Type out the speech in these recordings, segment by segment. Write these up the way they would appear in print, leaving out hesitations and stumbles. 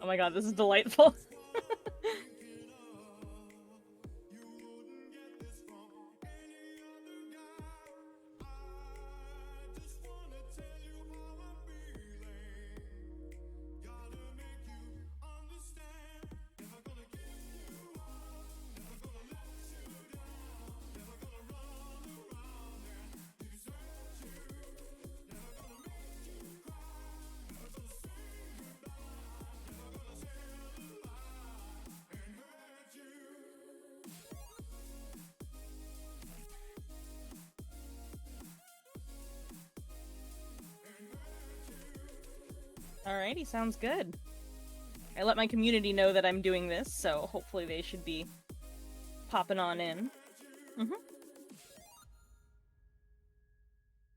Oh my god, this is delightful. Alrighty, sounds good. I let my community know that I'm doing this, so hopefully they should be popping on in.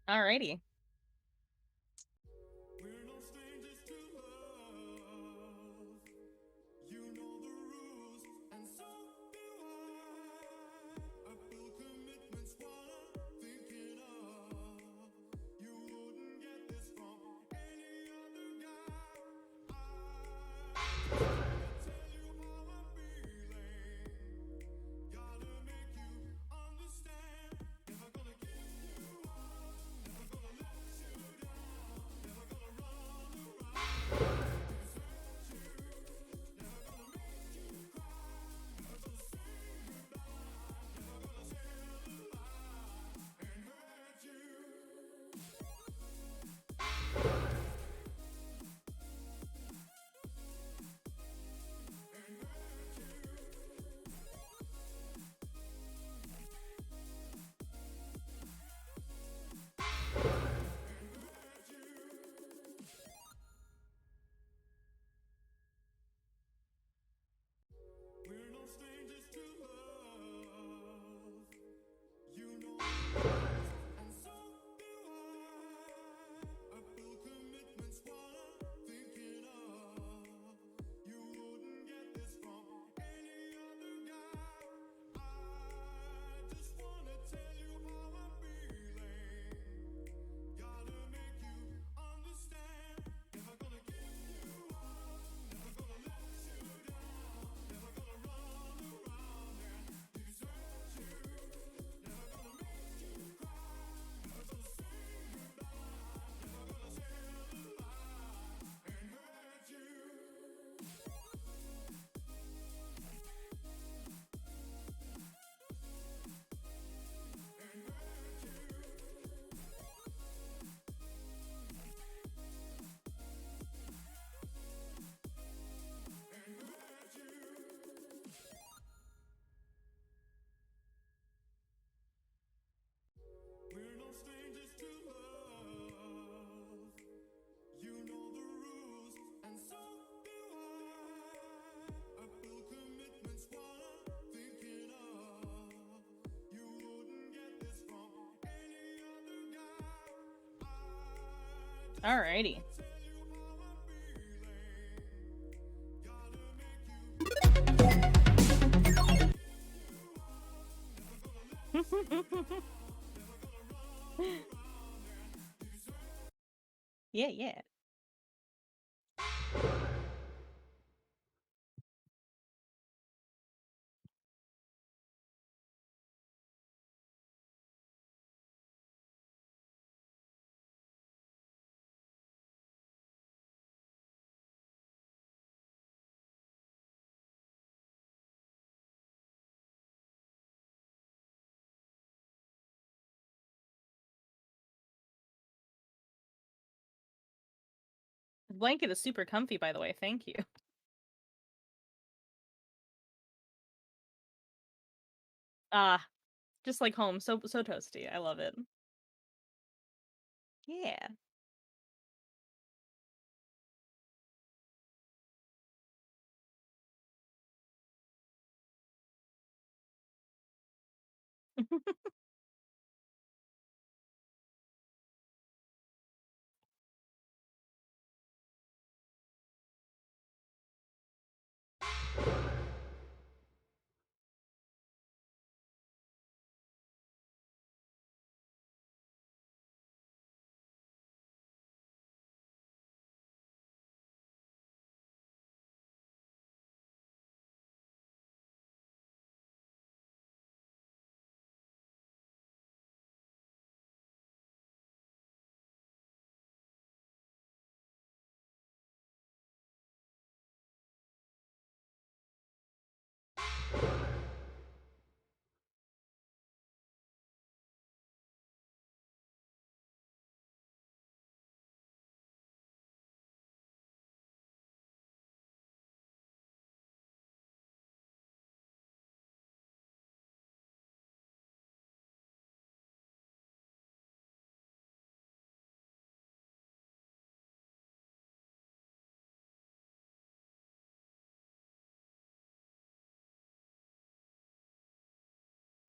Alrighty. Alrighty. Yeah, yeah. The blanket is super comfy, by the way. Thank you. Ah, just like home. So toasty. I love it. Yeah.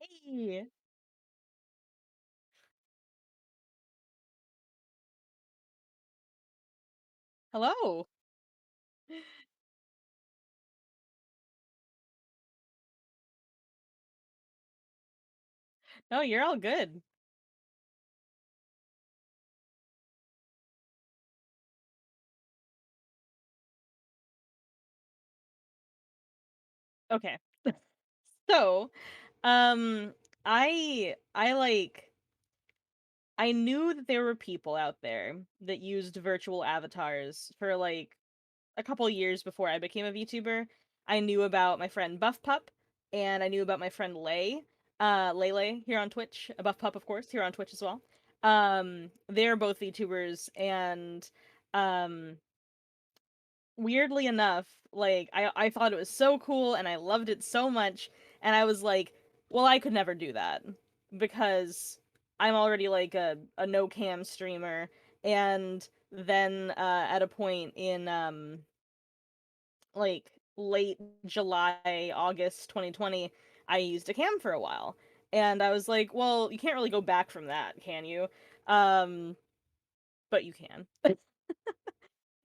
Hey, hello. No, you're all good. Okay. So, um, I knew that there were people out there that used virtual avatars for like a couple years before I became a VTuber. I knew about my friend Buff Pup, and I knew about my friend Lele here on Twitch. Buff Pup, of course, here on Twitch as well. They're both VTubers, and um, weirdly enough, like I thought it was so cool and I loved it so much, and I was like, well, I could never do that because I'm already like a no cam streamer. And then at a point in like late July, August 2020, I used a cam for a while. And I was like, well, you can't really go back from that, can you? Um, but you can.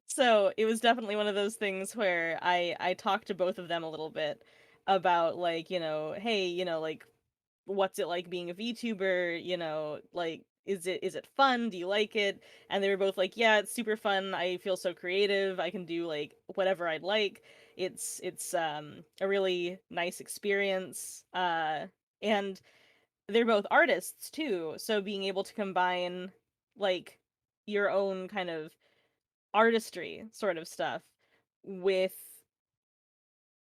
So it was definitely one of those things where I talked to both of them a little bit about like, hey, like what's it like being a VTuber, like is it fun? Do you like it? And they were both like, yeah, it's super fun. I feel so creative. I can do like whatever I'd like. It's a really nice experience. And they're both artists too, so being able to combine like your own kind of artistry sort of stuff with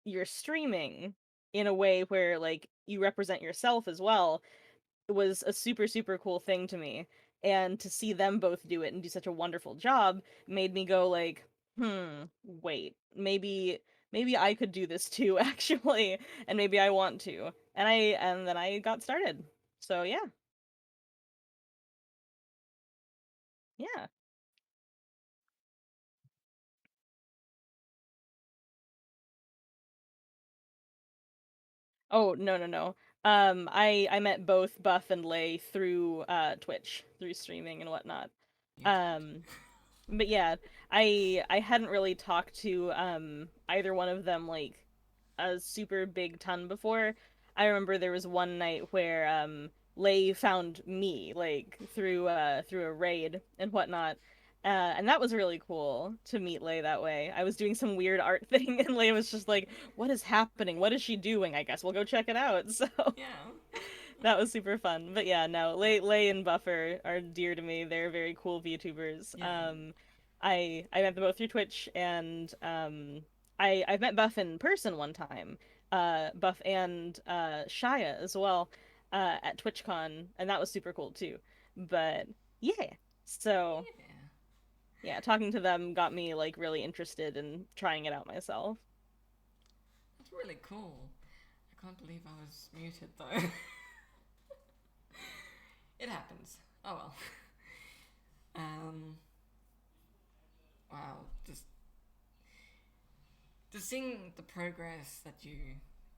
your streaming in a way where like you represent yourself as well was a super super cool thing to me, and to see them both do it and do such a wonderful job made me go like, wait, maybe I could do this too actually, and maybe I want to. And then I got started. So yeah. Yeah. Oh, no, no, no. I met both Buff and Lay through Twitch, through streaming and whatnot. You did. Um, but yeah, I hadn't really talked to either one of them like a super big ton before. I remember there was one night where Lay found me like through a raid and whatnot. And that was really cool to meet Lay that way. I was doing some weird art thing and Lay was just like, "What is happening? What is she doing? I guess we'll go check it out." So Yeah. that was super fun. But yeah, no, Lay and Buffer are dear to me. They're very cool VTubers. Yeah. I met them both through Twitch, and I've met Buff in person one time. Buff and Shia as well, at TwitchCon, and that was super cool too. But yeah, so Yeah. yeah, talking to them got me like really interested in trying it out myself. That's really cool. I can't believe I was muted though. It happens. Oh well. Um. Wow. Just seeing the progress that you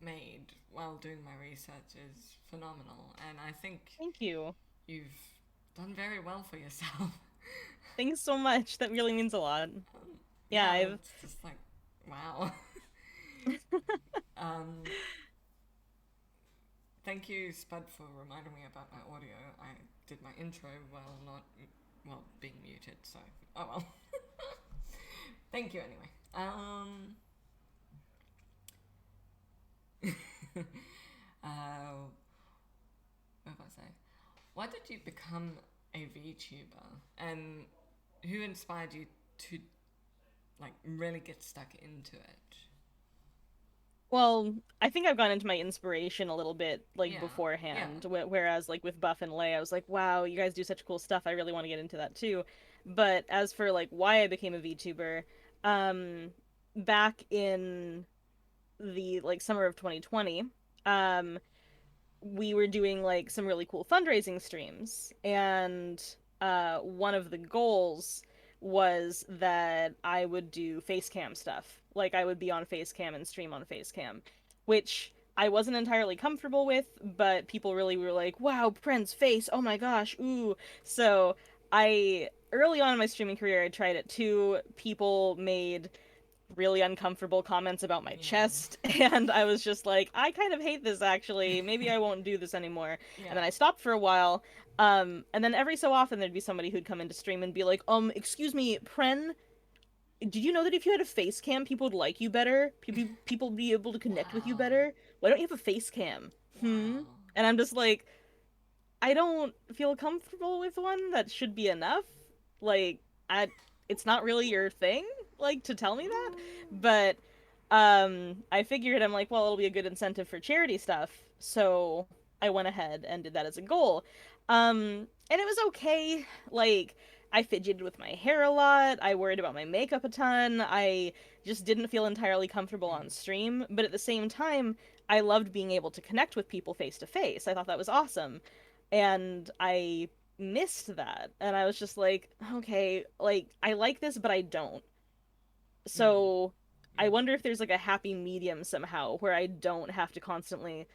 made while doing my research is phenomenal, and I think Thank you. you've done very well for yourself. Thanks so much. That really means a lot. Yeah, Yeah, I've it's just like wow. um, Thank you, Spud, for reminding me about my audio. I did my intro while not being muted, so oh well. Thank you anyway. Uh, what was I? Why did you become a VTuber, and who inspired you to like really get stuck into it? Well, I think I've gone into my inspiration a little bit like Yeah, yeah, beforehand, whereas like with Buff and Lay, I was like, wow, you guys do such cool stuff. I really want to get into that too. But as for like why I became a VTuber, um, back in the like summer of 2020, um, we were doing like some really cool fundraising streams, and one of the goals was that I would do face cam stuff. Like I would be on face cam and stream on face cam, which I wasn't entirely comfortable with, but people really were like, "Wow, Pren's face! Oh my gosh, ooh!" So I early on in my streaming career, I tried it too. People made really uncomfortable comments about my Yeah. chest, and I was just like, I kind of hate this actually. Maybe I won't do this anymore. And then Yeah. I stopped for a while. And then every so often there'd be somebody who'd come into stream and be like, excuse me, Pren, did you know that if you had a face cam, people would like you better? People would be able to connect with you Wow. better? Why don't you have a face cam? Hmm? Wow. And I'm just like, I don't feel comfortable with one. That should be enough. Like, I, it's not really your thing, like, to tell me that. Mm. But, I figured I'm like, well, it'll be a good incentive for charity stuff. So I went ahead and did that as a goal. And it was okay. Like, I fidgeted with my hair a lot. I worried about my makeup a ton. I just didn't feel entirely comfortable Mm. on stream. But at the same time, I loved being able to connect with people face to face. I thought that was awesome. And I missed that. And I was just like, okay, like, I like this, but I don't. Mm. So I Mm. wonder if there's like a happy medium somehow where I don't have to constantly,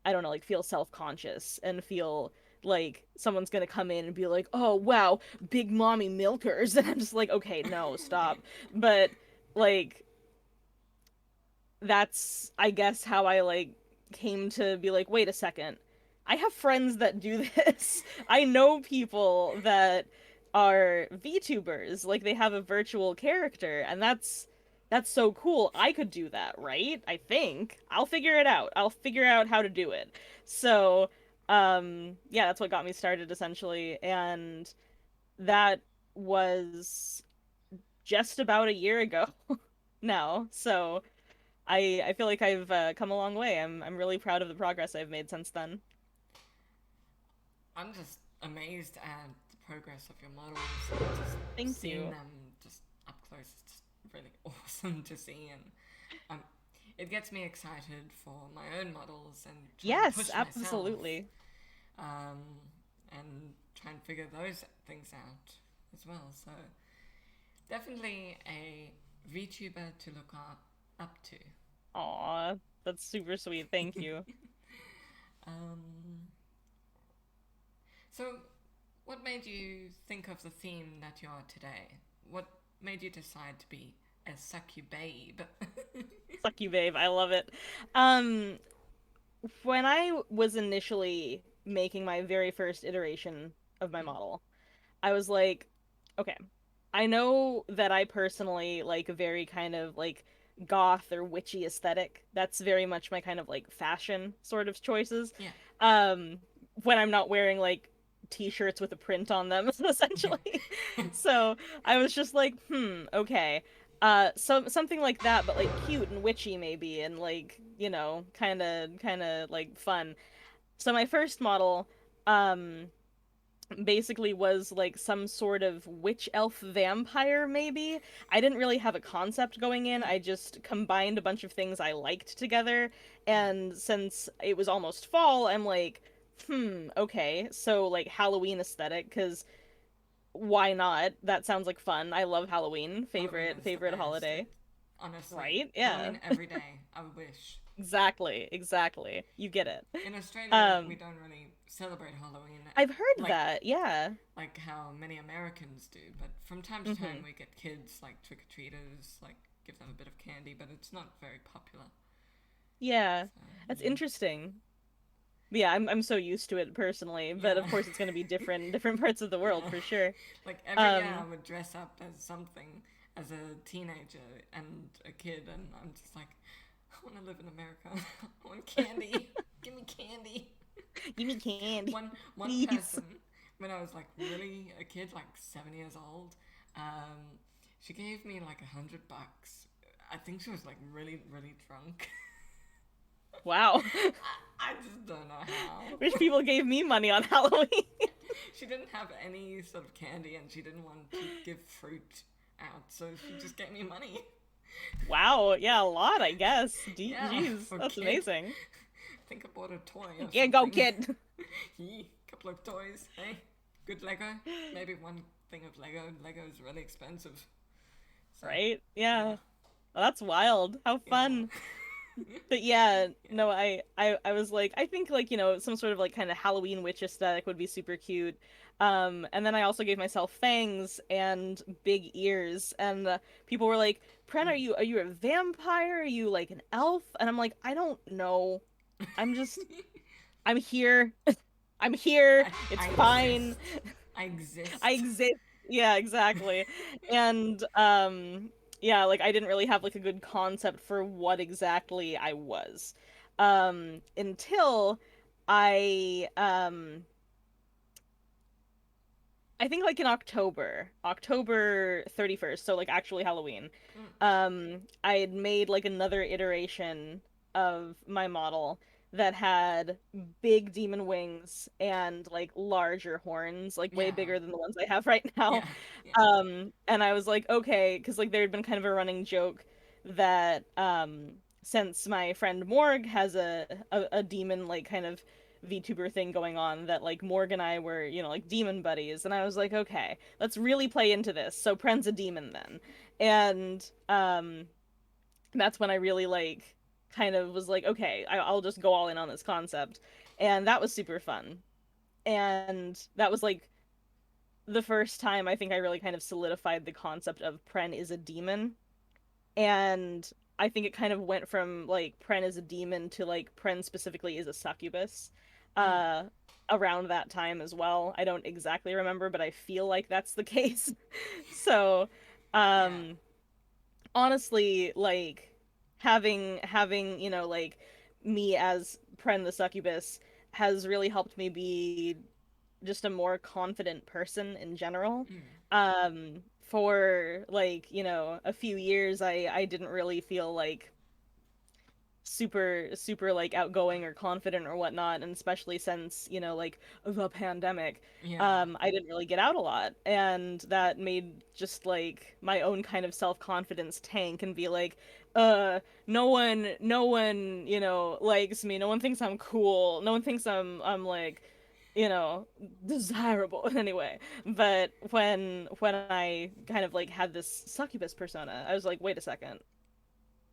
I don't know, like feel self-conscious and feel like someone's gonna come in and be like, oh wow, big mommy milkers. And I'm just like, okay, no, stop. But like that's I guess how I like came to be like, wait a second. I have friends that do this. I know people that are VTubers, like they have a virtual character, and that's so cool. I could do that, right? I think. I'll figure it out. I'll figure out how to do it. So, yeah, that's what got me started essentially, and that was just about a year ago now. So, I feel like I've come a long way. I'm really proud of the progress I've made since then. I'm just amazed at the progress of your models and just Thank seeing you. them just up close. It's just really awesome to see, and um, it gets me excited for my own models and try and Yes, push myself, absolutely. um, and try and figure those things out as well. So definitely a VTuber to look up to. Aw, that's super sweet. Thank you. Um, so, what made you think of the theme that you are today? What made you decide to be a succubabe? Suck you, babe. I love it. Um, when I was initially making my very first iteration of my Mm, model, I was like, okay, I know that I personally like a very kind of like goth or witchy aesthetic. That's very much my kind of like fashion sort of choices. yeah, Um, when I'm not wearing like t-shirts with a print on them, essentially. yeah. So I was just like, okay. So something like that, but like cute and witchy maybe, and like, kind of like fun. So my first model, um, basically was like some sort of witch elf vampire maybe. I didn't really have a concept going in. Mm, I just combined a bunch of things I liked together, yeah, and since it was almost fall, I'm like, okay. So like Halloween aesthetic, 'cause why not? That sounds like fun. I love Halloween. Halloween Favorite is the favorite best. holiday, Honestly, right? Yeah. Halloween every day. I wish. Exactly. Exactly. You get it. In Australia, we Um don't really celebrate Halloween I've heard like that. Yeah. like how many Americans do, but from time to time Mhm. we get kids like trick or treaters, like give them a bit of candy, but it's not very popular. Yeah. So That's interesting. Yeah, I'm so used to it personally, but yeah, of course it's going to be different in different parts of the world yeah. for sure. Like every year I Um, would dress up as something as a teenager and a kid, and I'm just like, I want to live in America. I want candy. Give me candy. give me candy, One please. person when I was like really a kid, like 7 years old, she gave me like $100. I think she was like really really drunk. Wow. I just don't know how. Rich people gave me money on Halloween. She didn't have any sort of candy and she didn't want to give fruit out, so she just gave me money. Wow, yeah, a lot, I guess. Yeah, Jeez, for a that's kid. amazing. I think I bought a toy or Yeah, go something. kid. Yeah, couple of toys. Hey, good Lego. Maybe one thing of Lego. Lego is really expensive. So, Right? Yeah. yeah, Well, that's wild. How yeah. fun. But yeah, Yeah. no, I was like, I think like, some sort of like kind of Halloween witch aesthetic would be super cute. And then I also gave myself fangs and big ears, and people were like, "Pren, are you a vampire? Are you like an elf?" And I'm like, I don't know. I'm here. I'm here. It's I fine. exist. I I exist. exist. Yeah, exactly. And yeah, like I didn't really have like a good concept for what exactly I was. Until I I think like in October 31st, so like actually Halloween, Mm, I had made like another iteration of my model that had big demon wings and like larger horns, like way yeah. bigger than the ones I have right now. Yeah. Yeah. And I was like, okay, because like there had been kind of a running joke that since my friend Morg has a demon like kind of VTuber thing going on, that like Morg and I were, like demon buddies, and I was like, okay, let's really play into this. So Pren's a demon then. And that's when I really like kind of was like, okay, I'll just go all in on this concept. And that was super fun. And that was like the first time I think I really kind of solidified the concept of Pren is a demon. And I think it kind of went from like Pren is a demon to like Pren specifically is a succubus Mm, uh around that time as well. I don't exactly remember, but I feel like that's the case. So, yeah. um honestly, like having, like me as Pren the succubus has really helped me be just a more confident person in general. Mm, For like, a few years I didn't really feel like super like outgoing or confident or whatnot, and especially since, like the pandemic, yeah. I didn't really get out a lot, and that made just like my own kind of self-confidence tank and be like, uh no one, likes me, no one thinks I'm cool, no one thinks I'm like, you know desirable in any way. But when I kind of like had this succubus persona, I was like, wait a second,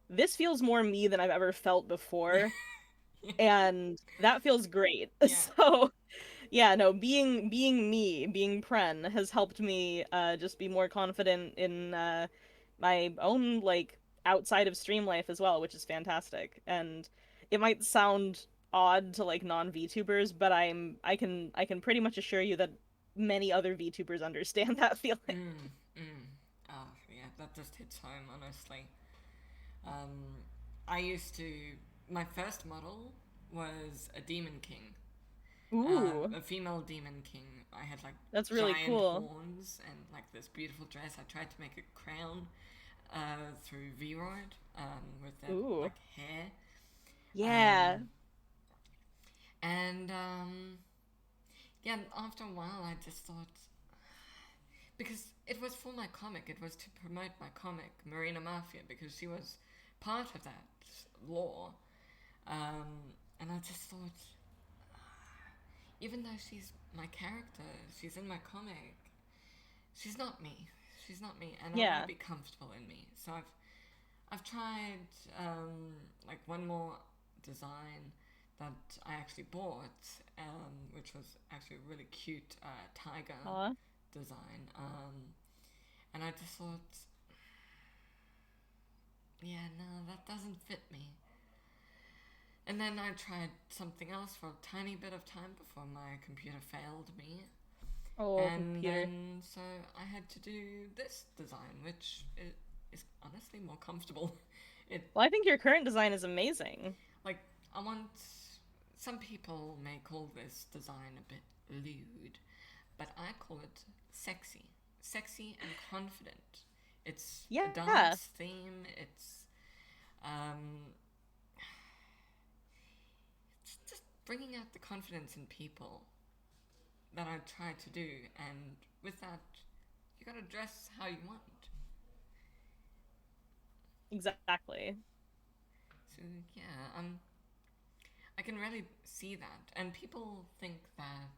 this feels more me than I've ever felt before, Yeah. and that feels great. Yeah. So, yeah, no, being me, being Pren has helped me just be more confident in my own like outside of stream life as well, which is fantastic. And it might sound odd to like non-VTubers, but I can pretty much assure you that many other VTubers understand that feeling. Mm, mm. Oh, yeah, that just hits home, honestly. Um, I used to. My first model was a demon king, Ooh, a female demon king. I had like that's really giant cool. horns and like this beautiful dress. I tried to make a crown through V-Rod with that Ooh. like hair. Yeah. Um, and yeah, after a while, I just thought, because it was for my comic, it was to promote my comic, Marina Mafia, because she was part of that lore. And I just thought, even though she's my character, she's in my comic, she's not me. She's not me, and I want to Yeah. be comfortable in me. So I've tried like one more design that I actually bought, which was actually a really cute tiger Aw. design. And I just thought, yeah, no, that doesn't fit me. And then I tried something else for a tiny bit of time before my computer failed me. Oh, And computer. then so I had to do this design, which is honestly more comfortable. It Well, I think your current design is amazing. like I want. Some people may call this design a bit lewd, but I call it sexy, sexy and confident. It's a Yeah, dance theme. Um, it's just bringing out the confidence in people that I try to do, and with that, you gotta dress how you want. exactly. So yeah, I can really see that, and people think that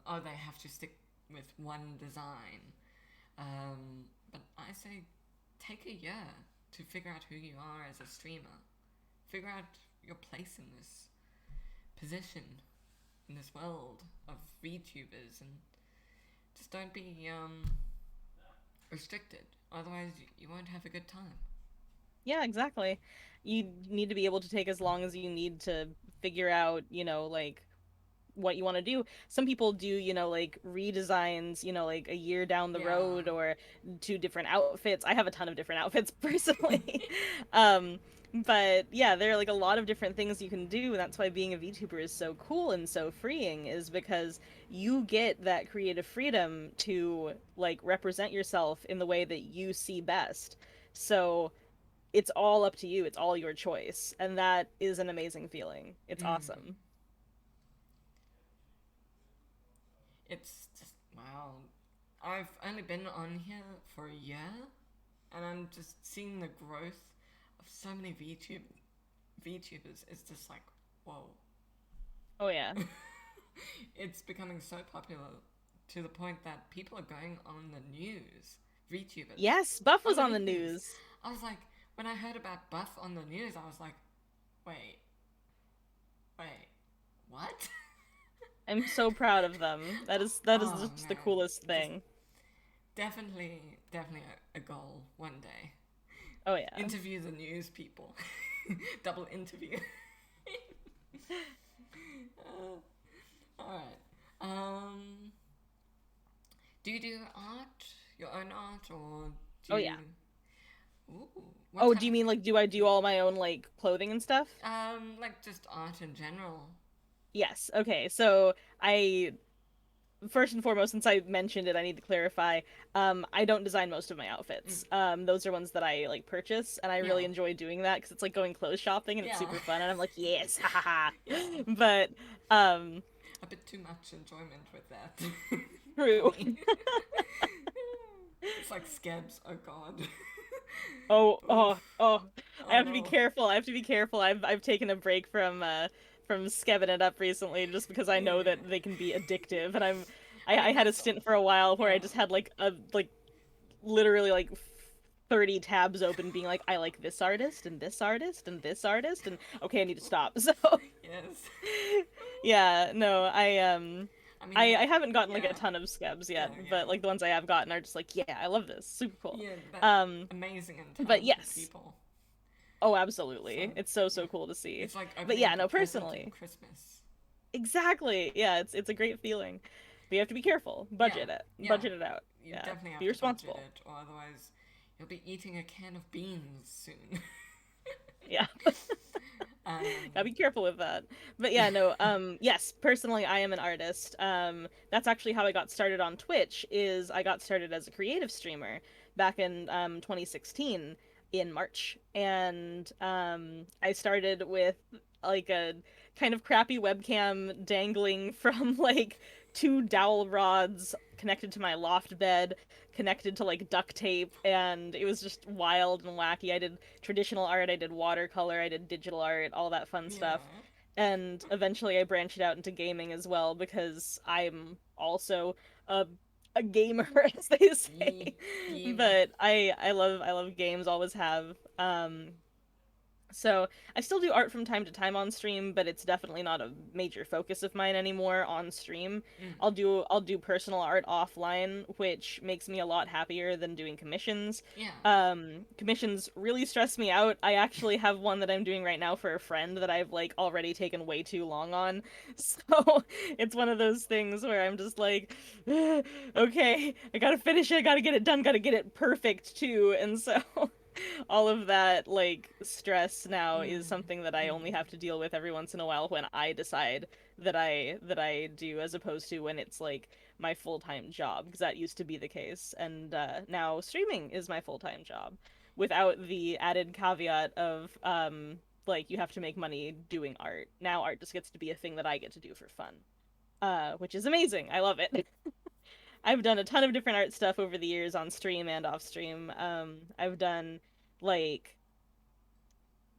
oh, they have to stick with one design. But I say take a year. to figure out who you are as a streamer. Figure out your place in this position, in this world of VTubers, and just don't be restricted. Otherwise, you won't have a good time. Yeah, exactly. You need to be able to take as long as you need to figure out, like what you want to do. Some people do, like redesigns, like a year down the Yeah. road or two different outfits. I have a ton of different outfits personally. um, but yeah, there are like a lot of different things you can do, and that's why being a VTuber is so cool and so freeing, is because you get that creative freedom to like represent yourself in the way that you see best. So it's all up to you. It's all your choice. And that is an amazing feeling. It's Mm. awesome. It's just wow. I've only been on here for a year, and I'm just seeing the growth of so many VTubers. It's just like, whoa. Oh yeah. It's becoming so popular to the point that people are going on the news. VTubers Yes, Buff on was the on the news. news. I was like, when I heard about Buff on the news, I was like, wait, wait, what? I'm so proud of them. That is Oh just the man, coolest just thing. definitely a goal one day. Oh yeah. Interview the news people. Double interview. All right. Do you do art, your own art, or do Oh you? yeah. Ooh, what Oh, kind do you of? mean like do I do all my own like clothing and stuff? Like just art in general. Yes. Okay. So I first and foremost, since I mentioned it, I need to clarify. I don't design most of my Mm, outfits. Those are ones that I like purchase, and I yeah, really enjoy doing that because it's like going clothes shopping and it's yeah, super fun, and I'm like, yes, ha ha yeah. ha. But um, A bit too much enjoyment with that for true. me. It's like scabs. Oh god. Oh, Oof. oh, oh. I Oh have to be no. careful. I have to be careful. I've taken a break from skebbing it up recently just because I know Yeah. that they can be addictive, and I I mean had a that's stint for a while where I yeah. just had like a like literally like 30 tabs open being like I like this artist and this artist and this artist and okay, I need to stop. So Yes. yeah, no, I mean I haven't gotten like a yeah. ton of scabs Yeah, yet, yeah. but like the ones I have gotten are just like, yeah, I love this. Super cool. Yeah, that Um amazing and but talented yes. people. Oh, So absolutely. It's so yeah. so cool to see. It's like But opening yeah, up a no, present at personally. Christmas. Exactly. Yeah, it's a great feeling. But you have to be careful. Yeah, Budget it. yeah. Budget it out. You Yeah. definitely Be have to budget responsible. it, or otherwise you'll be eating a can of beans soon. Yeah. Gotta um, be careful with that. But yeah, no, yes, personally I am an artist. That's actually how I got started on Twitch, is I got started as a creative streamer back in 2016 in March. And I started with like a kind of crappy webcam dangling from like two dowel rods connected to my loft bed, connected to like duct tape, and it was just wild and wacky. I did traditional art, I did watercolor, I did digital art, all that fun yeah. stuff. And eventually I branched out into gaming as well because I'm also a a gamer as they say. Gamer. But I love games, always have. So I still do art from time to time on stream, but it's definitely not a major focus of mine anymore on stream. Mm, I'll do personal art offline, which makes me a lot happier than doing commissions. yeah. Commissions really stress me out. I actually have one that I'm doing right now for a friend that I've like already taken way too long on. So it's one of those things where I'm just like, okay, I gotta finish it, I gotta get it done, gotta get it perfect too. And so all of that like stress now is Mm, something that I only mm, have to deal with every once in a while when I decide that I do, as opposed to when it's like my full-time job, because that used to be the case, and now streaming is my full-time job without the added caveat of like you have to make money doing art. Now art just gets to be a thing that I get to do for fun, which is amazing. I love it. I've done a ton of different art stuff over the years on stream and off stream. I've done like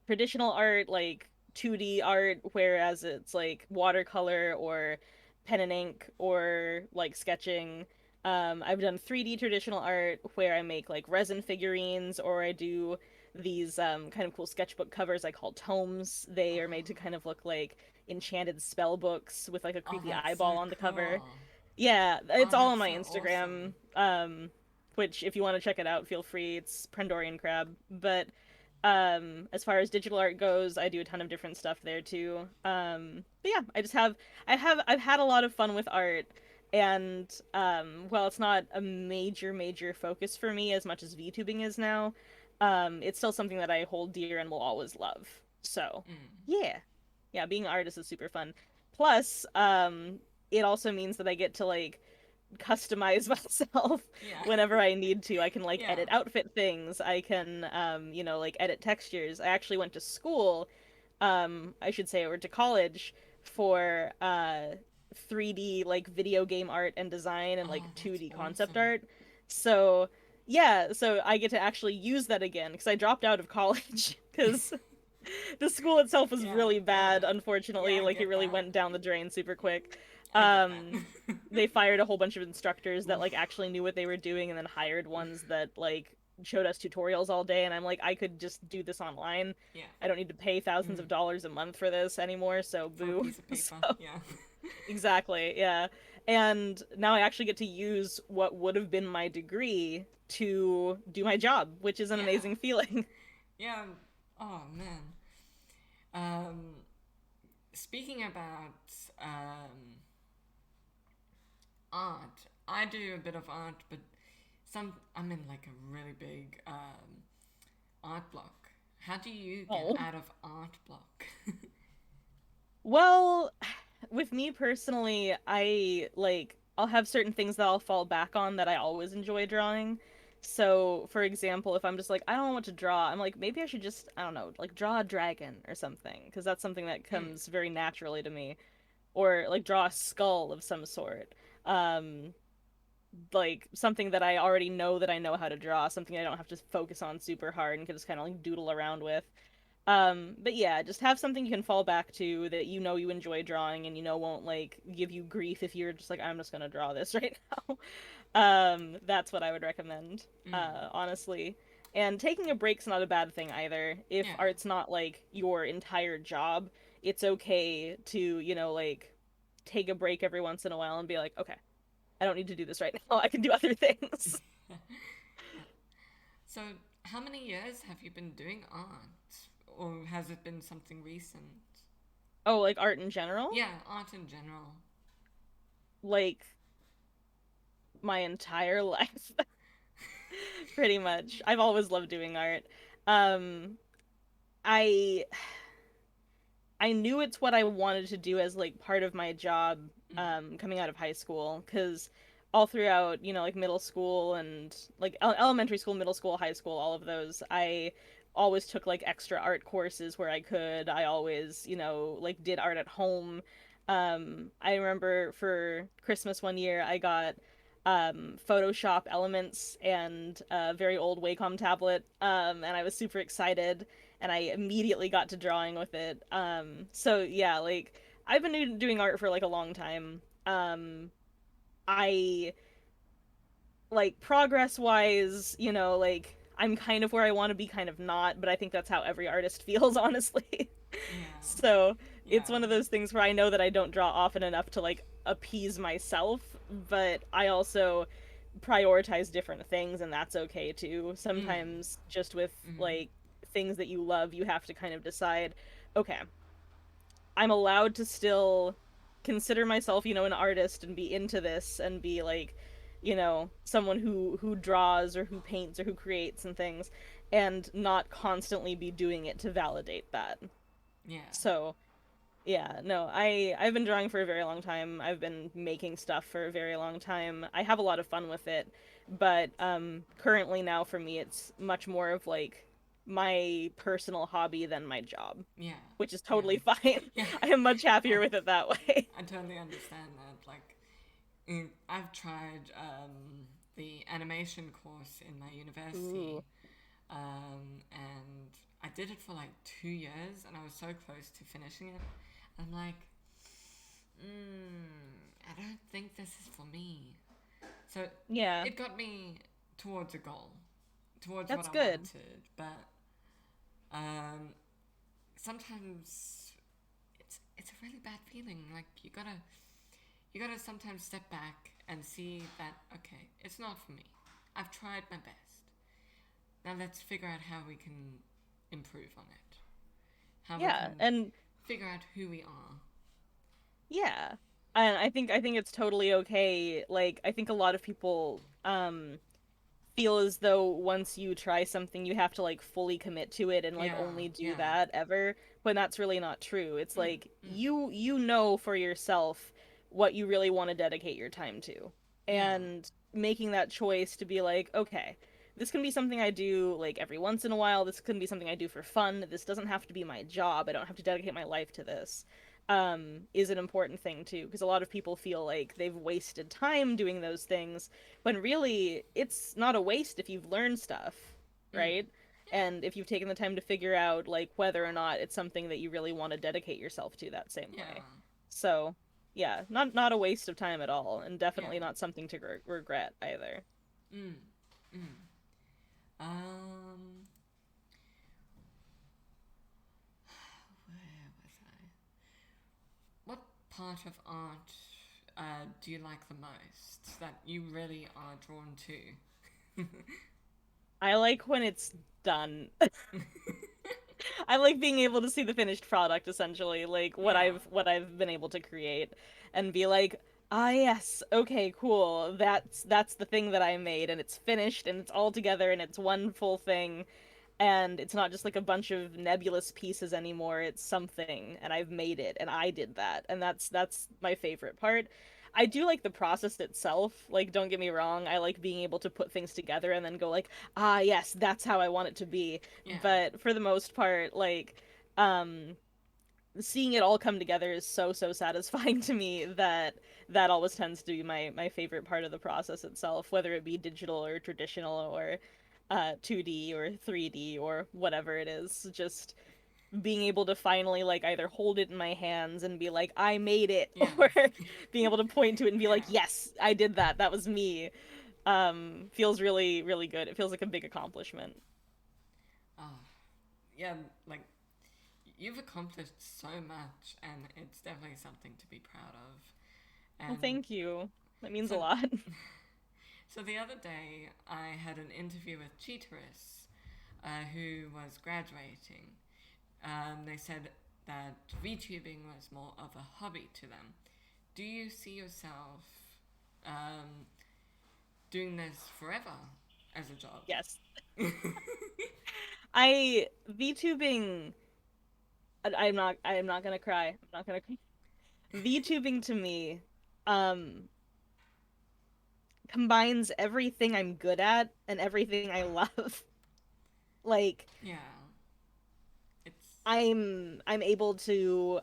traditional art, like 2D art, whereas it's like watercolor or pen and ink or like sketching. I've done 3D traditional art where I make like resin figurines, or I do these kind of cool sketchbook covers I call tomes. They are made to kind of look like enchanted spell books with like a Oh, creepy that's so eyeball on the cover. cool. Yeah, it's Oh, all on that's my so awesome. Instagram. Which if you want to check it out, feel free. It's Prendorian Crab. But as far as digital art goes, I do a ton of different stuff there too. But yeah, I've had a lot of fun with art, and while it's not a major focus for me as much as VTubing is now, it's still something that I hold dear and will always love. So, Mm. yeah. Yeah, being an artist is super fun. Plus, it also means that I get to like customize myself Yeah. whenever I need to. I can like Yeah. edit outfit things. I can like edit textures. I actually went to school, I should say, or to college for 3D like video game art and design and Oh, like that's 2D concept awesome. art. So, yeah, so I get to actually use that again because I dropped out of college because the school itself was Yeah, really yeah. bad, Yeah, unfortunately. I Like it get really that. went down the drain super quick. I get that. Um they fired a whole bunch of instructors that like Oof. actually knew what they were doing and then hired ones that like showed us tutorials all day, and I'm like I could just do this online. Yeah. I don't need to pay thousands Mm. of dollars a month for this anymore, so For a boo. piece of So paper. Yeah. exactly, yeah. And now I actually get to use what would have been my degree to do my job, which is an Yeah. amazing feeling. Yeah. Oh, man. Um, Speaking about art, I do a bit of art, but I'm in like a really big art block. How do you get Oh. out of art block? Well, with me personally, I like I'll have certain things that I'll fall back on that I always enjoy drawing. So, for example, if I'm just like I don't know what to draw, I'm like maybe I should just I don't know, like draw a dragon or something because that's something that Mm. comes very naturally to me, or like draw a skull of some sort. Um like something that I already know that I know how to draw, something I don't have to focus on super hard and can just kind of like doodle around with. But yeah, just have something you can fall back to that you know you enjoy drawing and you know won't like give you grief if you're just like I'm just gonna draw this right now. That's what I would recommend, Mm. honestly. And taking a break's not a bad thing either. If Yeah. art's not like your entire job, it's okay to, like take a break every once in a while and be like, okay, I don't need to do this right now. I can do other things. Yeah. So, how many years have you been doing art? Or has it been something recent? Oh, like art in general? Yeah, art in general. Like my entire life. Pretty much. I've always loved doing art. Um, I I knew it's what I wanted to do as like part of my job Mm. coming out of high school because all throughout, like middle school and like elementary school, middle school, high school, all of those, I always took like extra art courses where I could. I always, like did art at home. I remember for Christmas one year I got Photoshop Elements and a very old Wacom tablet, and I was super excited and I immediately got to drawing with it. So yeah, like I've been doing art for like a long time. I like progress wise, like I'm kind of where I want to be, kind of not, but I think that's how every artist feels, honestly. Yeah. So it's Yeah. one of those things where I know that I don't draw often enough to like appease myself, but I also prioritize different things, and that's okay too. Mm. Sometimes just with Mm. like things that you love, you have to kind of decide, okay, I'm allowed to still consider myself, an artist and be into this and be like, someone who draws or who paints or who creates and things and not constantly be doing it to validate that. Yeah. So, yeah, no, I've been drawing for a very long time. I've been making stuff for a very long time. I have a lot of fun with it, but currently now for me it's much more of like my personal hobby than my job, Yeah. which is Yeah. totally fine. Yeah. I am much I, happier with it that way. I totally understand that. Like, I've tried the animation course in my Ooh. university, and I did it for like 2 years, and I was so close to finishing it. I'm like, I don't think this is for me. So Yeah, it got me towards a goal, towards what that's I good. wanted. But um, sometimes it's a really bad feeling. Like you gotta sometimes step back and see that okay, it's not for me. I've tried my best. Now let's figure out how we can improve on it. How we Yeah, can and figure out who we are. yeah. And I think it's totally okay. Like I think a lot of people feel as though once you try something you have to like fully commit to it and like Yeah, only do yeah. that ever, when that's really not true. It's Mm, like mm, you know for yourself what you really want to dedicate your time to. yeah, And making that choice to be like, okay, this can be something I do like every once in a while. This can be something I do for fun. This doesn't have to be my job. I don't have to dedicate my life to this. Is an important thing too, because a lot of people feel like they've wasted time doing those things when really it's not a waste if you've learned stuff, mm, right? yeah, And if you've taken the time to figure out like whether or not it's something that you really want to dedicate yourself to that same yeah, way. So, yeah, not a waste of time at all, and yeah. definitely not something to regret either. Mm, mm. Um, where was I? What part of art do you like the most that you really are drawn to? I like when it's done. I like being able to see the finished product essentially, like Yeah, what I've been able to create and be like, "Ah yes, okay, cool. That's the thing that I made and it's finished and it's all together and it's one full thing and it's not just like a bunch of nebulous pieces anymore. It's something and I've made it and I did that." And that's my favorite part. I do like the process itself. Like, don't get me wrong, I like being able to put things together and then go like, "Ah, yes, that's how I want it to be." yeah, But for the most part, like um seeing it all come together is so satisfying to me that that always tends to be my favorite part of the process itself, whether it be digital or traditional or 2D or 3D or whatever it is. Just being able to finally like either hold it in my hands and be like, I made it, yeah, or being able to point to it and be like, yeah. yes, I did that. That was me. Feels really good. It feels like a big accomplishment. Oh, yeah, like you've accomplished so much, and it's definitely something to be proud of. Well, And thank you. That means a so, lot. so the other day, I had an interview with Cheetahus, who was graduating. They said that VTubing was more of a hobby to them. Do you see yourself um, doing this forever as a job? Yes. I VTubing I'm not gonna cry. I'm not gonna cry. VTubing to me um combines everything I'm good at and everything I love. Like Yeah, it's I'm able to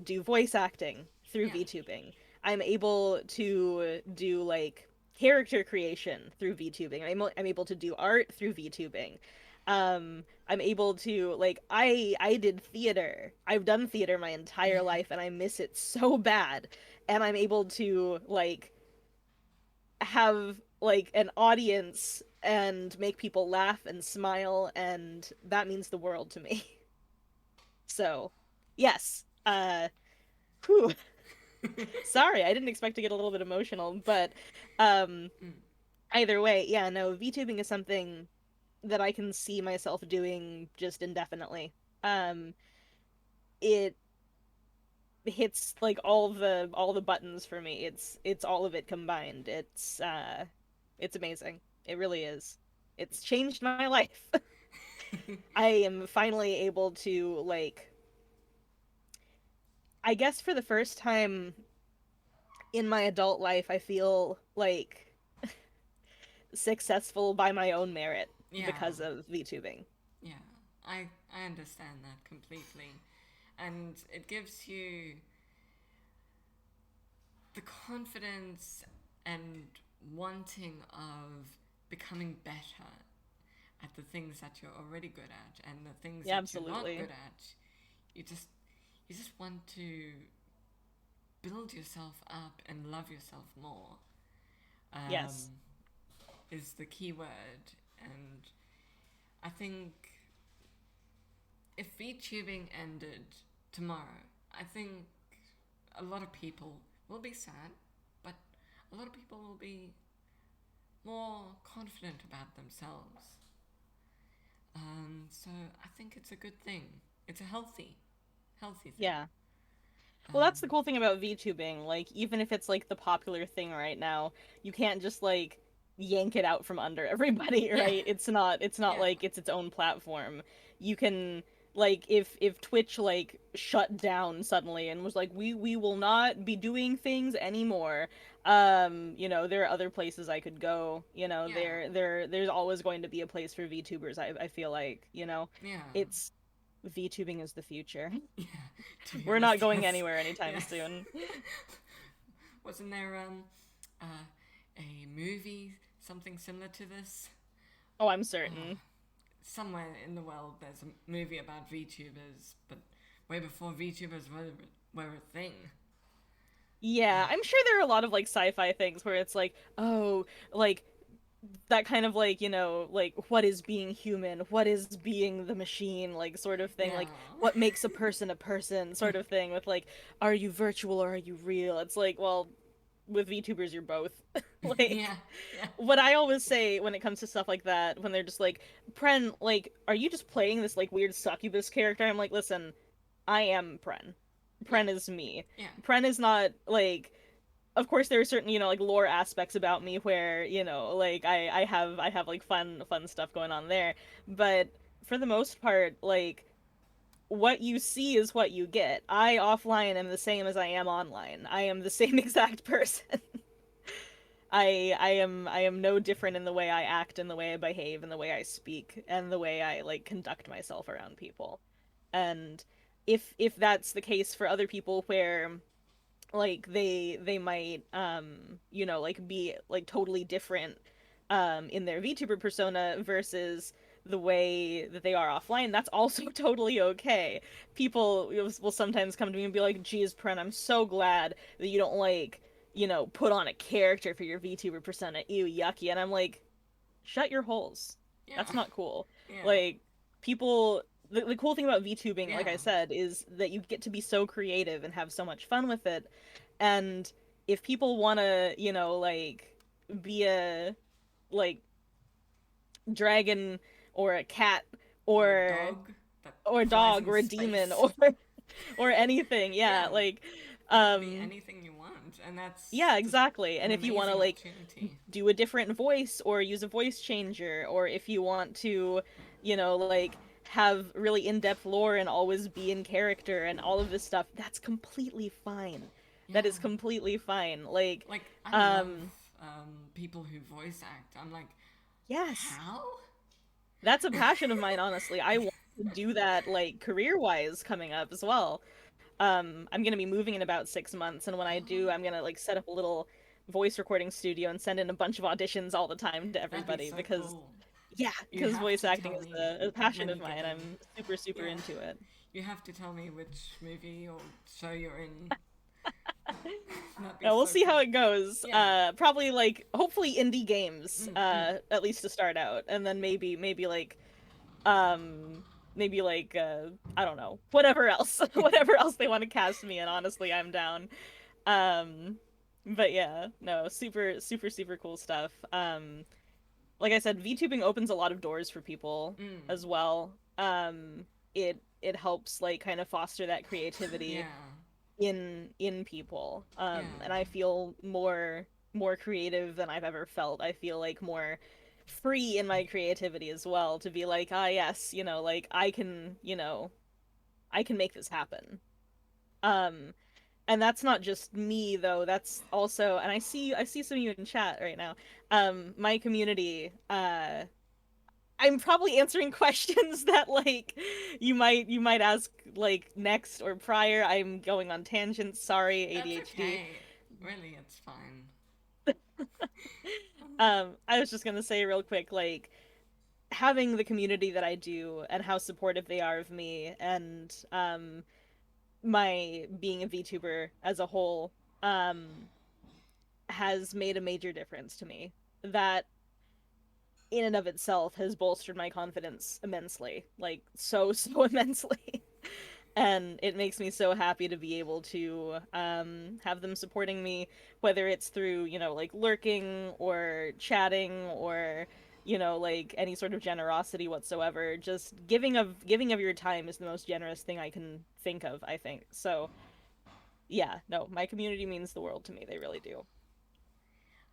do voice acting through yeah, VTubing. I'm able to do like character creation through VTubing. I'm able to do art through VTubing. I'm able to like I did theater. I've done theater my entire life and I miss it so bad. And I'm able to like have like an audience and make people laugh and smile and that means the world to me. So, yes. Whew. Sorry, I didn't expect to get a little bit emotional, but um mm, either way, yeah, no, VTubing is something that I can see myself doing just indefinitely. Um it hits like all the buttons for me. It's all of it combined. It's amazing. It really is. It's changed my life. I am finally able to like I guess for the first time in my adult life, I feel like successful by my own merit yeah, because of VTubing. yeah. I understand that completely, and it gives you the confidence and wanting of becoming better at the things that you're already good at and the things Yeah, that you're not absolutely. good at. You just you just want to build yourself up and love yourself more. Yes. um, is the key word. And I think if VTubing ended tomorrow, I think a lot of people will be sad, but a lot of people will be more confident about themselves. So I think it's a good thing. It's a healthy thing. Yeah. Well, that's the Um, cool thing about VTubing. Like, even if it's like the popular thing right now, you can't just like yank it out from under everybody, yeah, right? It's not yeah, like it's its own platform. You can like if Twitch like shut down suddenly and was like we will not be doing things anymore. There are other places I could go. yeah, There's always going to be a place for VTubers, I feel like, yeah, it's VTubing is the future. yeah. To be We're honest, not going yes, anywhere anytime yes. soon. Wasn't there uh, a movie something similar to this? Oh, I'm Uh, certain. Somewhere in the world, there's a movie about VTubers, but way before VTubers were a thing. Yeah, I'm sure there are a lot of like sci-fi things where it's like, oh, like that kind of like, like what is being human? What is being the machine? Like sort of thing. Yeah, Like what makes a person sort of thing with like, are you virtual or are you real? It's like, well, with VTubers you're both. yeah, Like yeah, what I always say when it comes to stuff like that, when they're just like, Pren, like, are you just playing this like weird succubus character? I'm like, listen, I am Pren. yeah, Pren is me. yeah, Pren is not like, of course there are certain, like lore aspects about me where, like I have like fun stuff going on there. But for the most part, like what you see is what you get. I offline am the same as I am online. I am the same exact person. I am no different in the way I act, in the way I behave, in the way I speak, and the way I like conduct myself around people. And if that's the case for other people where like they might like be like totally different in their VTuber persona versus the way that they are offline, that's also totally okay. People will sometimes come to me and be like, geez, Pren, I'm so glad that you don't like put on a character for your VTuber persona, ew, yucky. And I'm like, shut your holes. yeah, That's not cool. yeah, Like people the cool thing about VTubing, like yeah, I said, is that you get to be so creative and have so much fun with it. And if people want to, like be a like dragon or a cat or a or dog that or a flies dog in or a demon space. or anything, yeah, Yeah, like you can be um anything you want, and that's yeah, just exactly. an And if you want to amazing like opportunity. do a different voice or use a voice changer, or if you want to, like have really in-depth lore and always be in character and all of this stuff, that's completely fine. That Yeah, is completely fine. Like, like I love um, people who voice act. I'm like, yes, how? that's a passion of mine, honestly. I want to do that like career-wise coming up as well. I'm gonna be moving in about 6 months, and when I do, Oh, I'm gonna like set up a little voice recording studio and send in a bunch of auditions all the time to that'd be everybody so because cool. yeah, You because have voice to acting tell is me a passion when of you get mine. in. I'm super Yeah, into it. you have to tell me which movie or show you're in. That'd be We'll so see how cool. it goes. Yeah. Probably like hopefully indie games, Mm, mm. at least to start out, and then maybe like um maybe like I don't know, whatever else, whatever else they want to cast me in. Honestly, I'm down. Um, but yeah, no, super cool stuff. Like I said, VTubing opens a lot of doors for people Mm. as well. It helps like kind of foster that Yeah. creativity in people. Yeah. And I feel more creative than I've ever felt. I feel like more free in my creativity as well to be like, ah yes, like I can make this happen. Um and that's not just me though, that's also, and I see some of you in chat right now, my community. I'm probably answering questions that like you might ask like next or prior. I'm going on tangents, sorry, That's ADHD. okay. Really, it's fine. I was just gonna say real quick, like having the community that I do and how supportive they are of me, and my being a VTuber as a whole, um has made a major difference to me. That in and of itself has bolstered my confidence immensely, like so immensely. And it makes me so happy to be able to have them supporting me, whether it's through, like lurking or chatting or, like any sort of generosity whatsoever. Just giving of your time is the most generous thing I can think of, I think. So yeah, no, my community means the world to me. They really do.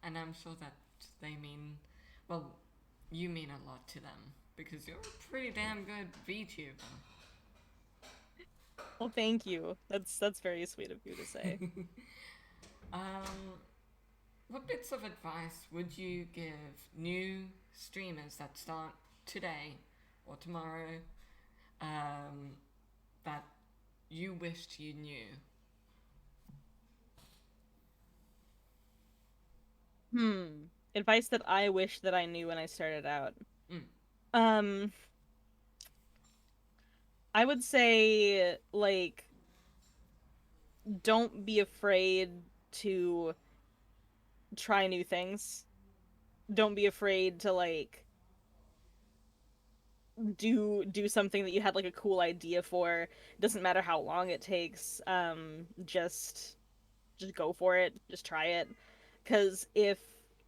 And I'm sure that they mean, well, you mean a lot to them because you're a pretty damn good VTuber. Well, thank you. That's very sweet of you to say. Um, what bits of advice would you give new streamers that start today or tomorrow um, that you wished you knew? Hmm. Advice that I wish that I knew when I started out. Mm. Um, I would say like don't be afraid to try new things. Don't be afraid to like do something that you had like a cool idea for. It doesn't matter how long it takes. Just go for it, just try it. Because if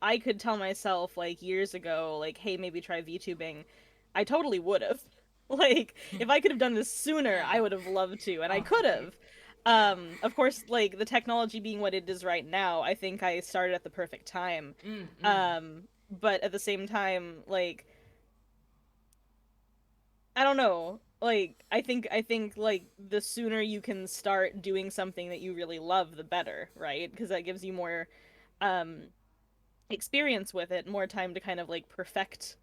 I could tell myself like years ago, like, hey, maybe try VTubing, I totally would have. Like, if I could have done this sooner, Yeah. I would have loved to, and I Oh, could have. yeah. Of course, like the technology being what it is right now, I think I started at the perfect time. Mm, mm. But at the same time, like I don't know. Like I think like the sooner you can start doing something that you really love, the better, right? Because that gives you more um experience with it, more time to kind of like perfect,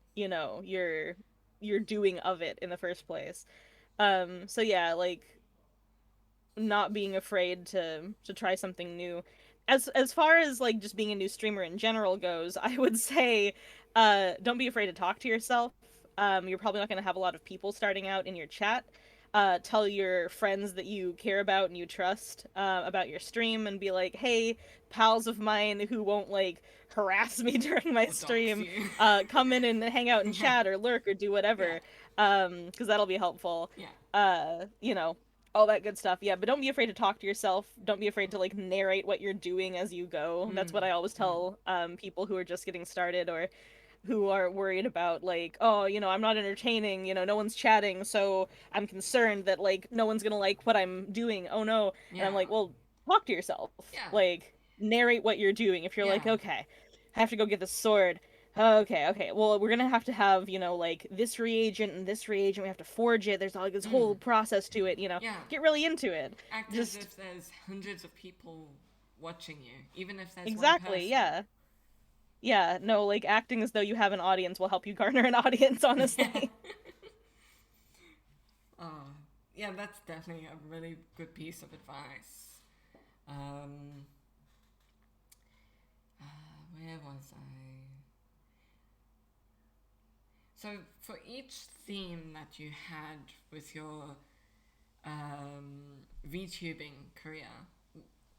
your doing of it in the first place. So yeah, like not being afraid to try something new. As far as like just being a new streamer in general goes, I would say don't be afraid to talk to yourself. You're probably not going to have a lot of people starting out in your chat. Tell your friends that you care about and you trust about your stream and be like, hey, pals of mine who won't like harass me during my Or dox stream, you. come in and hang out and Yeah. chat or lurk or do Yeah. whatever, because that'll be helpful. Yeah. Uh, you know, all that good stuff. Yeah, but don't be afraid to talk to yourself. Don't be afraid to like narrate what you're doing as you go. That's Mm, what I always mm. tell people who are just getting started or who are worried about like, oh, I'm not entertaining, no one's chatting, so I'm concerned that like no one's gonna like what I'm doing. Oh no. And I'm Yeah. like, well, talk to yourself. Yeah. Like, narrate what you're doing. If you're like, Yeah. okay, I have to go get the sword. Okay, okay. Well, we're gonna have to have, like this reagent and this reagent. We have to forge it. There's like this whole Mm. process to it. Yeah. Get really into it. Act as Just if there's hundreds of people watching you, even if there's one exactly, person. yeah. Yeah, no, like acting as though you have an audience will help you garner an audience, Yeah. honestly. Oh, yeah, that's definitely a really good piece of advice. Um, where was I? So, for each theme that you had with your VTubing career,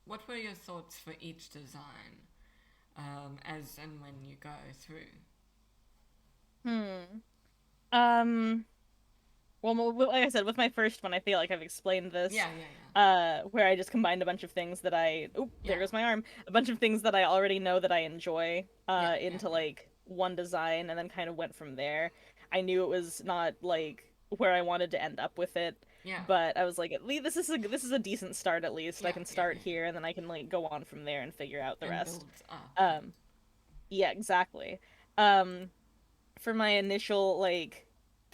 what were your thoughts for each design as and when you go through? Hmm. Um, like I said, with my first one, I feel like I've explained this, Yeah, yeah, where I just combined a bunch of things that oh, yeah. there goes my arm. A bunch of things that I already know that I enjoy, Yeah, yeah, into yeah, like one design, and then kind of went from there. I knew it was not like where I wanted to end up with it, yeah, but I was like, at least this is a decent start. At least I yeah, can yeah, start yeah. here, and then I can like go on from there and figure out the And rest. builds up. Yeah. Um, yeah, exactly. Um, for my initial like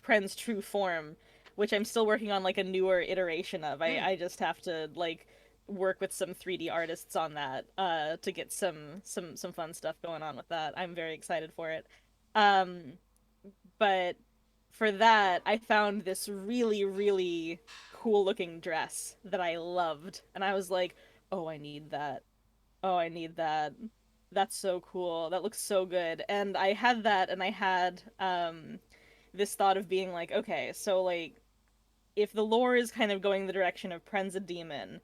Pren's true form, which I'm still working on like a newer iteration of. I Mm, I just have to like work with some 3D artists on that to get some fun stuff going on with that. I'm very excited for it. Um but for that, I found this really really cool looking dress that I loved and I was like, "Oh, I need that. Oh, I need that. That's so cool. That looks so good." And I had that and I had this thought of being like, okay, so like if the lore is kind of going the direction of Pren's a demon,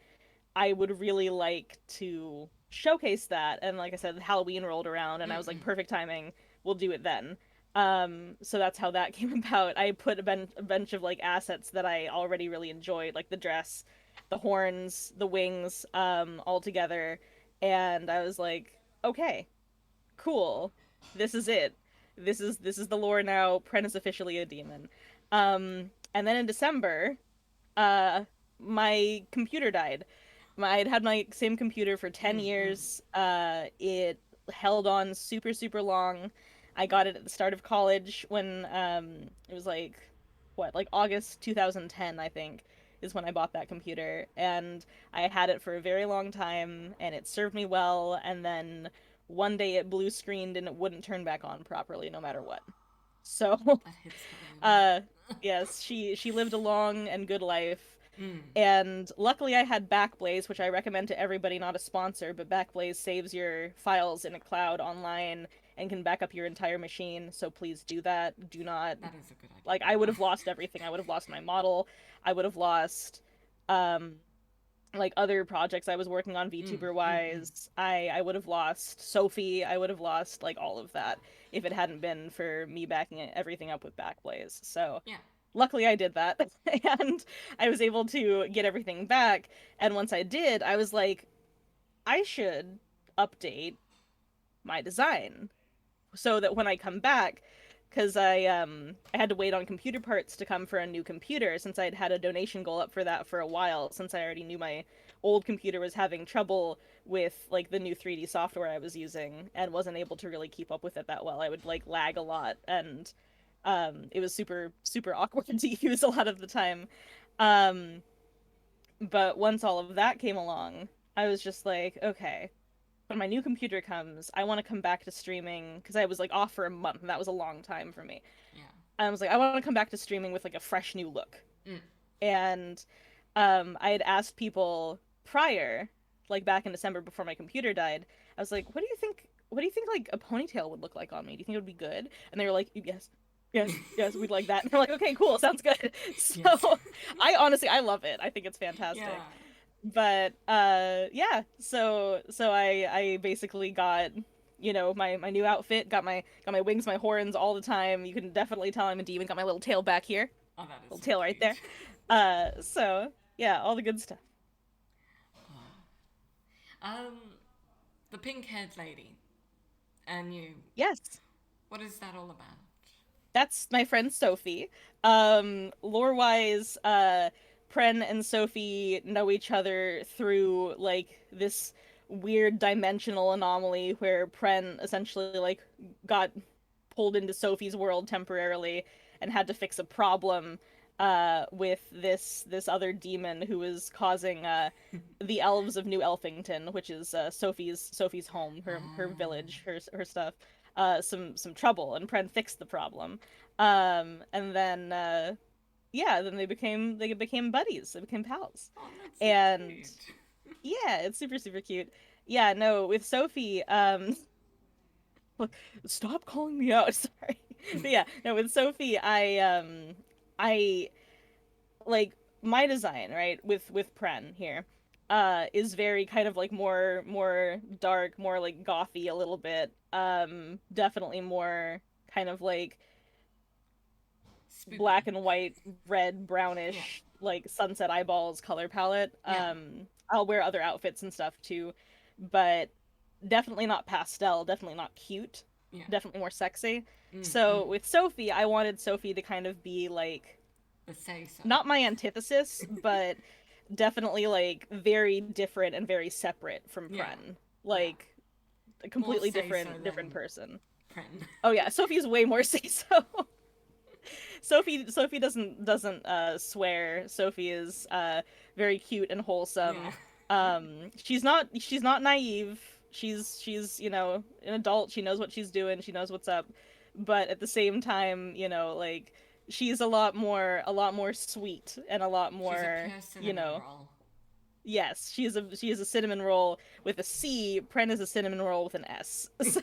I would really like to showcase that. And like I said, Halloween rolled around and I was like, Mm-mm. perfect timing, we'll do it then. So that's how that came about. I put a bunch of like assets that I already really enjoyed, like the dress, the horns, the wings, all together. And I was like, okay, cool. This is it. This is the lore now. Pren is officially a demon. And then in December, uh my computer died. I'd had my same computer for 10 Mm-mm. years. It held on super, super long. I got it at the start of college when it was like what, like August 2010, I think, is when I bought that computer. And I had it for a very long time and it served me well. And then one day it blue screened and it wouldn't turn back on properly no matter what. So, That hits home. uh, yes, she lived a long and good life. Mm. And luckily, I had Backblaze, which I recommend to everybody, not a sponsor, but Backblaze saves your files in a cloud online and can back up your entire machine. So please do that. Do not, That is a good like, I would idea. have lost everything. I would have lost my model. I would have lost, um, like other projects I was working on Mm. VTuber Mm-mm. wise. I would have lost Sophie. I would have lost like all of that if it hadn't been for me backing everything up with Backblaze. So Yeah. luckily I did that and I was able to get everything back. And once I did, I was like, I should update my design so that when I come back, because I had to wait on computer parts to come for a new computer since I'd had a donation goal up for that for a while, since I already knew my old computer was having trouble with like the new 3D software I was using and wasn't able to really keep up with it that well. I would like lag a lot and it was super super awkward to use a lot of the time. Um but once all of that came along, I was just like, okay, when my new computer comes, I want to come back to streaming because I was like off for a month and that was a long time for me. Yeah. I was like, I want to come back to streaming with like a fresh new look. Mm. And I had asked people prior, like back in December before my computer died, I was like, what do you think? What do you think like a ponytail would look like on me? Do you think it would be good? And they were like, yes, yes, yes, we'd like that. And I'm like, okay, cool, sounds good. Yes. So I honestly, I love it. I think it's fantastic. Yeah. But yeah, so I basically got, you know, my new outfit, got my wings, my horns all the time. You can definitely tell I'm a demon. Got my little tail back here, Oh, that is little so tail right cute. there. So yeah, all the good stuff. um, the pink-haired lady and you. Yes, What is that all about? that's my friend Sophie. Lore wise, Pren and Sophie know each other through like this weird dimensional anomaly where Pren essentially like got pulled into Sophie's world temporarily and had to fix a problem with this other demon who was causing the elves of New Elfington, which is Sophie's home, her Ah, village, her stuff, some trouble, and Pren fixed the problem. And then yeah, then they became buddies, they became pals, oh, that's so and cute. yeah, it's super super cute. Yeah, no, with Sophie, look, stop calling me out. Sorry. But yeah, no, with Sophie, I like my design, right? With Pren here, is very kind of like more dark, more like gothy a little bit. Definitely more kind of like Spooky. black and white, red, Yeah. brownish, like sunset eyeballs color palette. Yeah. I'll wear other outfits and stuff too, but definitely not pastel, definitely not cute, Yeah. definitely more sexy. Mm, So mm. with Sophie, I wanted Sophie to kind of be like But say so. not my antithesis, but definitely like very different and very separate from Yeah. Pren. Yeah. Like a More completely say so different than person. Pren. Oh yeah, Sophie's way more say so. Sophie doesn't swear. Sophie is very cute and Yeah. wholesome. She's not naive. She's, you know, an adult. She knows what she's doing. She knows what's up. But at the same time, you know, like she's a lot more sweet and a lot She's a more, pure you cinnamon know. roll. Yes, she is a cinnamon roll with a C. Pren is a cinnamon roll with an S. So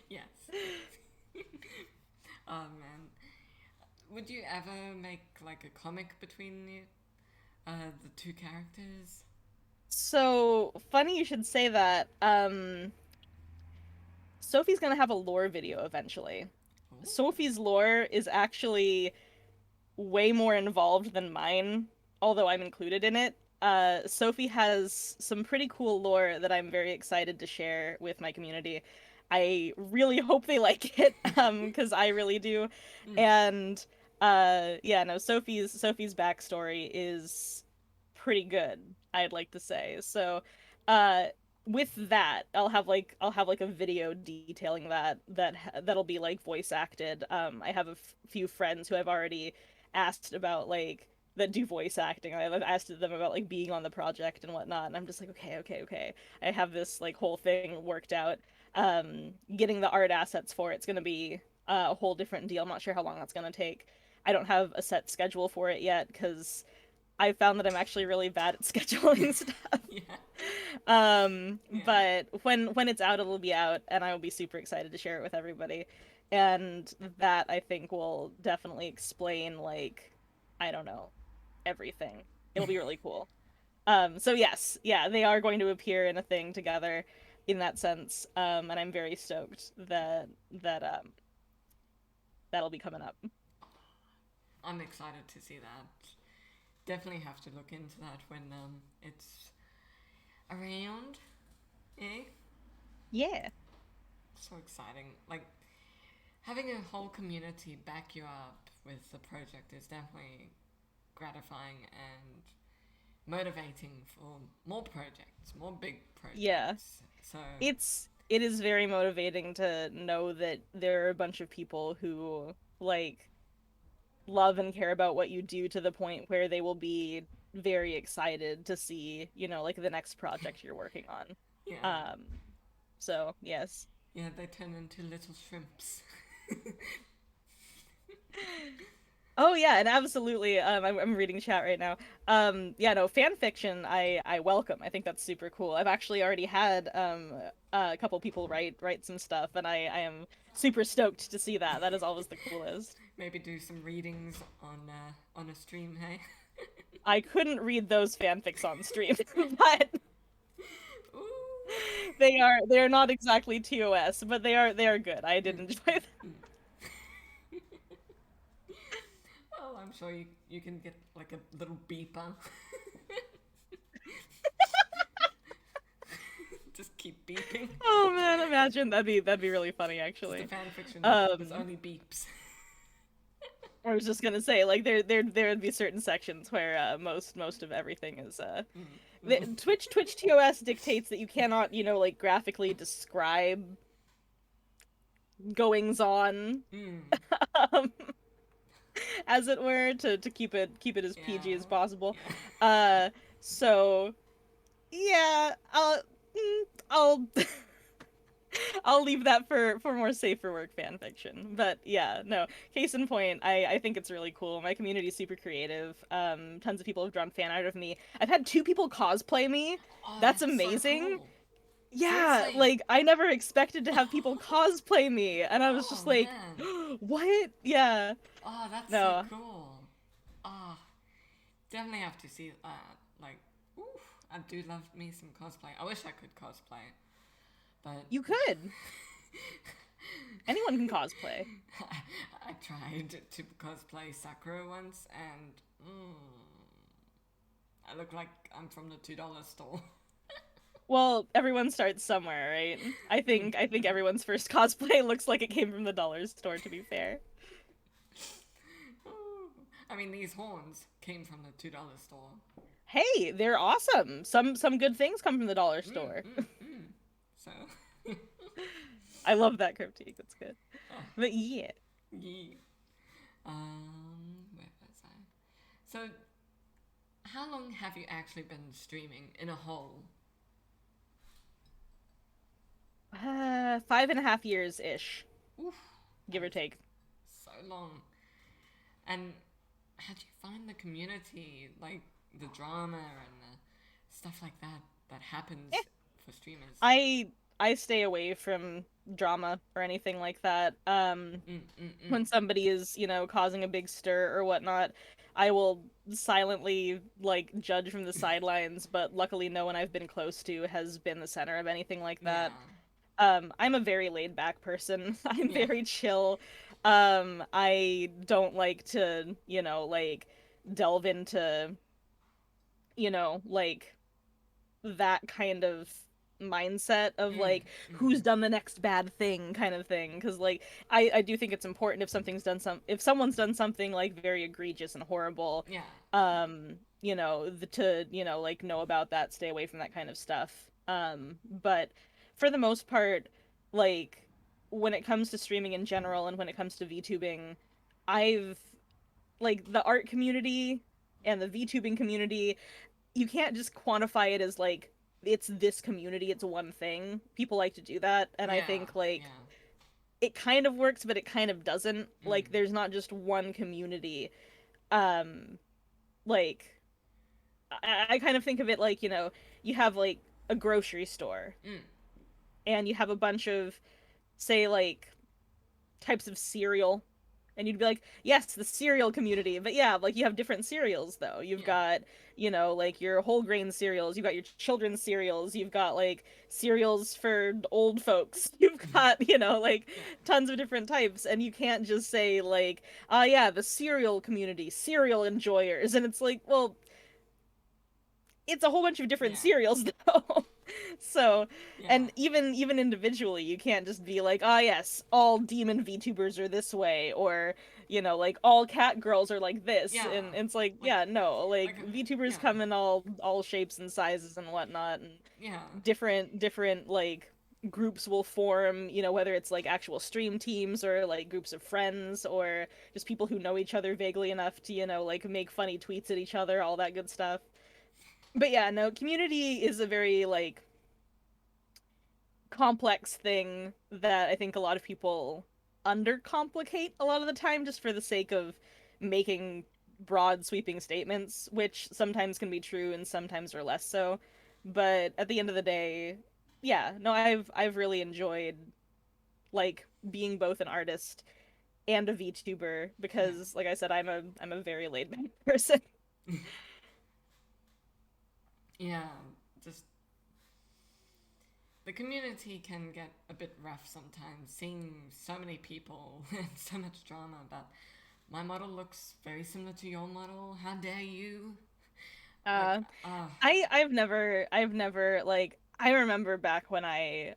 Yes. Oh man. Would you ever make like a comic between the two characters? So funny you should say that. Sophie's gonna have a lore video eventually. Ooh. Sophie's lore is actually way more involved than mine, although I'm included in it. Sophie has some pretty cool lore that I'm very excited to share with my community. I really hope they like it, because I really do. And yeah, no, Sophie's backstory is pretty good, I'd like to say. So, uh, with that, I'll have like a video detailing that'll be like voice acted. I have a few friends who I've already asked about like that do voice acting. I've asked them about like being on the project and whatnot, and I'm just like, okay. I have this like whole thing worked out. Getting the art assets for it's gonna be a whole different deal. I'm not sure how long that's gonna take. I don't have a set schedule for it yet because I found that I'm actually really bad at scheduling stuff. Yeah. Yeah. But when it's out, it'll be out, and I will be super excited to share it with everybody. And that I think will definitely explain like I don't know, everything. It'll be really cool. So yes, yeah, they are going to appear in a thing together in that sense. And I'm very stoked that that'll be coming up. I'm excited to see that. Definitely have to look into that when it's around. Eh? Yeah. So exciting. Like having a whole community back you up with the project is definitely gratifying and motivating for more projects, more big Yeah. projects. So It is very motivating to know that there are a bunch of people who like love and care about what you do to the point where they will be very excited to see, like the next project you're working on. yeah, Um, so yes. yeah, they turn into little shrimps. Oh yeah, and absolutely. I'm reading chat right now. Yeah, no, fan fiction I welcome. I think that's super cool. I've actually already had a couple people write some stuff, and I am super stoked to see that. That is always the coolest. Maybe do some readings on a stream. Hey. I couldn't read those fanfics on stream, but Ooh. they're not exactly TOS, but they are good. I did enjoy them. Oh, I'm sure you can get like a little beeper. Just keep beeping. Oh man, imagine that'd be really funny Just a actually. fan fiction with Um, only beeps. I was just gonna say like there would be certain sections where most of everything is Twitch TOS dictates that you cannot like graphically describe goings on Mm. um, as it were to keep it as PG Yeah. as possible. Yeah. Uh, so yeah, I'll I'll leave that for more safer work fan fiction. But yeah, no. Case in point, I think it's really cool. My community is super creative. Tons of people have drawn fan art of me. I've had two people cosplay me. Oh, That's that's so amazing. cool. Yeah, Seriously. like I never expected to have people cosplay me, and I was Oh just like, man. what? Yeah. Oh, that's so No. cool. Ah, definitely have to see that. Like, oof, I do love me some cosplay. I wish I could cosplay, but You could. Anyone can cosplay. I tried to cosplay Sakura once, and I look like I'm from the $2 store. Well, everyone starts somewhere, right? I think everyone's first cosplay looks like it came from the dollar store, to be fair. I mean, these horns came from the $2 store. Hey, they're awesome. Some good things come from the dollar Mm, store. mm, mm. So, I love that critique. That's good. oh, But yeah. yeah. Where was I? So, how long have you actually been streaming in a whole? 5.5 years ish, Oof, that give or is take. so long. And how do you find the community, like the drama and the stuff like that that Eh, happens for streamers? I I stay away from drama or anything like that. Mm, mm, mm. When somebody is, causing a big stir or whatnot, I will silently like judge from the sidelines, but luckily no one I've been close to has been the center of anything like Yeah. that. I'm a very laid back person. I'm Yeah. very chill. I don't like to, like delve into, like that kind of mindset of Mm, like mm. who's done the next bad thing kind of thing, because like I do think it's important if if someone's done something like very egregious and horrible, Yeah. to like know about that, stay away from that kind of stuff. But for the most part, like when it comes to streaming in general and when it comes to VTubing, I've like the art community and the VTubing community, you can't just quantify it as like it's this community, it's one thing. People like to do that, and I Yeah. think like Yeah. it kind of works, but it kind of doesn't. Like Mm. there's not just one community. Um like I kind of think of it like, you have like a grocery store Mm. and you have a bunch of, say, like types of cereal, and you'd be like, yes, the cereal community. But yeah, like you have different cereals though. You've Yeah. got, like your whole grain cereals, you've got your children's cereals, you've got like cereals for old folks, you've got, like Yeah. tons of different types, and you can't just say like, ah, yeah, the cereal community, cereal enjoyers, and it's like, well, it's a whole bunch of different Yeah. cereals though. So, Yeah. and even individually, you can't just be like, ah, yes, all demon VTubers are this way, or like all cat girls are like this, Yeah. and it's like, Like, yeah, no, like like, VTubers yeah. come in all shapes and sizes and whatnot, and Yeah. different like groups will form, whether it's like actual stream teams or like groups of friends or just people who know each other vaguely enough to, like make funny tweets at each other, all that good stuff. But yeah, no, community is a very like complex thing that I think a lot of people undercomplicate a lot of the time just for the sake of making broad sweeping statements, which sometimes can be true and sometimes are less so. But at the end of the day, yeah, no, I've really enjoyed like being both an artist and a VTuber Yeah. because like I said, I'm a very laid back person. Yeah. Just the community can get a bit rough sometimes, seeing so many people and so much drama. But my model looks very similar to your model. How dare you? Like, Uh ah, I've never like I remember back when I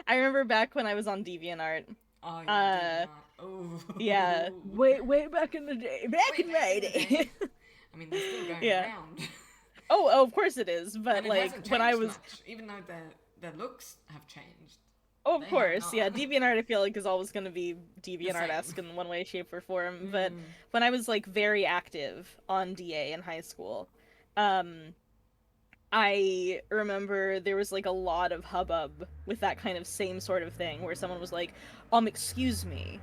remember back when I was on DeviantArt. oh yeah, Uh DeviantArt. Oh, yeah, way back in the day. Back way in back my in the day. day. I mean, they're still going Yeah. around, Oh, of course it is, but and it like hasn't when I changed was much, even though their looks have changed. oh, of They have course. Yeah, not. DeviantArt I feel like is always going to be The same. DeviantArt-esque in one way, shape, or form, but Mm, when I was like very active on DA in high school, um I remember there was like a lot of hubbub with that kind of same sort of thing where someone was like, excuse me,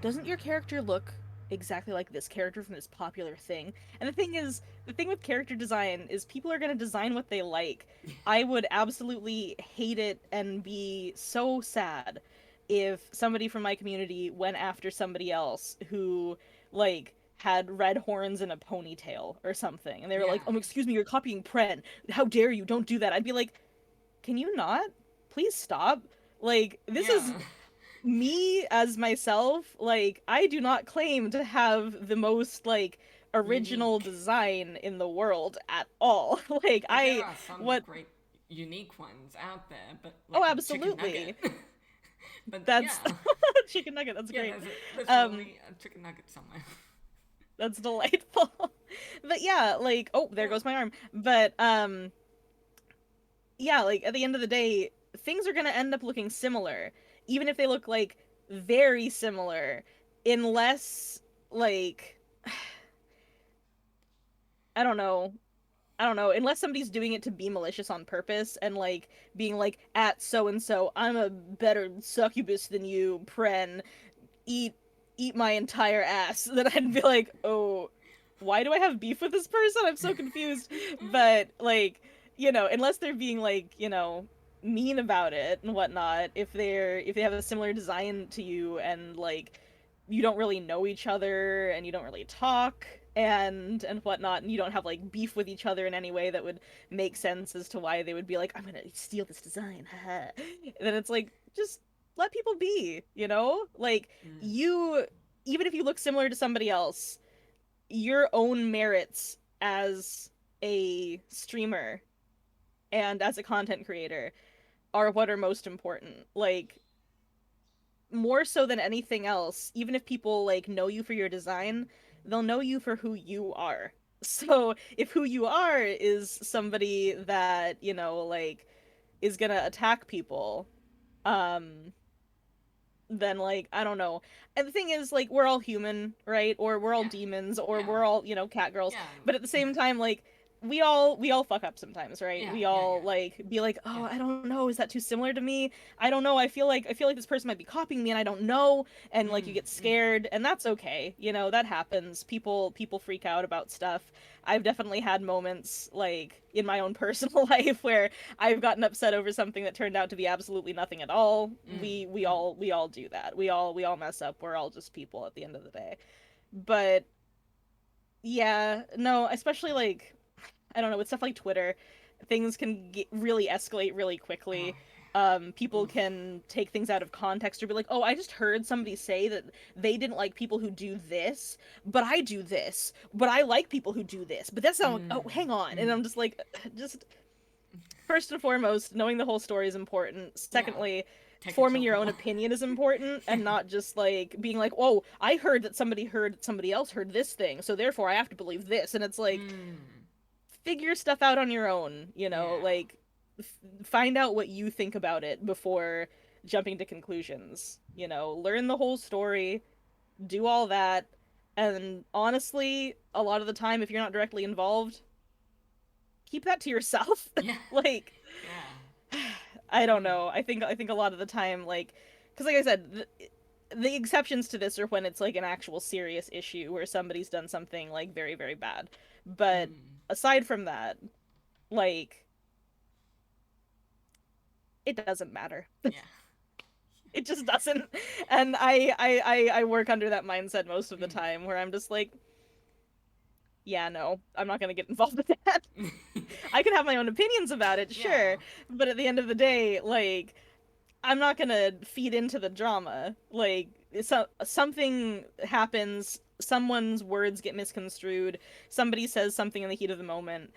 doesn't your character look exactly like this character from this popular thing? And the thing is, the thing with character design is people are going to design what they like. I would absolutely hate it and be so sad if somebody from my community went after somebody else who, like, had red horns and a ponytail or something. And they were yeah, like, excuse me, you're copying Pren. How dare you? Don't do that. I'd be like, can you not? Please stop. Like, this is yeah, me as myself, like I do not claim to have the most like original unique. design in the world at all. Like Like there I are some what great unique ones out there, but oh, like the chicken nugget. absolutely. But yeah, That's chicken nugget, that's yeah, great. there's Um surely a chicken nugget somewhere. that's delightful. But yeah, like oh, there Oh, goes my arm. But yeah, like at the end of the day, things are gonna end up looking similar, even if they look like very similar, unless like I don't know. I don't know, unless somebody's doing it to be malicious on purpose and like being like at so and so, I'm a better succubus than you, Pren, eat eat my entire ass, then I'd be like, "Oh, why do I have beef with this person? I'm so confused." But like, unless they're being like, mean about it and whatnot if they have a similar design to you and like you don't really know each other and you don't really talk and whatnot and you don't have like beef with each other in any way that would make sense as to why they would be like I'm gonna steal this design then it's like just let people be, you know, like Mm. you even if you look similar to somebody else, your own merits as a streamer and as a content creator are what are most important. Like more so than anything else, even if people like know you for your design, they'll know you for who you are. So if who you are is somebody that, you know, like is gonna attack people, um, then like I don't know. And the thing is like we're all human, right? Or we're all Yeah. demons or Yeah. we're all, you know, cat girls. Yeah. But at the same time like we all fuck up sometimes, right? Yeah. We Yeah. all Yeah. like be like, Yeah. "Oh, I don't know, is that too similar to me? I don't know. I feel like this person might be copying me and I don't know." And like you Mm. get Mm. scared and that's okay. You know, that happens. People freak out about stuff. I've definitely had moments like in my own personal life where I've gotten upset over something that turned out to be absolutely nothing at all. Mm. We all do that. We all mess up. We're all just people at the end of the day. But yeah, no, especially like I don't know, with stuff like Twitter, things can really escalate really Oh quickly. yeah. People Oof. can take things out of context or be like, "Oh, I just heard somebody say that they didn't like people who do this, but I do this, but I like people who do this." But that's not. Mm. Oh, hang on, and Mm. I'm just like, just first and foremost, knowing the whole story is important. Yeah. Secondly, Take a forming chill your pill. own opinion is important Yeah. and not just like being like, "Oh, I heard that somebody else heard this thing, so therefore I have to believe this." And it's like Mm. figure stuff out on your own, you know, Yeah. like find out what you think about it before jumping to conclusions. You know, learn the whole story, do all that, and honestly, a lot of the time if you're not directly involved, keep that to yourself. Yeah. Like Yeah. I don't Mm. know. I think a lot of the time, like, because like I said, the exceptions to this are when it's like an actual serious issue where somebody's done something like very very bad. But Mm. aside from that, like, it doesn't matter. Yeah. It just doesn't. And I work under that mindset most of the Mm. time where I'm just like, yeah, no, I'm not gonna get involved with that. I can have my own opinions about it, Yeah. sure, but at the end of the day, like I'm not gonna feed into the drama. Like, so something happens, someone's words get misconstrued, somebody says something in the heat of the moment.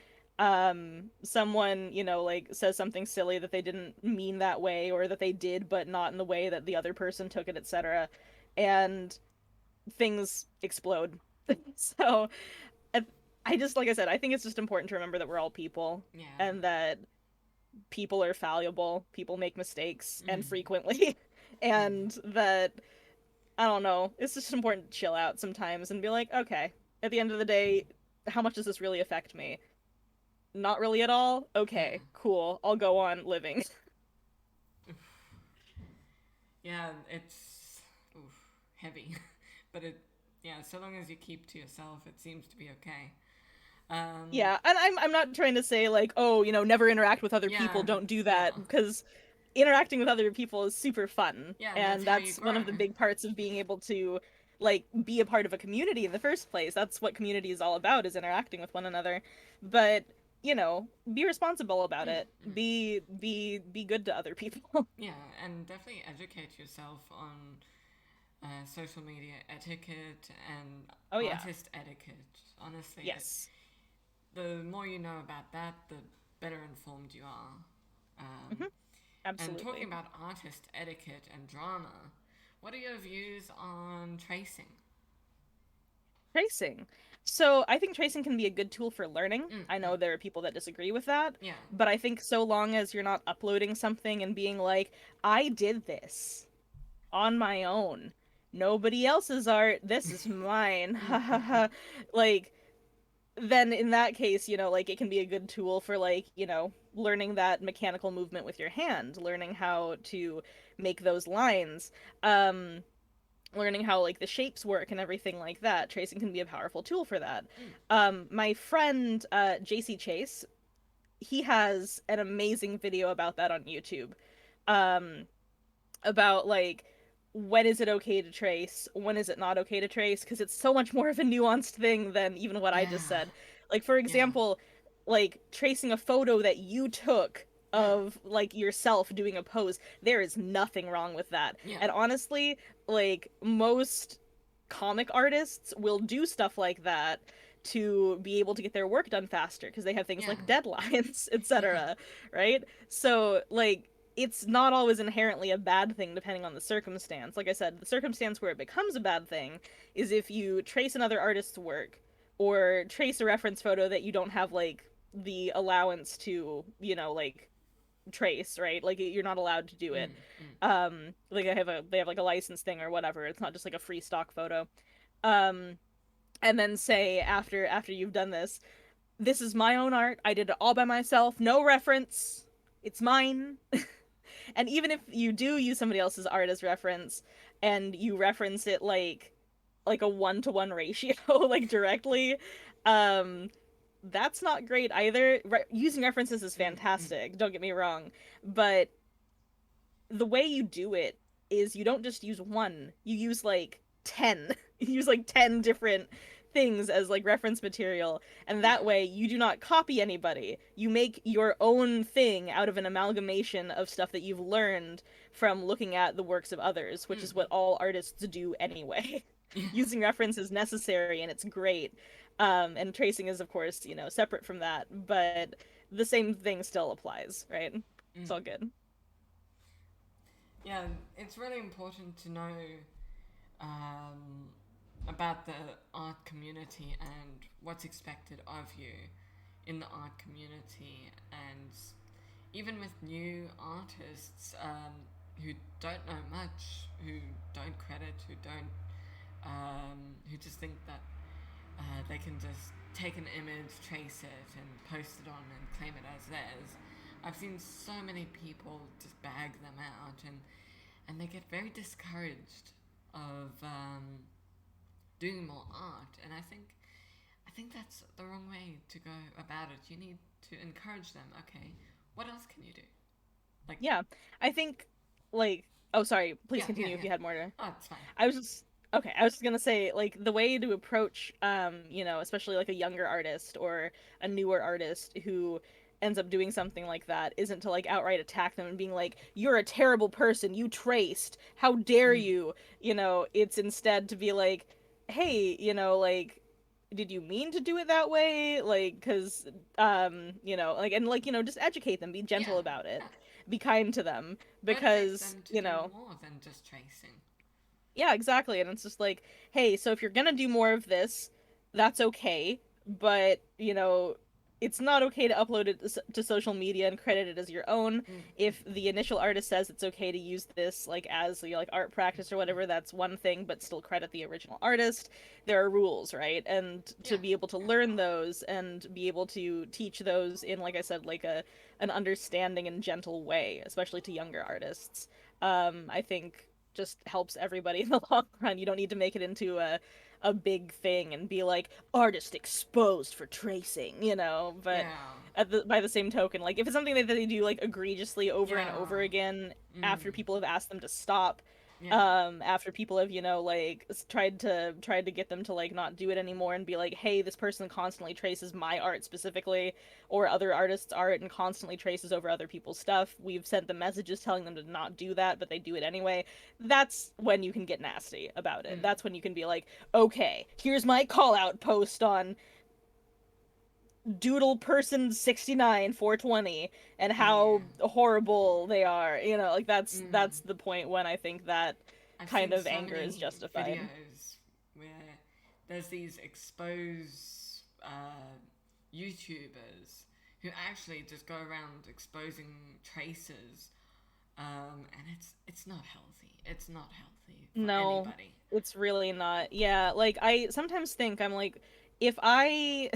Someone, you know, like says something silly that they didn't mean that way or that they did but not in the way that the other person took it, etc. And things explode. So, I I just like I said, I think it's just important to remember that we're all people Yeah. and that people are fallible, people make mistakes and Mm. frequently, Mm. and that I don't know, it's just important to chill out sometimes and be like, okay, at the end of the day, how much does this really affect me? Not really at all? Yeah. Okay, cool. I'll go on living. Yeah. It's oof, heavy, but it. Yeah. So long as you keep to yourself, it seems to be okay. Um. Yeah, and I'm not trying to say like, oh, you know, never interact with other people, Yeah. don't do Yeah. that because interacting with other people is super fun. Yeah. And that's And how you that's grow. one of the big parts of being able to like be a part of a community in the first place. That's what community is all about, is interacting with one another. But, you know, be responsible about Mm. it. Mm. Be good to other people. Yeah, and definitely educate yourself on social media etiquette and Oh yeah. artist etiquette. Honestly, Yes. the more you know about that, the better informed you are. Hmm. And talking Absolutely. about artist etiquette and drama, what are your views on tracing? Tracing. So I think tracing can be a good tool for learning. Mm, I mm, know there are people that disagree with that, yeah. but I think so long as you're not uploading something and being like, I did this on my own. Nobody else's art. This is mine. Mm, Ha ha mm, mm. ha. Like, then in that case, you know, like it can be a good tool for like, you know, learning that mechanical movement with your hand, learning how to make those lines. Um, Learning how like the shapes work and everything like that. Tracing can be a powerful tool for that. Mm. My friend JC Chase, he has an amazing video about that on YouTube. Um, about like when is it okay to trace, when is it not okay to trace, because it's so much more of a nuanced thing than even what I just Yeah. said. Like for Yeah. example, like tracing a photo that you took Mm. of like yourself doing a pose, there is nothing wrong with that. Yeah. And honestly, like most comic artists will do stuff like that to be able to get their work done faster because they have things Yeah. like deadlines, Yeah. etc., right? So like it's not always inherently a bad thing depending on the circumstance. Like I said, the circumstance where it becomes a bad thing is if you trace another artist's work or trace a reference photo that you don't have like the allowance to, like trace, right? Like you're not allowed to do it. Mm. Mm. Like they have like a license thing or whatever. It's not just like a free stock photo. Um and then say after you've done this is my own art. I did it all by myself. No reference. It's mine. And even if you do use somebody else's art as reference and you reference it like a 1-to-1 ratio like directly, um that's not great either. Using references is Mm. Mm. fantastic, don't get me wrong, but the way you do it is you don't just use one, you use like 10. You use like 10 different things as like reference material, and Yeah. that way you do not copy anybody. You make your own thing out of an amalgamation of stuff that you've learned from looking at the works of others, which is Mm. what all artists do anyway. Yeah. Using reference is necessary and it's great. And tracing is, of course, separate from that, but the same thing still applies, right? It's Mm. all good. Yeah. It's really important to know um, about the art community and what's expected of you in the art community, and even with new artists who don't know much, who don't credit, who just think that they can just take an image, trace it, and post it on and claim it as theirs. I've seen so many people just bag them out, and they get very discouraged of doing more art. And I think that's the wrong way to go about it. You need to encourage them. Okay, what else can you do? Like, Yeah, I think like oh sorry, please yeah, yeah, continue if yeah. you had more to. Oh, it's fine. I was just okay, I was just gonna say like the way to approach especially like a younger artist or a newer artist who ends up doing something like that isn't to like outright attack them and being like, you're a terrible person, you traced, how dare Mm. you? It's instead to be like, hey, like did you mean to do it that way? Like, because, like, and like, just educate them, be Yeah, gentle about it, yeah. be kind to them, Motivate because, them to do more than just tracing. yeah, exactly. And it's just like, hey, so if you're gonna do more of this, that's okay, but, it's not okay to upload it to social media and credit it as your own. Mm. Mm. If the initial artist says it's okay to use this like as like art practice or whatever, that's one thing, but still credit the original artist. There are rules, right? And Yeah, to be able to yeah, learn those and be able to teach those in, like I said, like an understanding and gentle way, especially to younger artists, I think just helps everybody in the long run. You don't need to make it into a big thing and be like artist exposed for tracing, but yeah, by the same token, like if it's something that they do like egregiously over and yeah. over again Mm. after people have asked them to stop, Yeah, after people have like tried to get them to like not do it anymore and be like, hey, this person constantly traces my art specifically or other artists' art and constantly traces over other people's stuff, we've sent them messages telling them to not do that, but they do it anyway. That's when you can get nasty about it. mm. That's when you can be like, okay, here's my call out post on doodle person 69 420 and how Yeah. horrible they are, like that's Mm. the point when I think that I've kind seen of so anger is many justified. videos where there's these exposed YouTubers who actually just go around exposing traces, and it's not healthy. It's not healthy for No, anybody. it's really not. Yeah, like I sometimes think I'm like, if I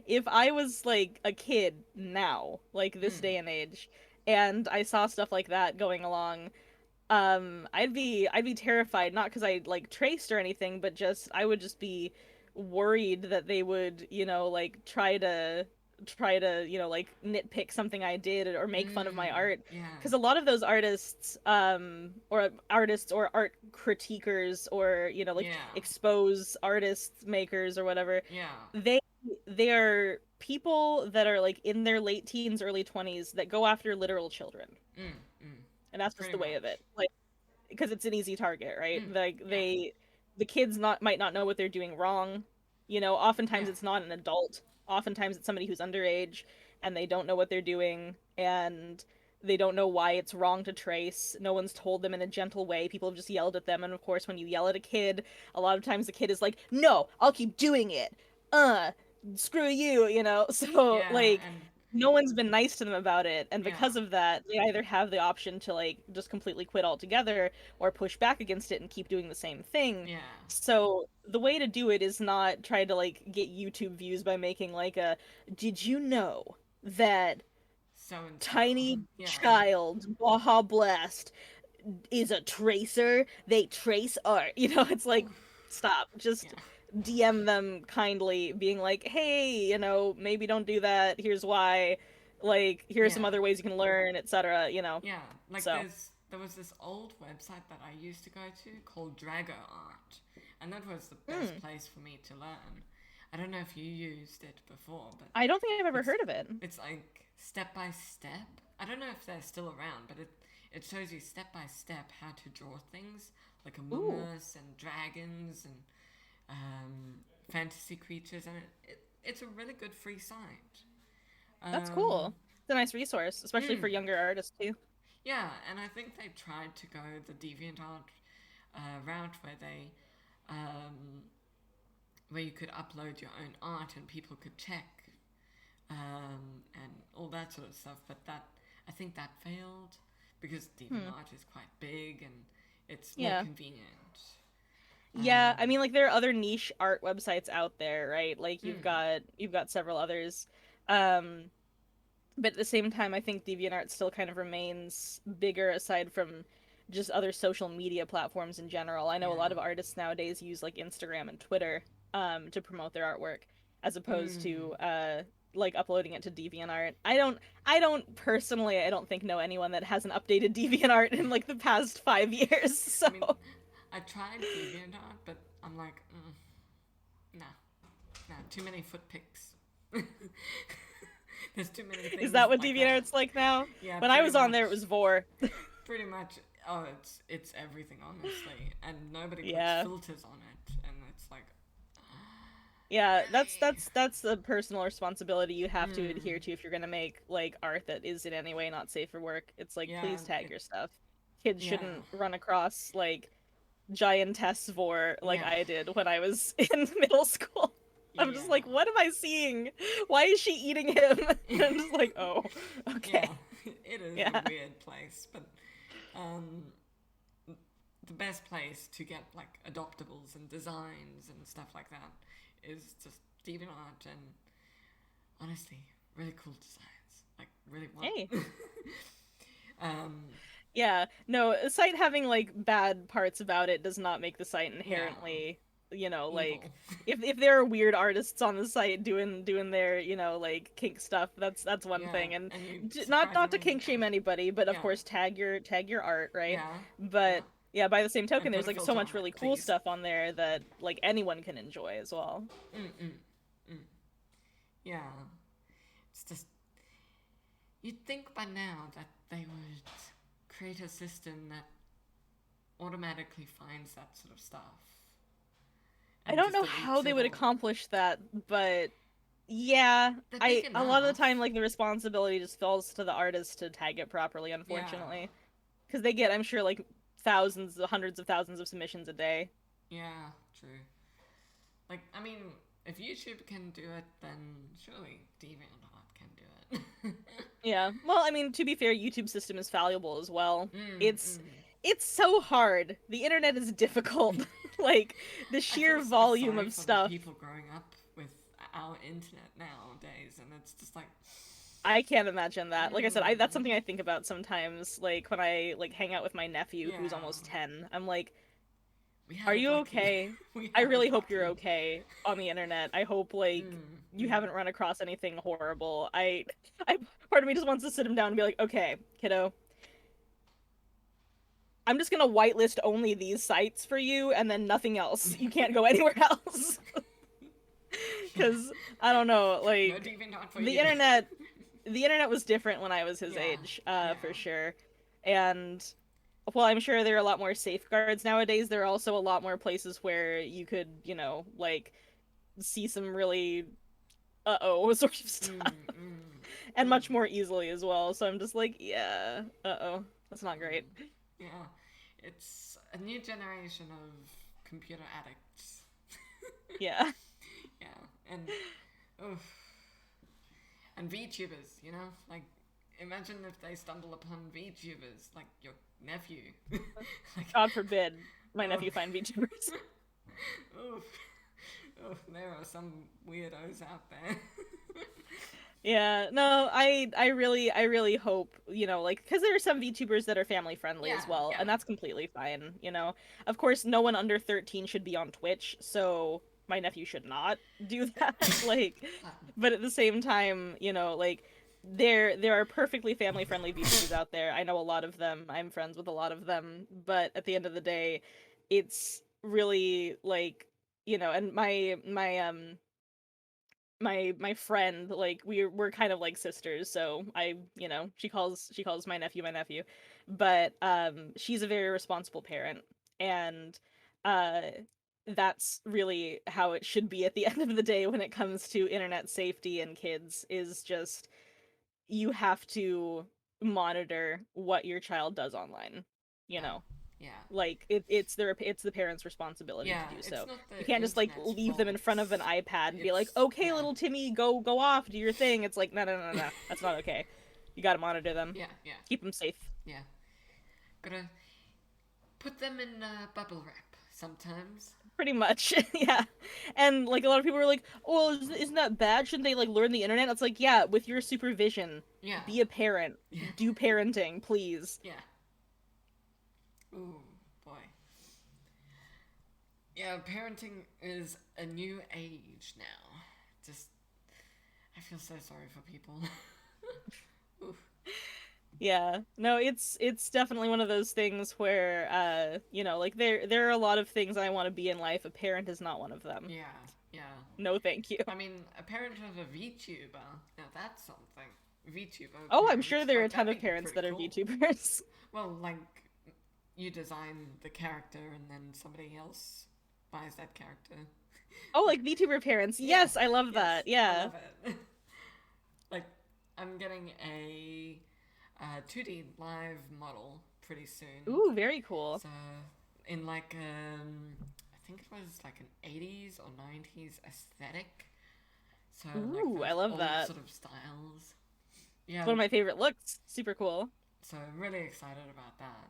if I was like a kid now, like this Mm. day and age, and I saw stuff like that going along, I'd be terrified, not because I like traced or anything, but just I would just be worried that they would, like try to, like nitpick something I did or make fun of my art. Yeah. Because a lot of those artists, or art critiquers, or, like Yeah. expose artists, makers, or whatever, Yeah. they they are people that are like in their late teens, early 20s that go after literal children. Mm. Mm. And that's just Pretty the way of it. much. Like, because it's an easy target, right? Mm. Like Yeah. the kids not might not know what they're doing wrong. Oftentimes Yeah. it's not an adult. Oftentimes it's somebody who's underage and they don't know what they're doing, and they don't know why it's wrong to trace. No one's told them in a gentle way. People have just yelled at them, and of course when you yell at a kid, a lot of times the kid is like, "No, I'll keep doing it." Uh, Screw you. So Yeah. like And no one's been nice to them about it, and yeah. because of that they either have the option to like just completely quit altogether or push back against it and keep doing the same thing. Yeah. So the way to do it is not try to like get YouTube views by making like a "did you know that So and so. tiny Yeah. child Baja Blast is a tracer. They trace art." It's like, stop. Just Yeah. DM them kindly, being like, "Hey, maybe don't do that. Here's why. Like, here are some Yeah. other ways you can learn, etc." Yeah. Like So, there was this old website that I used to go to called Drago Art, and that was the best hmm. place for me to learn. I don't know if you used it before, but I don't think I've ever it's heard of it. it's like step by step. I don't know if they're still around, but it shows you step by step how to draw things like Among Ooh, Us and dragons and fantasy creatures, and it's a really good free site. that's Um, cool. It's a nice resource, especially mm, for younger artists too. yeah, and I think they tried to go the DeviantArt route um, where you could upload your own art and people could check and all that sort of stuff. But that I think that failed because Hmm. DeviantArt is quite big and it's more Yeah. convenient. Yeah, I Um, mean, like there are other niche art websites out there, right? Like you've mm, got you've got several others. Um, but at the same time, I think DeviantArt still kind of remains bigger aside from just other social media platforms in general. I know a yeah. lot of artists nowadays use like Instagram and Twitter to promote their artwork as opposed Mm. to like uploading it to DeviantArt. I don't personally, I don't think know anyone that hasn't updated DeviantArt in like the past 5 years. I So mean, I tried DeviantArt, but I'm like, nah, nah, too many foot pics. There's too many is things that what like that. DeviantArt's like now? Yeah, When I pretty was on there, much. it was Vor. Pretty much. Oh, it's everything, honestly, and nobody puts Yeah. filters on it, and it's like, Yeah, that's really. that's that's a personal responsibility you have to Hmm. adhere to if you're gonna make like art that is in any way not safe for work. It's like, Yeah. please tag your stuff. Kids Yeah. shouldn't run across like giantess vor like Yeah. I did when I was in middle school. I'm just Yeah. like, what am I seeing? Why is she eating him? And I'm just like, oh, Yeah. okay. It is a Yeah. weird place, but um, the best place to get like adoptables and designs and stuff like that is just DeviantArt and honestly, really cool designs. Like really Hey. want. um, Yeah, no, a site having like bad parts about it does not make the site yeah, inherently, like evil. if there are weird artists on the site doing their, like kink stuff, that's one Yeah, thing. And and you not to surprisingly, kink shame anybody, but of yeah, course tag your art, right? yeah, yeah, But yeah, by the same and token, put there's a like so filter much on it, really cool please. stuff on there that like anyone can enjoy as well. Mm mm mm. Yeah, it's just you'd think by now that they would create a system that automatically finds that sort of stuff I and don't just know how deletes they it would all. accomplish that, but yeah, They're big I a lot of the time enough. like the responsibility just falls to the artist to tag it properly, Yeah, unfortunately. Because they get, I'm sure, like thousands, hundreds of thousands of submissions a day. yeah, true. Like, I mean, if YouTube can do it, then surely DeviantArt can do it. Yeah. Well, I mean, to be fair, YouTube system is valuable as well. mm, It's mm. it's so hard. The internet is difficult. Like the I feel sheer so volume sorry of for the stuff. people growing up with our internet nowadays, and it's just like, I can't imagine that. Like I said, that's mm, something I think about sometimes, like when I like hang out with my nephew who's yeah, almost 10. I'm like, We Are had it you lucky. okay? We I had really it hope you're lucky. okay on the internet. I hope like you Mm. haven't run across anything horrible. I part of me just wants to sit him down and be like, okay, kiddo, I'm just gonna whitelist only these sites for you and then nothing else. You can't go anywhere else. Yeah. Because I don't know, No like DV not for the you. internet the internet was different when I was his Yeah. age, Yeah. for sure. And while I'm sure there are a lot more safeguards nowadays, there are also a lot more places where you could, like see some really uh-oh sort of stuff. And Mm. much more easily as well. So I'm just like, yeah, uh-oh. That's not great. Yeah. It's a new generation of computer addicts. Yeah. Yeah. And oh, and VTubers, you know? Like imagine if they stumble upon VTubers like your nephew. Like God forbid my oh, nephew find VTubers. oof. Oh, there are some weirdos out there. Yeah, no, I really hope, like, because there are some VTubers that are family friendly Yeah, as well, yeah. and that's completely fine. Of course, no one under 13 should be on Twitch, so my nephew should not do that. Like, but at the same time, like, there are perfectly family friendly VTubers out there. I know a lot of them. I'm friends with a lot of them, but at the end of the day, it's really like, and my friend, like we're kind of like sisters, so she calls my nephew, but she's a very responsible parent, and uh that's really how it should be at the end of the day when it comes to internet safety and kids, is just you have to monitor what your child does online, you Yeah, know yeah. like it's the parents' responsibility to Yeah, do it's so. not You the can't just like internet's leave them in front of an fault. iPad and be like, It's, "Okay, yeah, little Timmy, go off, do your thing." It's like, no, no, no, no, that's not okay. You got to monitor them, yeah, yeah, keep them safe. yeah. Gotta put them in bubble wrap sometimes. Pretty much, yeah. And like a lot of people are like, "Oh, isn't that bad? Shouldn't they like learn the internet?" It's like, yeah, with your supervision. Yeah, Be a parent. yeah, Do parenting, please. yeah. Ooh, boy. Yeah, parenting is a new age now. Just, I feel so sorry for people. Oof. Yeah. No, it's definitely one of those things where like there are a lot of things I want to be in life. A parent is not one of them. Yeah, yeah. No, thank you. I mean, a parent of a VTuber, now that's something. VTuber Oh, I'm sure parent, there are a like ton that'd of be parents pretty that are cool. VTubers. Well, like you design the character and then somebody else buys that character. Oh, like VTuber parents. Yeah, Yes, I love yes, that. I Yeah. love it. Like, I'm getting a 2D live model pretty soon. Ooh, very cool. So, in like, I think it was like an 80s or 90s aesthetic. So, like Ooh, I those love old that. sort of styles. It's Yeah, one of my favorite looks. Super cool. so I'm really excited about that.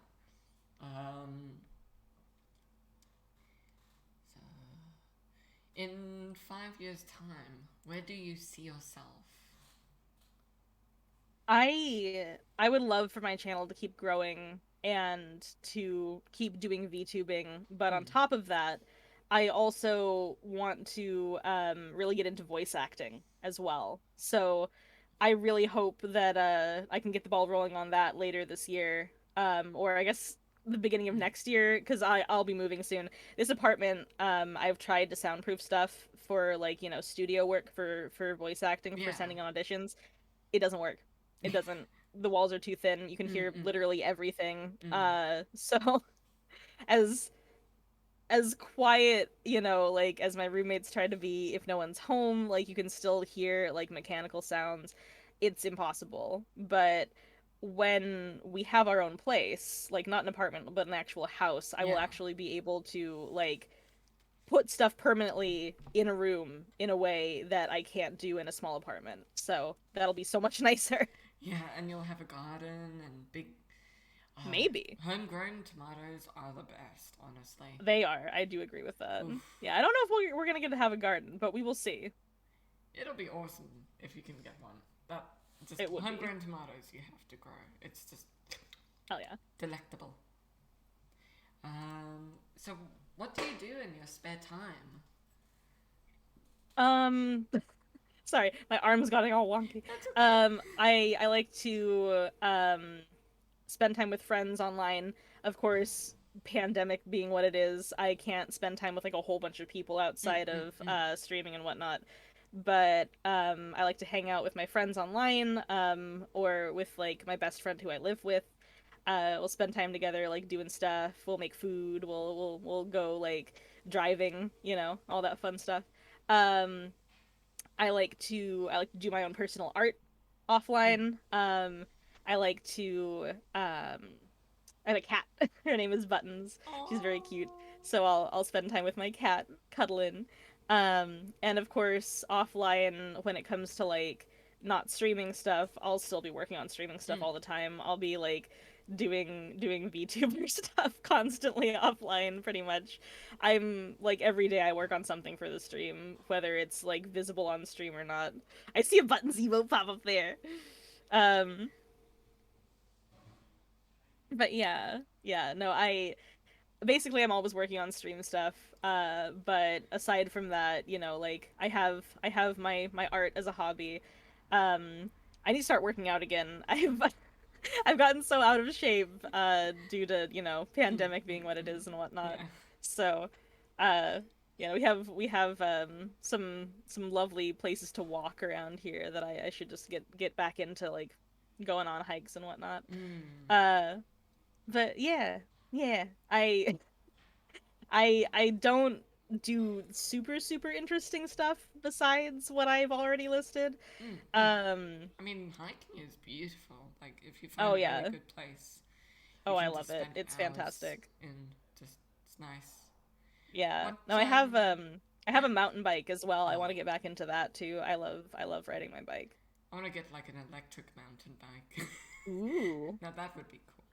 Um, so, in 5 years' time, where do you see yourself? I would love for my channel to keep growing and to keep doing VTubing, but on Mm. top of that, I also want to really get into voice acting as well. So I really hope that I can get the ball rolling on that later this year. Or I guess the beginning of next year, because I'll be moving soon. This apartment, I've tried to soundproof stuff for like, studio work for voice acting for Yeah. sending on auditions. It doesn't work. It doesn't. The walls are too thin. You can Mm, hear mm, literally everything. mm. So as as quiet, like as my roommates try to be if no one's home, like you can still hear like mechanical sounds. It's impossible. But when we have our own place, like not an apartment, but an actual house, I will Yeah. actually be able to like put stuff permanently in a room in a way that I can't do in a small apartment. So that'll be so much nicer. Yeah, and you'll have a garden and big. Oh, Maybe. homegrown tomatoes are the best, honestly. They are. I do agree with that. Oof. Yeah, I don't know if we're gonna get to have a garden, but we will see. It'll be awesome if you can get one. But just It would be. homegrown tomatoes you have to grow. It's just Hell yeah. delectable. So What do you do in your spare time? Um, sorry, my arm's getting all wonky. That's okay. I like to spend time with friends online. Of course, pandemic being what it is, I can't spend time with like a whole bunch of people Mm, outside mm, of mm. streaming and whatnot. But I like to hang out with my friends online, or with like my best friend who I live with. We'll spend time together, like doing stuff. We'll make food. We'll go like driving, all that fun stuff. Um, I like to do my own personal art Mm. offline. I like to I have a cat. Her name is Buttons. She's very cute. Oh. So I'll spend time with my cat, cuddling. And of course, offline when it comes to like not streaming stuff, I'll still be working on streaming stuff Mm. all the time. I'll be like doing VTuber stuff constantly offline pretty much. I'm like every day I work on something for the stream, whether it's like visible on stream or not. I see a Buttons emote pop up there. Um but yeah, no, I basically I'm always working on stream stuff. But aside from that, like I have my art as a hobby. Um, I need to start working out again. I've gotten so out of shape due to, Mm, pandemic mm, being what it mm. is and whatnot. Yeah. So, uh, we have some lovely places to walk around here that I should just get back into like going on hikes and whatnot. Mm. Uh, but yeah, I don't do super interesting stuff besides what I've already listed. Mm. Mm. Um, I mean, hiking is beautiful. Like, if you oh find a really yeah. good place, you Oh, I can just love it. spend It's hours fantastic. in. Just, it's nice. Yeah. What? No, I have Yeah. a mountain bike as well. I want Oh, to get back into that too. I love riding my bike. I want to get like an electric mountain bike. Ooh. Now that would be cool.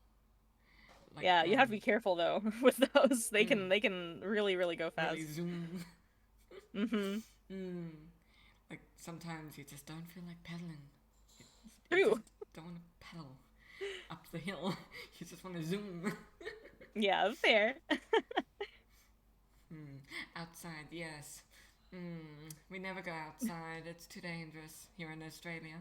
Like, Yeah, you have to be careful though with those. They mm, can they can really go really fast. zoom. Mm-hmm. Mm. Like sometimes you just don't feel like pedaling. You just True. don't want to pedal up the hill. You just want to zoom. Yeah, fair. Hmm. Outside, yes. We never go outside. It's too dangerous here in Australia.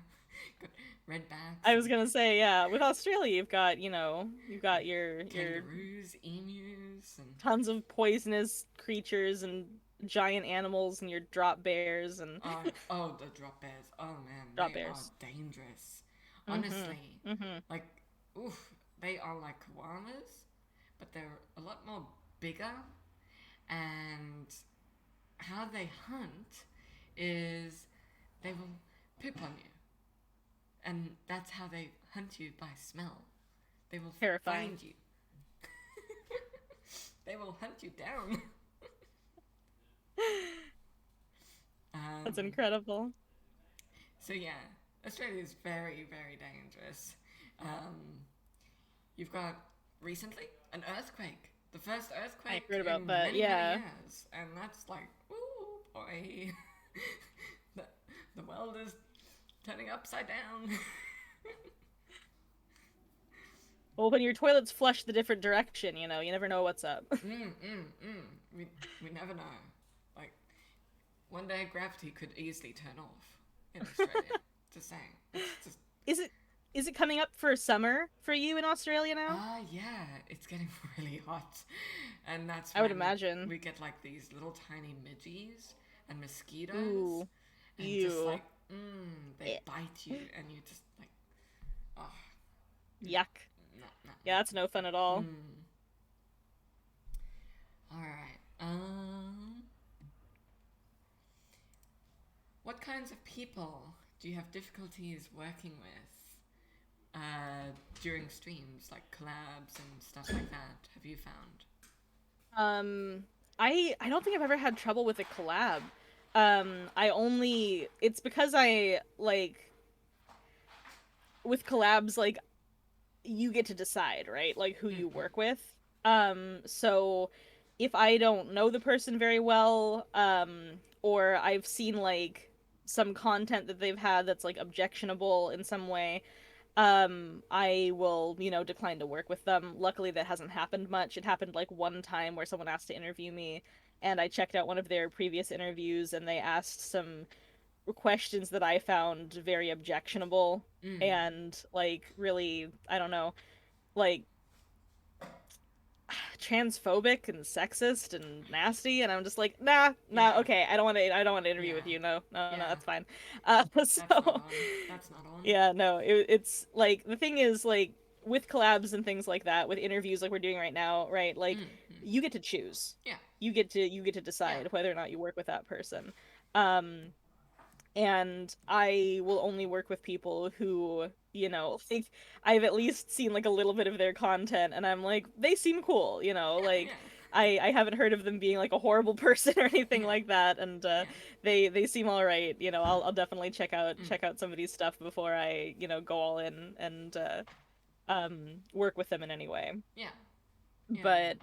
Got redbacks I and was gonna say, yeah, with Australia you've got your kangaroos, emus, and tons of poisonous creatures and giant animals and your drop bears and oh, the drop bears. Oh man, drop they are bears. dangerous. Mm-hmm. Honestly, Mm-hmm. like, oof, they are like koalas, but they're a lot more bigger. And how they hunt is they will poop on you, and that's how they hunt you, by smell. They will Terrifying. find you. They will hunt you down. That's um, incredible. so yeah, Australia is very, very dangerous. Um, you've got recently an earthquake, the first I earthquake heard about in that. many, many Yeah. years, and that's like, ooh boy, the, the world is turning upside down. Well, when your toilets flush the different direction, you never know what's up. We, we never know. Like, one day gravity could easily turn off in Australia. Just saying. It's just, Is it coming up for summer for you in Australia now? yeah, it's getting really hot. And that's I would when imagine. we get like these little tiny midges and mosquitoes. Ooh. And just You. like, they bite you, and you just like, oh, Yuck. no, no, Yeah, that's no fun at no. all. Alright. What kinds of people do you have difficulties working with during streams, like collabs and stuff like that? Have you found? Um, I don't think I've ever had trouble with a collab. I only it's because I like with collabs like you get to decide, right? Like who you Mm-mm. work with. So if I don't know the person very well, or I've seen like some content that they've had that's like objectionable in some way, I will, decline to work with them. Luckily, that hasn't happened much. It happened like one time where someone asked to interview me, and I checked out one of their previous interviews, and they asked some questions that I found very objectionable Mm. and like really, I don't know, like transphobic and sexist and nasty, and I'm just like, nah, Yeah. okay, I don't want to interview Yeah. with you. No, Yeah. that's fine. That's not So on. That's not on. yeah, no, it's like the thing is like with collabs and things like that, with interviews like we're doing right now, right? Like Mm. Mm. you get to choose. Yeah. You get to Yeah. decide whether or not you work with that person. Um, and I will only work with people who, think I've at least seen like a little bit of their content and I'm like, they seem cool, Yeah. like Yeah. I haven't heard of them being like a horrible person or anything Yeah. like that, and Yeah. they seem all right, I'll definitely check out Mm. check out somebody's stuff before I, go all in and work with them in any way. Yeah. Yeah. But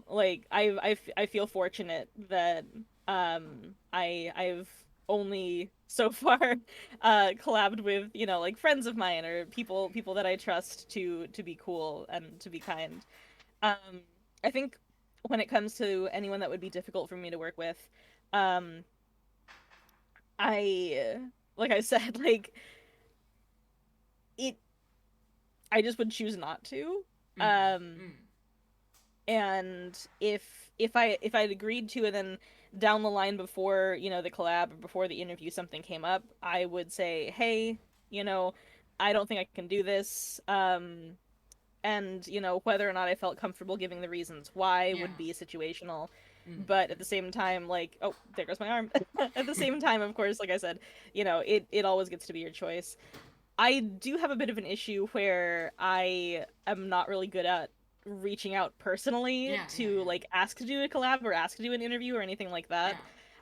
like I feel fortunate that I've only so far collabed with, like friends of mine or people that I trust to be cool and to be kind. Um I think when it comes to anyone that would be difficult for me to work with, um I like I said, like it I just would choose not to. Mm. Um Mm. and if I'd agreed to, and then down the line before, the collab or before the interview something came up, I would say, hey, I don't think I can do this. And whether or not I felt comfortable giving the reasons why Yeah. would be situational. Mm. But at the same time, like, oh, there goes my arm. At the same time, of course, like I said, it always gets to be your choice. I do have a bit of an issue where I am not really good at reaching out personally Yeah. Yeah. to Yeah. like ask to do a collab or ask to do an interview or anything like Yeah.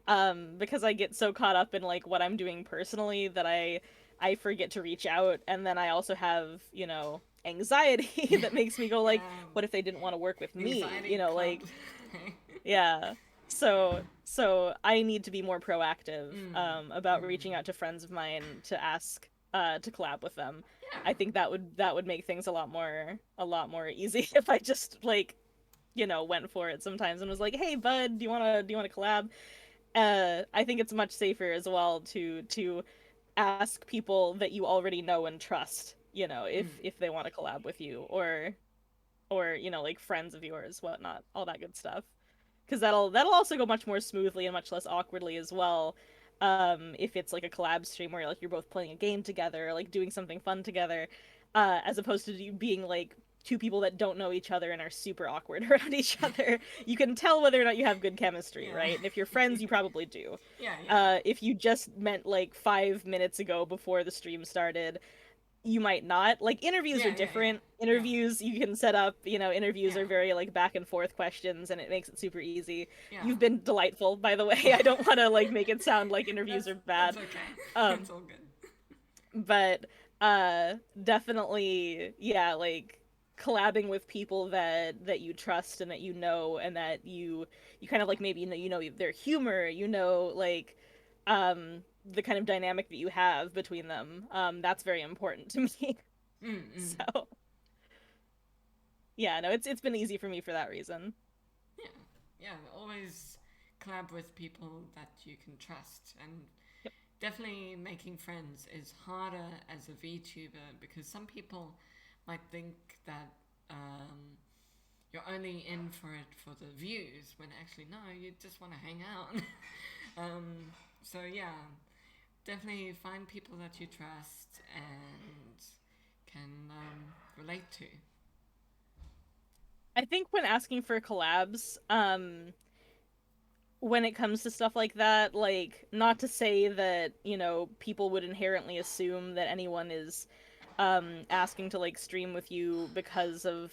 that. Because I get so caught up in like what I'm doing personally that I forget to reach out, and then I also have, anxiety Yeah. that makes me go like, Yeah. what if they didn't want to work with me? Anxiety club. Like yeah. So I need to be more proactive Mm. about Mm. reaching out to friends of mine to ask to collab with them. Yeah. I think that would make things a lot more easy if I just like, went for it sometimes and was like, "Hey bud, do you want to collab?" I think it's much safer as well to ask people that you already know and trust, Mm. if they want to collab with you, or like friends of yours, whatnot, all that good stuff, because that'll also go much more smoothly and much less awkwardly as well, if it's like a collab stream where like you're both playing a game together or like doing something fun together, as opposed to you being like two people that don't know each other and are super awkward around each other. You can tell whether or not you have good chemistry, Yeah. right? And if you're friends, you probably do. Yeah. Yeah. If you just met like 5 minutes ago before the stream started, you might not. Like interviews are Yeah. Yeah. Yeah. different. Yeah. Interviews you can set up, interviews Yeah. are very like back and forth questions and it makes it super easy. Yeah. You've been delightful, by the way. I don't want to like make it sound like interviews are That's bad. okay. It's Um all good. but definitely, yeah, like collabing with people that you trust and that you know, and that you kind of like, maybe their humor, like the kind of dynamic that you have between them. That's very important to me. Mm. Mm. So yeah, no, it's been easy for me for that reason. Yeah. Yeah. Always collab with people that you can trust, and Yep. definitely making friends is harder as a VTuber because some people might think that you're only in for it for the views when actually no, you just want to hang out. So yeah, definitely find people that you trust and can relate to. I think when asking for collabs, when it comes to stuff like that, like, not to say that, people would inherently assume that anyone is asking to like stream with you because of,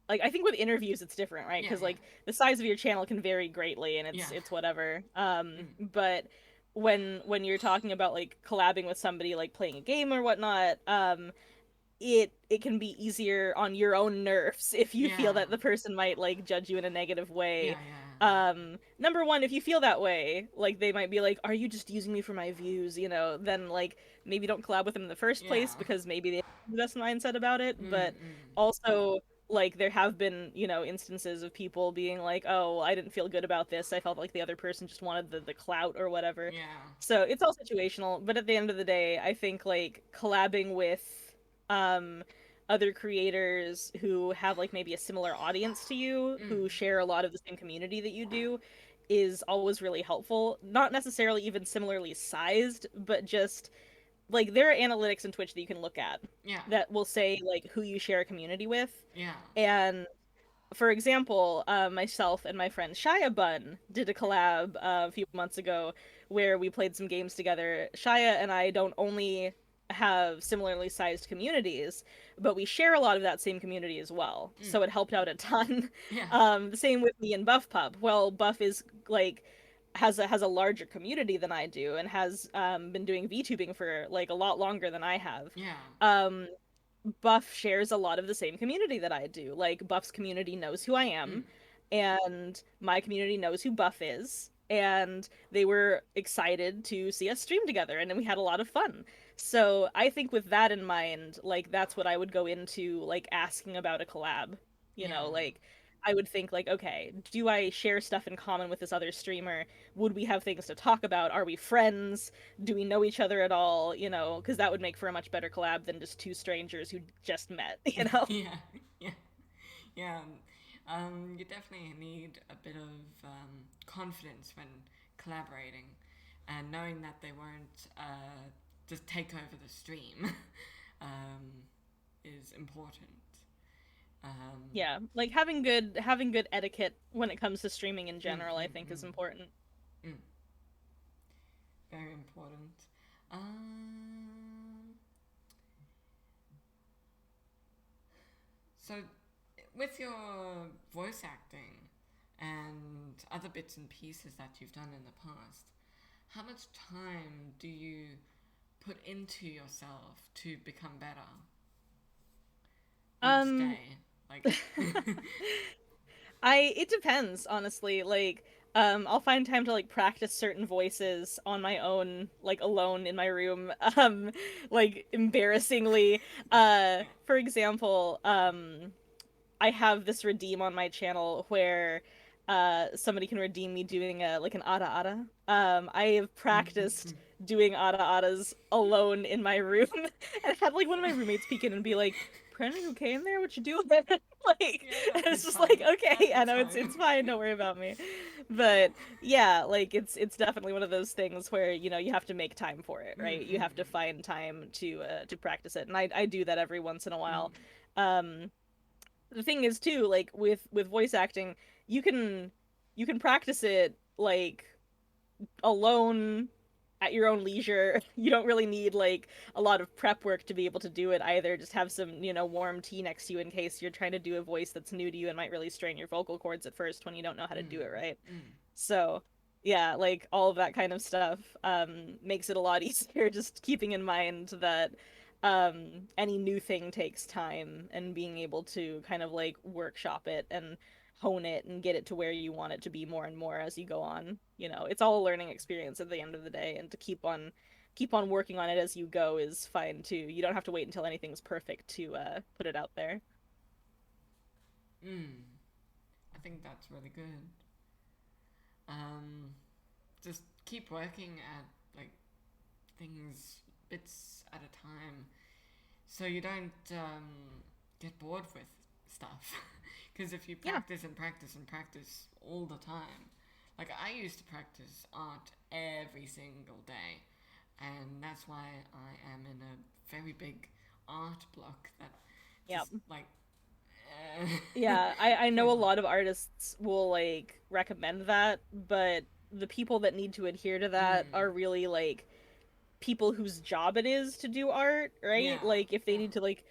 like, I think with interviews it's different, right? Yeah, Because yeah, like the size of your channel can vary greatly and yeah. it's whatever. Mm. But when you're talking about like collabing with somebody like playing a game or whatnot, it can be easier on your own nerves if you feel Yeah. that the person might like judge you in a negative way. Yeah, yeah. Number one, if you feel that way, like they might be like, are you just using me for my views, then like maybe don't collab with them in the first Yeah. place because maybe they have the best mindset about it. Mm, But mm. also, like there have been, instances of people being like, oh, I didn't feel good about this. I felt like the other person just wanted the clout or whatever. Yeah. So it's all situational, but at the end of the day, I think like collabing with um other creators who have like maybe a similar audience to you, Mm. who share a lot of the same community that you do, is always really helpful. Not necessarily even similarly sized, but just like there are analytics in Twitch that you can look at Yeah. that will say like who you share a community with. Yeah. And for example, myself and my friend Shia Bun did a collab a few months ago where we played some games together. Shia and I don't only have similarly sized communities, but we share a lot of that same community as well. Mm. So it helped out a ton. Yeah. The same with me and Buff Pup. Well, Buff is like has a larger community than I do and has been doing VTubing for like a lot longer than I have. Yeah. Um, Buff shares a lot of the same community that I do. Like Buff's community knows who I Mm. am, and my community knows who Buff is, and they were excited to see us stream together, and then we had a lot of fun. So I think with that in mind, like that's what I would go into like asking about a collab. Yeah. Like I would think like, okay, do I share stuff in common with this other streamer? Would we have things to talk about? Are we friends? Do we know each other at all? Because that would make for a much better collab than just two strangers who just met, you know? Yeah. Yeah. Yeah. You definitely need a bit of confidence when collaborating, and knowing that they won't just take over the stream um, is important. Um, Yeah, like having good etiquette when it comes to streaming in mm, general, I mm, think is mm, important. mm, very important. So, with your voice acting and other bits and pieces that you've done in the past, how much time do you put into yourself to become better each Um day? Like, it depends, honestly. Like, I'll find time to like practice certain voices on my own, like alone in my room. Like embarrassingly. yeah. For example, I have this redeem on my channel where somebody can redeem me doing a like an ada ada. I have practiced doing ada adas alone in my room and had like one of my roommates peek in and be like, "Pren, are you okay in there? What you doing?" Like, Yeah, and it's it's just like, fine. okay, I It's know fine. it's fine, don't worry about me. But yeah, like it's definitely one of those things where, you have to make time for it, right? You have to find time to practice it. And I do that every once in a while. Um the thing is too, like with voice acting, you can you can practice it like alone at your own leisure. You don't really need like a lot of prep work to be able to do it either. Just have some, warm tea next to you in case you're trying to do a voice that's new to you and might really strain your vocal cords at first when you don't know how to do it right. So, yeah, like all of that kind of stuff makes it a lot easier just keeping in mind that any new thing takes time and being able to kind of like workshop it and hone it and get it to where you want it to be more and more as you go on. It's all a learning experience at the end of the day, and to keep on working on it as you go is fine too. You don't have to wait until anything's perfect to put it out there. Mm, I think that's really good. Um, just keep working at like things bits at a time, so you don't get bored with stuff. Because if you Yeah. practice and practice and practice all the time, like I used to practice art every single day, and that's why I am in a very big art block that Yeah. just like Yeah, I know a lot of artists will like recommend that, but the people that need to adhere to that mm, are really like people whose job it is to do art, yeah, right? Like if they yeah, need to like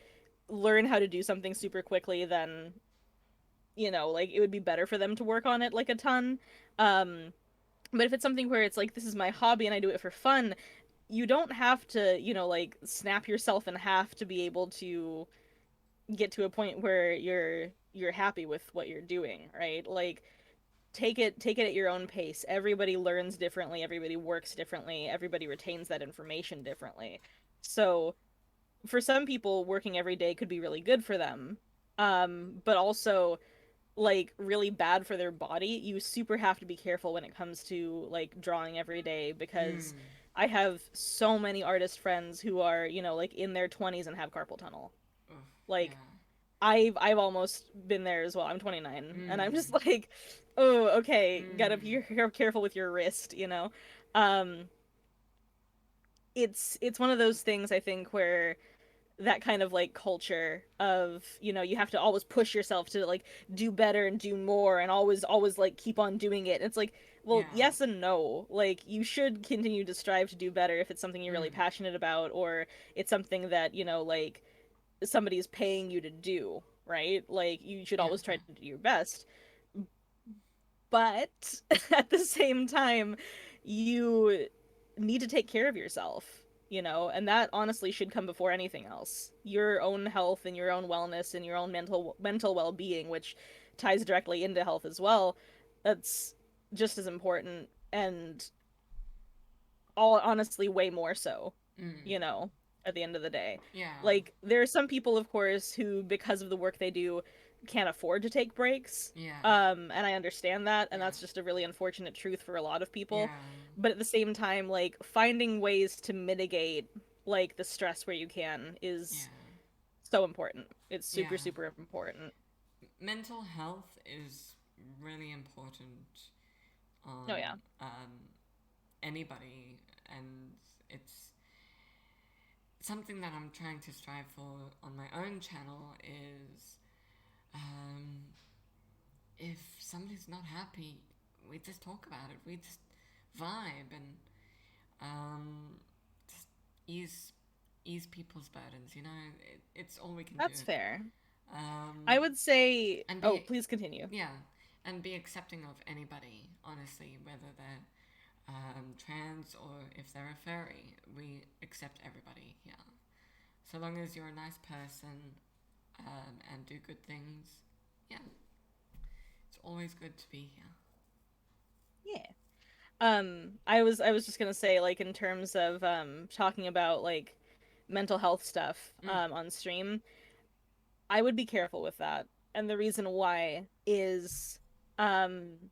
learn how to do something super quickly, then like it would be better for them to work on it like a ton. But if it's something where it's like this is my hobby and I do it for fun, you don't have to, like snap yourself in half to be able to get to a point where you're happy with what you're doing, right? Like take it at your own pace. Everybody learns differently, everybody works differently, everybody retains that information differently. So, for some people working every day could be really good for them. But also like really bad for their body. You super have to be careful when it comes to like drawing every day because Mm. I have so many artist friends who are, like in their 20s and have carpal tunnel. Oof. Like Yeah. I've almost been there as well. I'm 29 and I'm Mm. just like, "Oh, okay, gotta Mm. be careful with your wrist." Um it's one of those things I think where that kind of like culture of you have to always push yourself to like do better and do more and always like keep on doing it. It's like, well, Yeah. yes and no. Like you should continue to strive to do better if it's something you're really Mm. passionate about, or it's something that like somebody's paying you to do, right? Like you should Yeah. always try Yeah. to do your best, but at the same time, you need to take care of yourself, and that honestly should come before anything else. Your own health and your own wellness and your own mental well-being, which ties directly into health as well. That's just as important and all honestly way more so, Mm. you know, at the end of the day. Yeah. Like there are some people of course who because of the work they do can't afford to take breaks. Yeah. And I understand that and Yeah. that's just a really unfortunate truth for a lot of people. Yeah. But at the same time, like finding ways to mitigate like the stress where you can is Yeah. so important. It's super Yeah. super important. Mental health is really important Oh on yeah. anybody, and it's something that I'm trying to strive for on my own channel. Is um, if somebody's not happy, we just talk about it. We just vibe and um, just ease ease people's burdens. It's all we can do. That's fair. I Um, would say, and oh, be please continue. yeah, and be accepting of anybody. Honestly, whether they're trans or if they're a furry, we accept everybody here. So long as you're a nice person and do good things, yeah, it's always good to be here. Yeah. I was just gonna say, like, in terms of talking about like mental health stuff Mm, on stream, I would be careful with that. And the reason why is um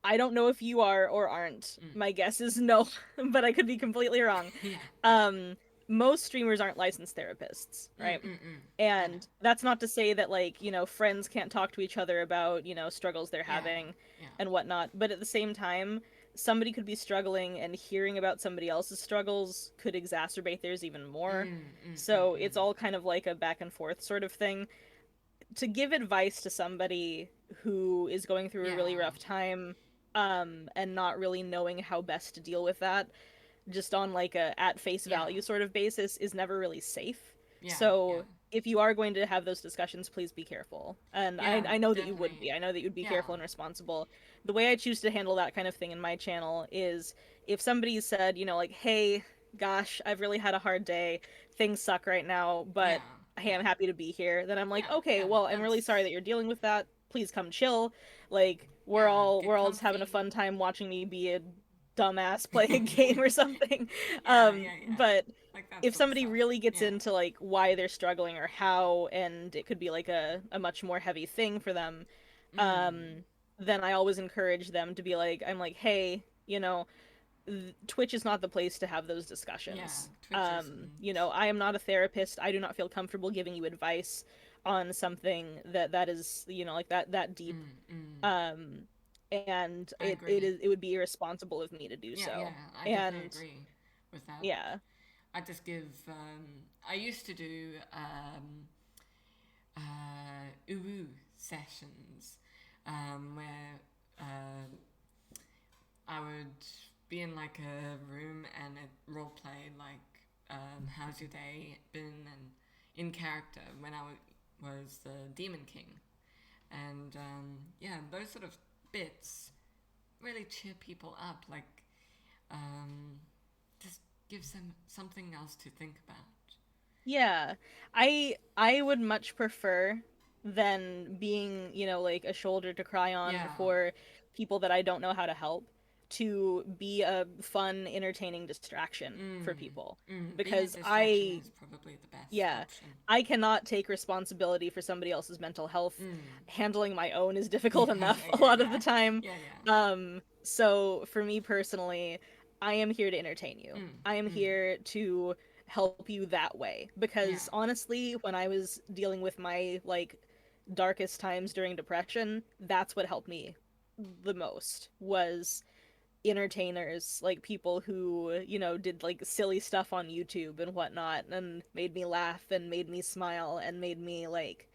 I don't know if you are or aren't. mm. My guess is no, but I could be completely wrong. Yeah, yeah. Um, most streamers aren't licensed therapists, Mm, right? mm, mm. I know. And that's not to say that like, friends can't talk to each other about, struggles they're Yeah, having yeah. and whatnot. But at the same time, somebody could be struggling and hearing about somebody else's struggles could exacerbate theirs even more. Mm, mm, mm, So it's mm. all kind of like a back and forth sort of thing to give advice to somebody who is going through a really Yeah, rough time and not really knowing how best to deal with that just on like a at face yeah, value sort of basis is never really safe. yeah, yeah. So if you are going to have those discussions, please be careful. And I Yeah, I know that you would definitely. be. I know that you'd be Yeah, careful and responsible. The way I choose to handle that kind of thing in my channel is if somebody said, like, "Hey, gosh, I've really had a hard day. Things suck right now, yeah, but hey, yeah, I'm happy to be here." Then I'm like, yeah, "Okay, yeah. well, I'm really sorry That's that you're dealing with that. Please come chill. Like, we're yeah. all Get we're all just having a comfy. fun time watching me be a dumbass playing a game or something." Yeah, yeah, yeah. But Like that if sort of somebody stuff. really gets Yeah. into like why they're struggling or how, and it could be like a much more heavy thing for them, Mm. um, then I always encourage them to be like, I'm like, hey, Twitch is not the place to have those Yeah. discussions. Twitch isn't. I am not a therapist. I do not feel comfortable giving you advice on something that is, like that deep. Mm, mm. Um, and I it agree. is it would be irresponsible of me to do Yeah, yeah. so. I definitely And agree with that. yeah. I just give. I used to do uwu sessions where I would be in like a room and it role play like how's your day been and in character when was the Demon King and yeah those sort of bits really cheer people up like Um, just gives them something else to think about. Yeah. I would much prefer than being, like a shoulder to cry on Yeah. for people that I don't know how to help, to be a fun, entertaining distraction for people. Being a Because distraction is probably the best yeah, option. I cannot take responsibility for somebody else's mental health. Mm. Handling my own is difficult Yeah, enough a yeah, lot of yeah, the time. yeah, yeah. So for me personally, I am here to entertain you. Mm, I am mm, here to help you that way. yeah, Because honestly, when I was dealing with my like darkest times during depression, that's what helped me the most was entertainers, like people who, did like silly stuff on YouTube and whatnot and made me laugh and made me smile and made me like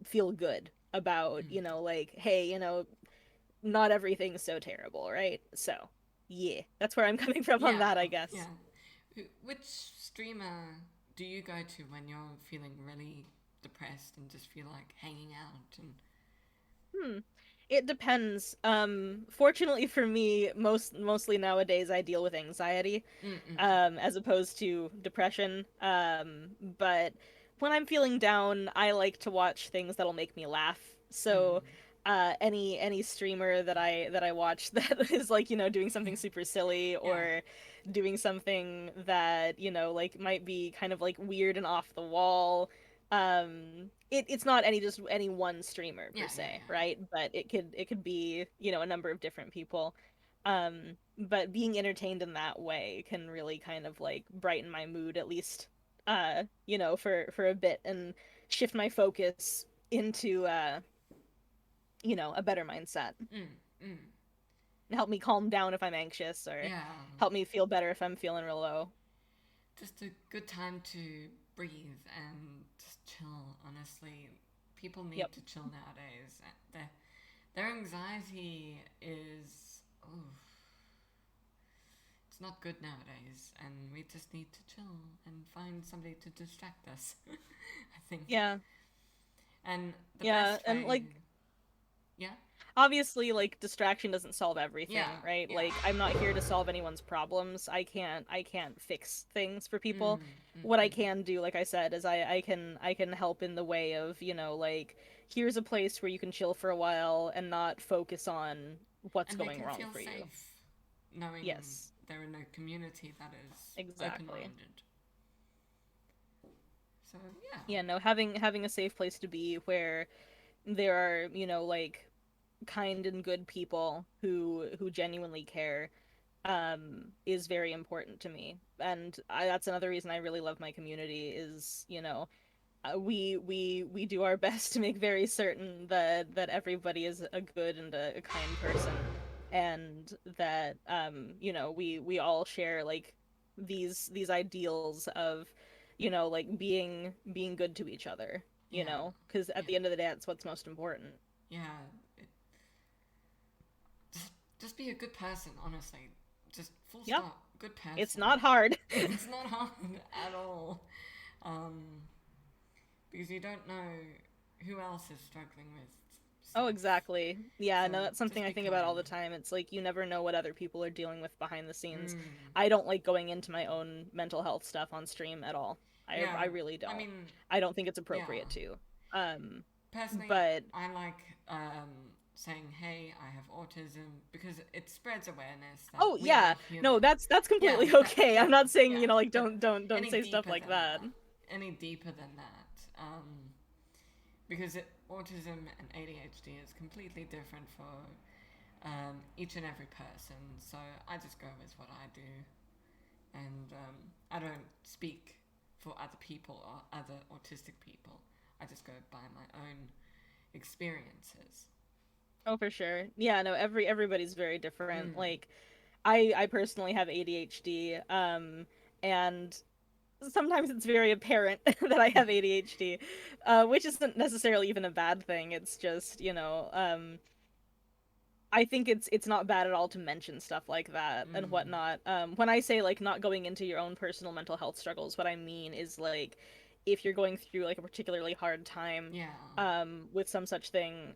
feel good about, like, hey, not everything's so terrible, right? So, yeah, that's where I'm coming from on yeah, that, I guess. yeah. Which streamer do you go to when you're feeling really depressed and just feel like hanging out? And Hmm. It depends. Fortunately for me, mostly nowadays I deal with anxiety, mm, mm, as opposed to depression. But when I'm feeling down, I like to watch things that'll make me laugh. So, mm, any streamer that I watch that is like, doing something super silly yeah, or doing something that, like might be kind of like weird and off the wall. It's not just any one streamer per yeah, yeah, se, yeah. right? But it could be, a number of different people. But being entertained in that way can really kind of like brighten my mood, at least, for a bit, and shift my focus into, a better mindset. Mm, mm, Help me calm down if I'm anxious, or yeah. help me feel better if I'm feeling real low. Just a good time to breathe and just chill. Honestly, people need Yep. to chill nowadays. Their anxiety is, oh, it's not good nowadays, and we just need to chill and find somebody to distract us. I think, Yeah. and the Yeah, best and way, like yeah, obviously, like, distraction doesn't solve yeah, everything, right? yeah, Like, I'm not here to solve anyone's problems. I can't fix things for people. mm, mm, What I mm. can do, like I said, is I can help in the way of, like, here's a place where you can chill for a while and not focus on what's And they going can wrong feel for you. safe knowing Yes, they're in a community that is exactly. open-minded. So yeah, Yeah, no, having a safe place to be where there are, like, kind and good people who genuinely care, is very important to me. And that's another reason I really love my community is, we do our best to make very certain that everybody is a good and a kind person, and that, we all share like these ideals of, like being good to each other, yeah, because yeah, at the end of the day, that's what's most important. yeah. It, just be a good person, honestly. Just full Yep, stop. Good it's person. not hard. It's not hard at all. Um, because you don't know who else is struggling with Oh, stuff. exactly. Yeah, So no, that's something just I be think about all kind. the time. It's like you never know what other people are dealing with behind the scenes. Mm. I don't like going into my own mental health stuff on stream at all. I Yeah, really I don't. mean, I don't think it's yeah. appropriate to. Um, Personally, but I like saying, "Hey, I have autism," because it spreads awareness that oh we are yeah, no, human. that's Yeah, completely but okay. I'm yeah, not saying, yeah, like, but don't any say stuff deeper like than that. that, any deeper than that, because autism and ADHD is completely different for each and every person. So I just go with what I do, and I don't speak for other people or other autistic people. I just go by my own experiences. Oh, for sure. Yeah, no, everybody's very different. Mm. Like, I personally have ADHD, and sometimes it's very apparent that I have ADHD, which isn't necessarily even a bad thing. It's just, I think it's not bad at all to mention stuff like that and Mm. whatnot. When I say like not going into your own personal mental health struggles, what I mean is like if you're going through like a particularly hard time Yeah. with some such thing,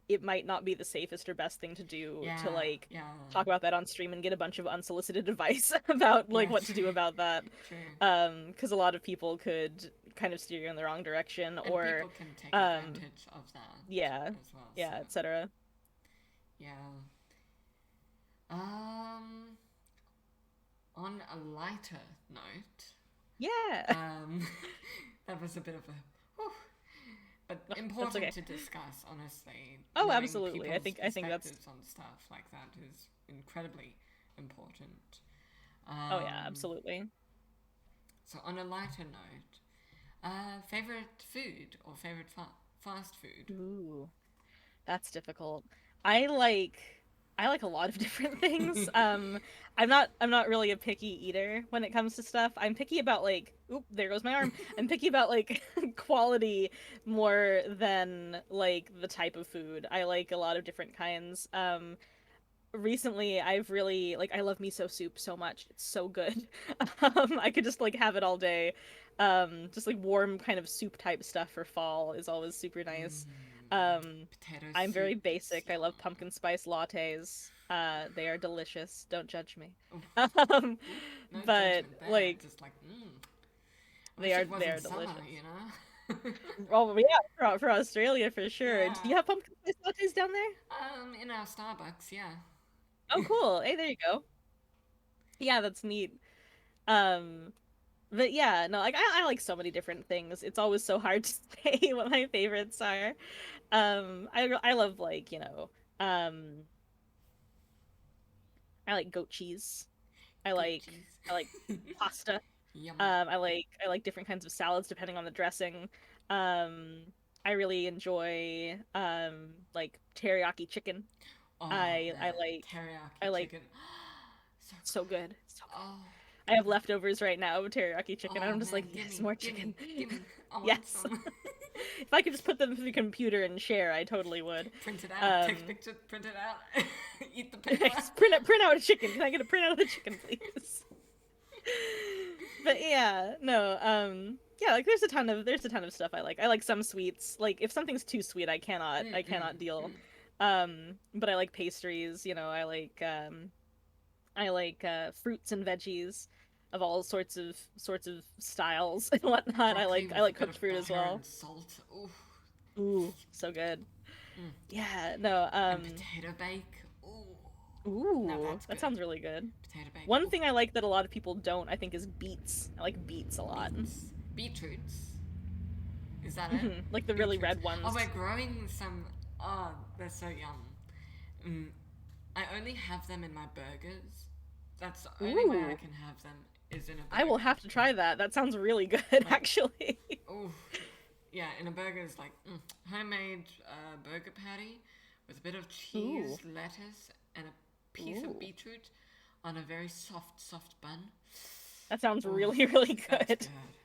it might not be the safest or best thing to do to Yeah. like Yeah. talk about that on stream and get a bunch of unsolicited advice about like Yeah. what to do about that. True. Because a lot of people could kind of steer you in the wrong direction, And or people can take um advantage of that yeah, as well. So yeah, etc. yeah. Um, on a lighter note, Yeah. um, that was a bit of a, whew, but That's important okay. to discuss. Honestly, Oh, knowing absolutely. people's I think that's perspectives on stuff like that is incredibly important. oh yeah, Um, absolutely. so on a lighter note, favorite food or favorite fast food? Ooh. That's difficult. I like I like a lot of different things. I'm not really a picky eater when it comes to stuff. I'm picky about like oop, there goes my arm. I'm picky about like quality more than like the type of food. I like a lot of different kinds. Recently I've really like I love miso soup so much. It's so good. I could just like have it all day. Just like warm kind of soup type stuff for fall is always super nice. Um, Potato I'm very soup. It's basic. I love yum. pumpkin spice lattes. They are delicious. Don't judge me. Oof, Um, oof, no but judgment there. like Just like, I wish it they are wasn't summer, delicious. you know? Oh yeah, for Australia for sure. Do Yeah. you have pumpkin spice lattes down there? In our Starbucks, yeah. Oh cool. Hey, there you go. Yeah, that's neat. Um, but yeah, no, like I like so many different things. It's always so hard to say what my favorites are. I love like, um I like goat cheese. Goat cheese. I like pasta. Yum. I like different kinds of salads depending on the dressing. Um I really enjoy like teriyaki chicken. Oh I man, I teriyaki like chicken. So so good. So good. Oh, good. I have leftovers right now of teriyaki chicken. oh I'm just like, man, yes, more chicken. gimme. I want Yes. some. If I could just put them through the computer and share, I totally would. Print it out. Take a Um, picture. Print it out. Eat the paper. print out a chicken. Can I get a print out of the chicken, please? But yeah, no, yeah, like there's a ton of stuff I like. I like some sweets. Like if something's too sweet, I cannot deal. But I like pastries, I like fruits and veggies of all sorts of styles and whatnot. Broccoli I with a like bit cooked of fruit as butter well. and salt. Ooh. Ooh, so good. Mm. Yeah, no, And potato bake. Ooh. Now ooh, that's that good. sounds really good. Potato bake. One Ooh. thing I like that a lot of people don't, I think, is beets. I like beets a lot. Beets. Beetroots. Is that it? Like the really Beetroots. red Oh, we're ones. growing some. Oh, they're so yum. Mm, I only have them in my burgers. That's the only way I Ooh, can have them is in a I will burger. have to try that. That sounds really good, Like, actually. oh, yeah, in a burger is like homemade burger patty with a bit of Ooh, cheese, lettuce, and a piece of ooh, beetroot on a very soft bun. that sounds Oh, really, really that's good. good.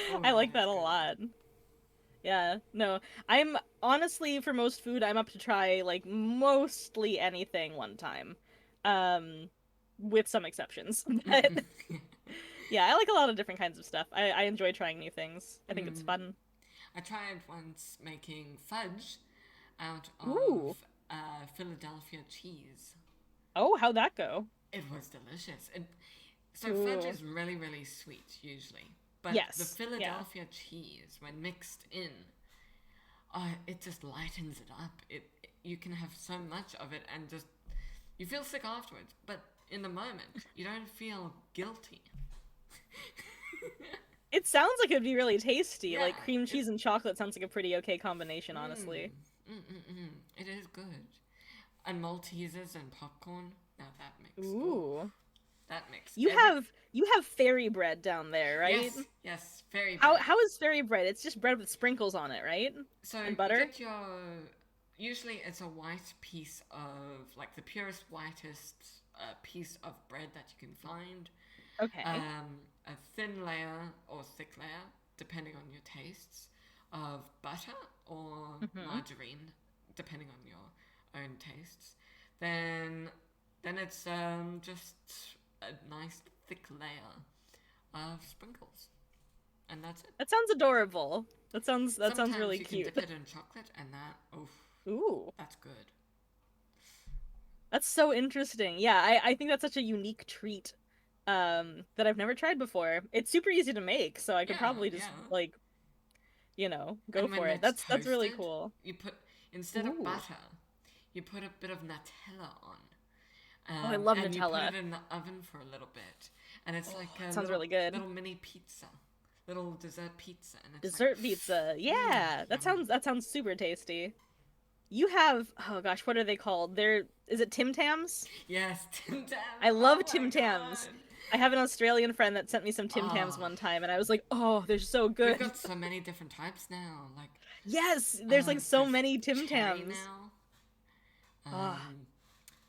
Oh, I that like is that a good. lot. Yeah, no, I'm honestly for most food, I'm up to try like mostly anything one time, um, with some exceptions. But yeah, I like a lot of different kinds of stuff. I enjoy trying new things. I think it's fun. I tried once making fudge out Ooh, of Philadelphia cheese. oh, how'd that go? It was delicious. So fudge Ooh, is really sweet usually, but the yes, yeah. Philadelphia cheese, when mixed in, it just lightens it up. You can have so much of it and just you feel sick afterwards, but in the moment you don't feel guilty. It sounds like it'd be really tasty. Yeah, Like cream it cheese and chocolate sounds like a pretty okay combination, mm, honestly. it is good. And Maltesers and popcorn. Now that mix. Oh, Ooh. that mix. You have fairy bread down there, right? Yes, fairy bread. How is fairy bread? It's just bread with sprinkles on it, right? So And you butter? get your. Usually it's a white piece of, like the purest, whitest piece of bread that you can find. Okay. A thin layer or thick layer, depending on your tastes, of butter or Mm-hmm. margarine, depending on your own tastes. Then, then it's just a nice thick layer of sprinkles. and that's it. That sounds adorable. That sounds Sometimes really you can cute. dip it in chocolate, and that, oof, Ooh, that's good. that's so interesting. Yeah, I think that's such a unique treat that I've never tried before. It's super easy to make, so I could Yeah, probably just yeah. like, go And when for it. it's That's really toasted, cool. you put, instead of Ooh. butter, you put a bit of Nutella on. Oh, I love And you put Nutella. it in the oven for a little bit. And it's Oh, like it a sounds little really good. little mini pizza. Little dessert pizza. And it's like, Dessert pizza. Yeah, yummy. that sounds super tasty. You have, oh gosh, what are they called? Is it Tim Tams? Yes, Tim Tams. I Oh love my Tim Tams. god. I have an Australian friend that sent me some Tim Tams Oh, one time, and I was like, oh, they're so we've good. got so many different types now. Like, Yes, there's like so there's many Tim cherry Tams. now. Ah,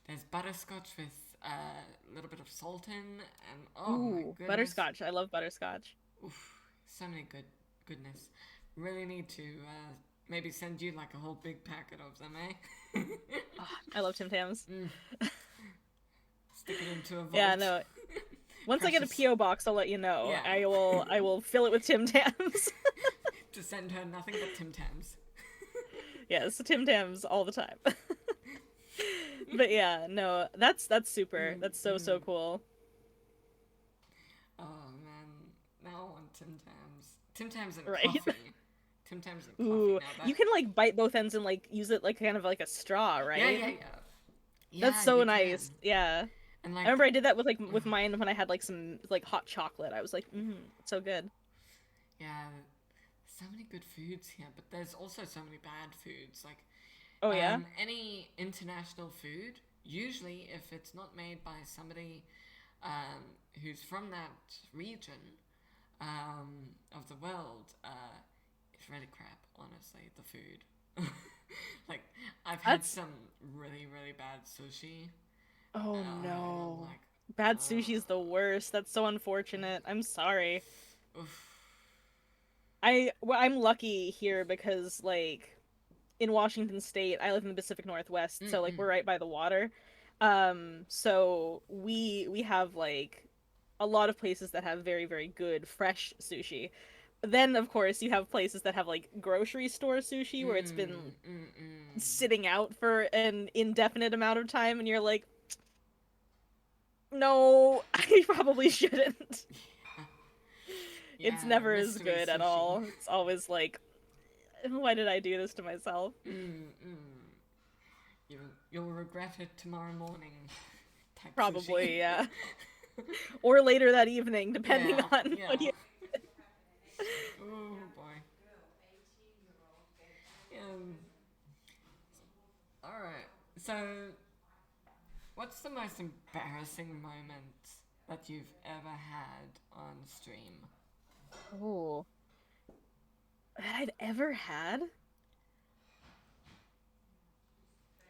There's butterscotch with a little bit of salt in, and oh my ooh, goodness, butterscotch. I love butterscotch. oof, so many goodness. Really need to maybe send you like a whole big packet of them, eh? Ah, I love Tim Tams. Stick it into a Yeah, vault. no. Once I get a Precious. PO box, I'll let you know. Yeah. I will fill it with Tim Tams. To send her nothing but Tim Tams. Yes, Tim Tams all the time. But yeah, no, that's super. That's so cool. Oh man, now I want Tim Tams. Tim Tams and Right. coffee. Tim Tams and coffee. Ooh, Now that. you can like bite both ends and like use it like kind of like a straw, Yeah, right? yeah, yeah. That's Yeah, so you nice. can. Yeah. And I like, remember I did that with like with mine when I had like some like hot chocolate. I was like, it's so good. yeah, so many good foods here, but there's also so many bad foods. Like, Oh yeah? any international food, usually if it's not made by somebody who's from that region of the world, it's really crap, honestly, the food. Like, I've had That's some really bad sushi, oh and I'm no. like, Bad sushi is the worst. That's so unfortunate. I'm sorry. oof. I'm lucky here because like in Washington State, I live in the Pacific Northwest, so like we're right by the water. So we have like a lot of places that have very good fresh sushi. Then of course you have places that have like grocery store sushi where it's been sitting out for an indefinite amount of time and you're like, "No, I probably shouldn't." It's Yeah, never as mystery good at sushi. all. It's always like, "Why did I do this to myself?" You, you'll regret it tomorrow morning. Type sushi. Probably, yeah. Or later that evening, depending Yeah, on yeah. what you. Oh boy. Alright. So, what's the most embarrassing moment that you've ever had on stream? Oh, that I've ever had?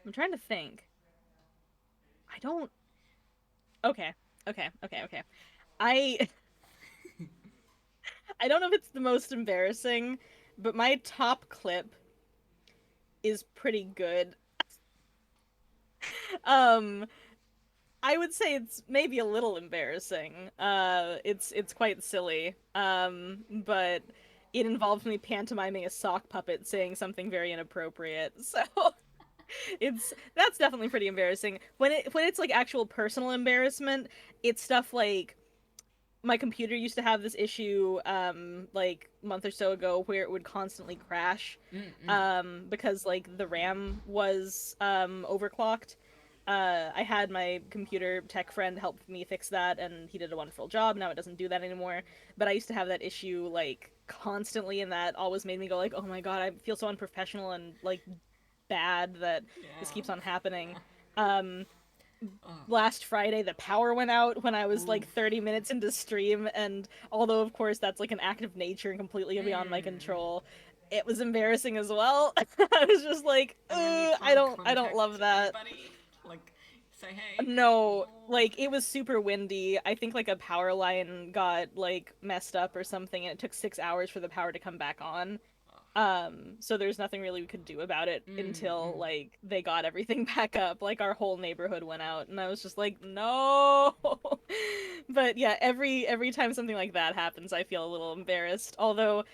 I'm trying to think. I don't. Okay, okay. I I don't know if it's the most embarrassing, but my top clip is pretty good. Um, I would say it's maybe a little embarrassing. It's quite silly. But it involved me pantomiming a sock puppet saying something very inappropriate. So it's that's definitely pretty embarrassing. When it's like actual personal embarrassment, it's stuff like my computer used to have this issue like a month or so ago where it would constantly crash because like the RAM was overclocked. I had my computer tech friend help me fix that, and he did a wonderful job. Now it doesn't do that anymore. But I used to have that issue like constantly, and that always made me go like, "Oh my God, I feel so unprofessional and like bad that this keeps on happening." Um, Last Friday, the power went out when I was Ooh. like 30 minutes into stream, and although of course that's like an act of nature and completely beyond my control, it was embarrassing as well. I was just like, And then you I can't I don't contact love that. anybody. Like, say, hey, No, no. like it was super windy. I think like a power line got like messed up or something, and it took 6 hours for the power to come back on. So there's nothing really we could do about it until like they got everything back up. Like our whole neighborhood went out, and I was just like, no. But but yeah, every time something like that happens, I feel a little embarrassed. Although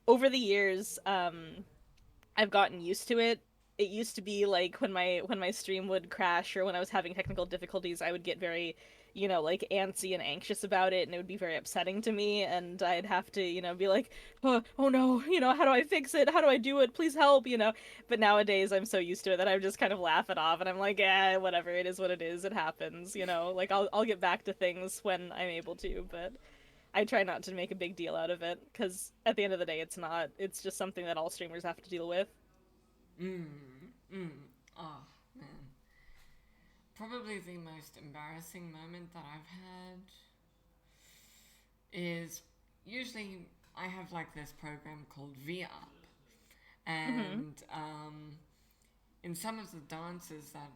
over the years, I've gotten used to it. It used to be like when my stream would crash or when I was having technical difficulties, I would get very, like antsy and anxious about it, and it would be very upsetting to me, and I'd have to, be like, oh no, how do I fix it? How do I do it? Please help. But nowadays I'm so used to it that I just kind of laugh it off, and I'm like, whatever, it is what it is. It happens. Like I'll get back to things when I'm able to, but I try not to make a big deal out of it because at the end of the day, it's not. It's just something that all streamers have to deal with. Mm, mm. Oh, man. Probably the most embarrassing moment that I've had is usually I have like this program called VUp, Hmm. and in some of the dances that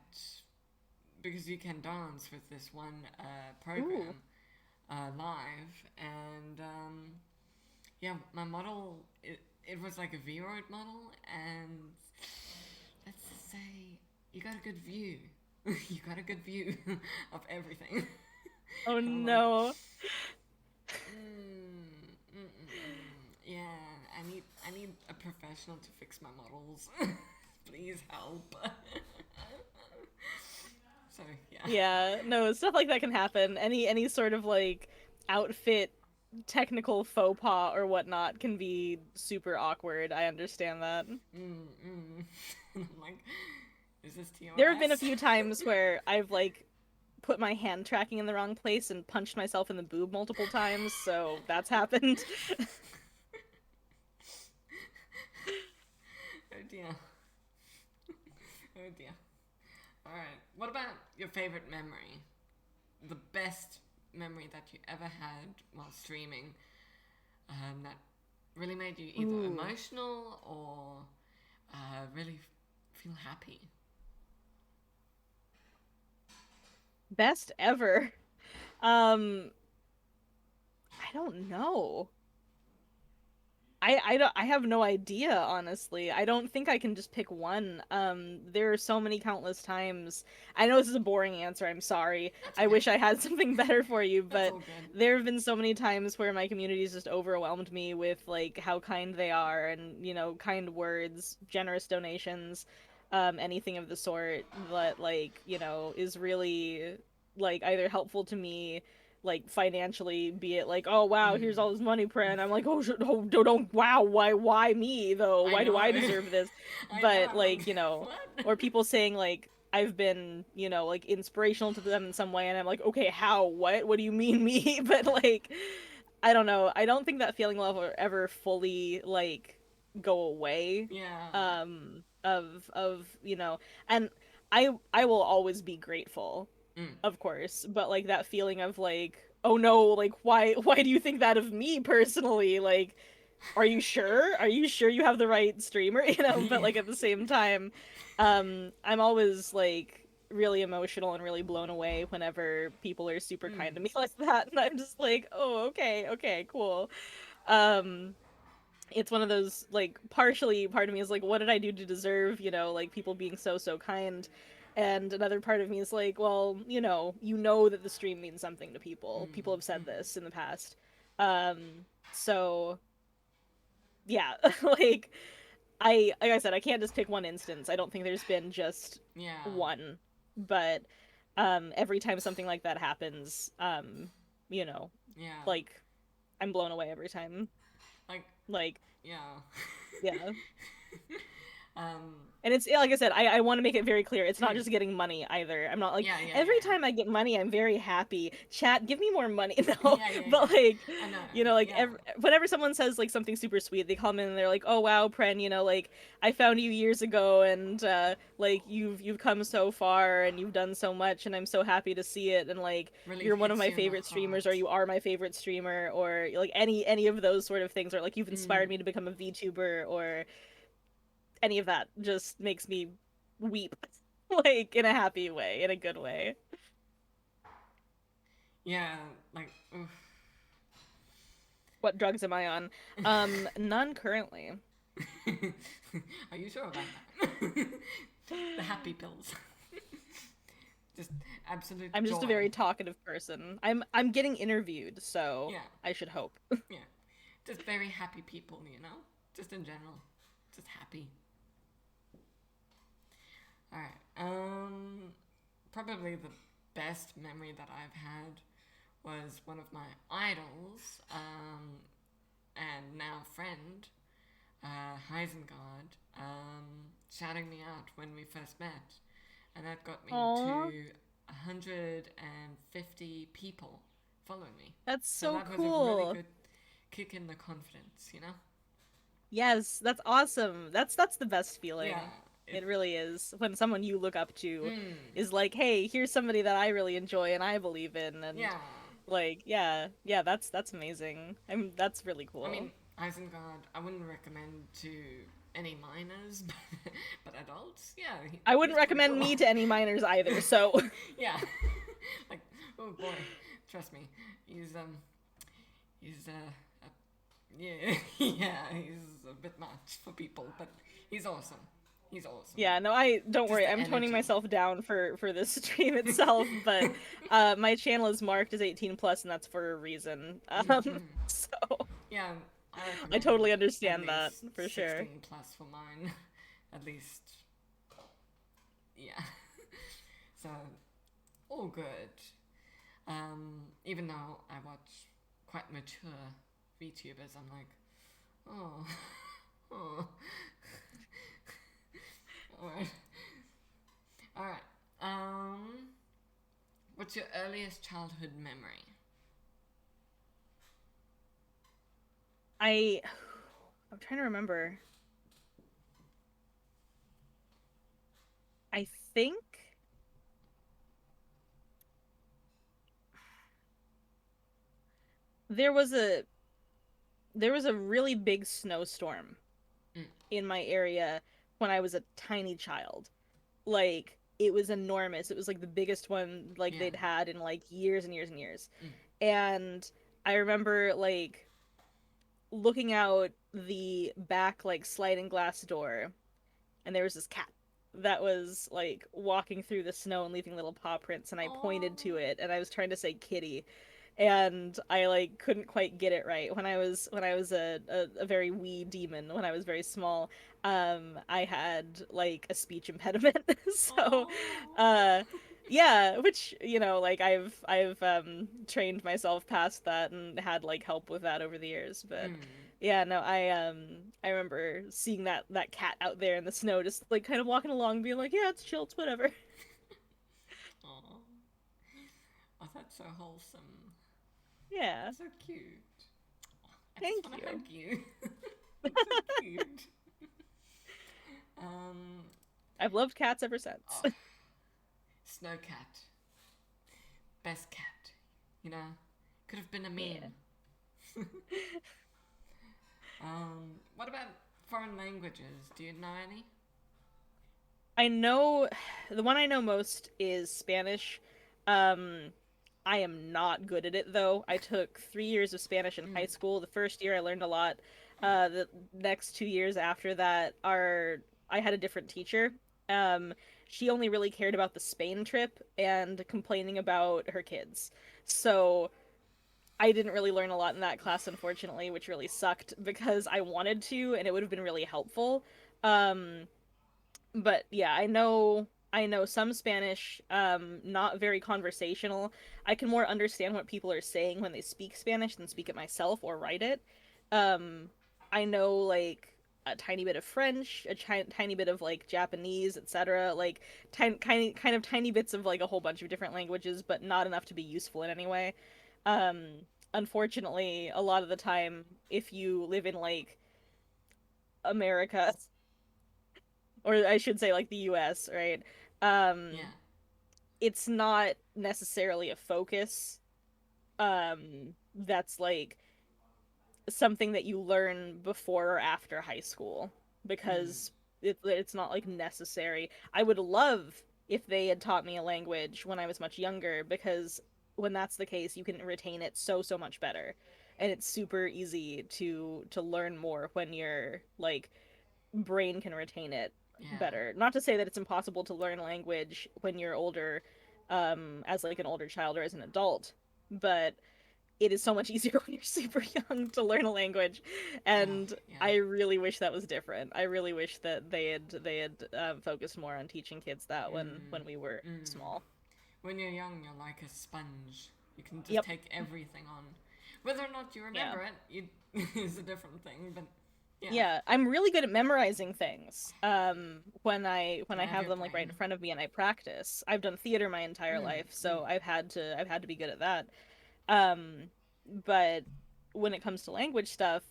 because you can dance with this one Ooh. program live, and yeah, my model it was like a V-roid model, and let's just say you got a good view. You got a good view of everything. Oh And I'm like, no. yeah, I need a professional to fix my models. Please help. So yeah. Yeah, no, stuff like that can happen. Any sort of like outfit technical faux pas or whatnot can be super awkward. I understand that. I'm like, is this There have been a TOS? few times where I've like put my hand tracking in the wrong place and punched myself in the boob multiple times, so that's happened. Oh dear. Oh dear. All right. What about your favorite memory? The best memory that you ever had while streaming that really made you either Ooh, emotional or really feel happy? best ever. Um, I don't know. I have no idea, honestly. I don't think I can just pick one. There are so many countless times. I know this is a boring answer, I'm sorry. That's I okay. wish I had something better for you, That's but all good. there have been so many times where my community's just overwhelmed me with like how kind they are and, kind words, generous donations, anything of the sort that like, is really like either helpful to me like financially, be it like, oh wow, here's all this money, Pren. I'm like, oh, don't, wow, why me though? I Why do know. I deserve this? I know. But I'm like, like, what? or people saying like I've been, like inspirational to them in some way, and I'm like, okay, how? What do you mean me? But like, I don't know. I don't think that feeling will ever fully like go away. Yeah. Of and I will always be grateful, Mm. of course, but like that feeling of like, oh no, like why do you think that of me personally? Like, are you sure? Are you sure you have the right streamer? But Yeah. like at the same time, I'm always like really emotional and really blown away whenever people are super Mm. kind to me like that, and I'm just like, oh, okay, cool. Um, it's one of those like partially part of me is like, what did I do to deserve, like people being so kind, and another part of me is like, well, that the stream means something to people. People have said this in the past. So yeah. Like I said, I can't just pick one instance. I don't think there's been just Yeah. one, but every time something like that happens, you know Yeah. like I'm blown away every time. Like, Like, yeah. yeah. um. And it's like I said, I want to make it very clear. It's not Mm. just getting money either. I'm not like Yeah. Yeah. every Yeah. time I get money, I'm very happy. Chat, give me more money. No, Yeah. Yeah. but Yeah. like, I know. like Yeah. whenever someone says like something super sweet, they come in and they're like, "Oh wow, Pren, like I found you years ago, and like you've come so far and you've done so much, and I'm so happy to see it. And like Really you're one of hits my you in the favorite streamers, or heart. you are my favorite streamer, or like any of those sort of things, or like you've inspired Mm. me to become a VTuber, or any of that just makes me weep like in a happy way, in a good way. Yeah. Like. Oof. What drugs am I on? None currently. Are you sure about that? The happy pills. Just absolute I'm just a joy. very talkative person. I'm getting interviewed, so Yeah, I should hope. yeah. Just very happy people, you know? Just in general. Just happy. Alright. Probably the best memory that I've had was one of my idols, and now friend, Heisengard, shouting me out when we first met. And that got me Aw, to 150 people following me. that's So so that was a really cool. good kick in the confidence, you know? Yes, that's awesome. That's the best Yeah, feeling. it, It really is when someone you look up to mm, is like, "Hey, here's somebody that I really enjoy and I believe in," and yeah. like, yeah, that's amazing. That's really I mean, cool. Isengard, I wouldn't recommend to any minors, but adults, yeah, I wouldn't he's pretty recommend cool. me to any minors either. So, Yeah, like, oh boy, trust me, he's yeah, yeah, he's a bit much for people, but he's awesome. He's awesome. yeah, no, I don't Just worry. the I'm toning energy. myself down for this stream itself, but my channel is marked as 18 plus and that's for a reason. So Yeah, I I recommend totally at understand that least for sure. 16 plus for mine. At least, yeah. So, all good. Even though I watch quite mature VTubers, I'm like, oh, oh. Alright. Alright. What's your earliest childhood memory? I I'm trying to remember. I think there was a there was a really big snowstorm Mm, in my area when I was a tiny child. Like it was enormous. It was like the biggest one like yeah. they'd had in like years and years and years. Mm. And I remember like looking out the back like sliding glass door and there was this cat that was like walking through the snow and leaving little paw prints and I Oh. pointed to it and I was trying to say kitty and I like couldn't quite get it right when I was a very wee demon when I was very small. I had like a speech impediment. So Oh. uh yeah, which like I've trained myself past that and had like help with that over the years. But Mm. yeah, no, I remember seeing that cat out there in the snow just like kind of walking along being like, yeah, it's chill, it's whatever. Oh. Oh, that's so wholesome. Yeah. That's so cute. I just Thank want to you. hug you. That's so cute. Um. I've loved cats ever since. Oh, Snow Cat, best cat. You know, could have been a Yeah. meme. What about foreign languages? Do you know any? I know the one I know most is Spanish. Um, I am not good at it though. I took 3 years of Spanish in Mm. high school. The first year I learned a lot. The next 2 years after that are I had a different teacher. Um, she only really cared about the Spain trip and complaining about her kids. So I didn't really learn a lot in that class, unfortunately, which really sucked because I wanted to and it would have been really helpful. Um, but yeah, I know some Spanish, not very conversational. I can more understand what people are saying when they speak Spanish than speak it myself or write it. Um, I know like a tiny bit of French, tiny bit of like Japanese, etc. Like kind of tiny bits of like a whole bunch of different languages, but not enough to be useful in any way. Unfortunately, a lot of the time, if you live in like America, or I should say like the US, right? Um, Yeah. it's not necessarily a focus. That's like something that you learn before or after high school Mm. because it's not like necessary. I would love if they had taught me a language when I was much younger because when that's the case, you can retain it so much better. And it's super easy to learn more when your like brain can retain it Yeah. better. Not to say that it's impossible to learn a language when you're older, as like an older child or as an adult, but it is so much easier when you're super young to learn a language, Yeah, and yeah. I really wish that was different. I really wish that they had focused more on teaching kids that when we were Mm. small. When you're young, you're like a sponge. You can just Yep. take everything on. Whether or not you Yeah. remember it, is a different thing. But yeah, Yeah, I'm really good at memorizing things. When I I have have your them like right brain. in front of me and I practice. I've done theater my entire Mm, life, mm, so I've had to be good at that. Um, but when it comes to language stuff,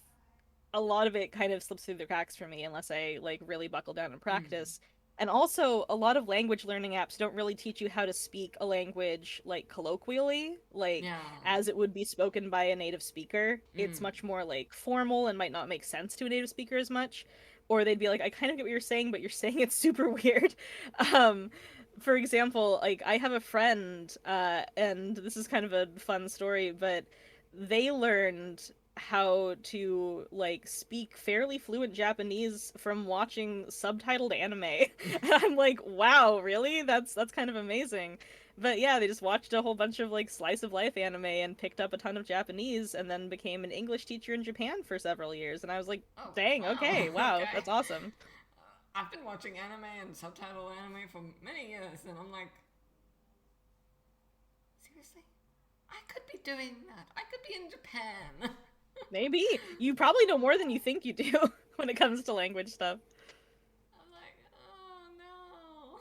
a lot of it kind of slips through the cracks for me unless I like really buckle down and mm. practice. And also, a lot of language learning apps don't really teach you how to speak a language like colloquially, like Yeah. as it would be spoken by a native speaker. It's Mm. much more like formal and might not make sense to a native speaker as much. Or they'd be like, I kind of get what you're saying, but you're saying it's super weird. Um, for example, like I have a friend, and this is kind of a fun story, but they learned how to like speak fairly fluent Japanese from watching subtitled anime. And I'm like, wow, really? That's kind of amazing. But yeah, they just watched a whole bunch of like slice of life anime and picked up a ton of Japanese and then became an English teacher in Japan for several years. And I was like, Oh, dang, wow. okay, wow, Okay. that's awesome. I've been watching anime and subtitle anime for many years, and I'm like, seriously? I could be doing that. I could be in Japan. Maybe. You probably know more than you think you do when it comes to language stuff. I'm like, oh no.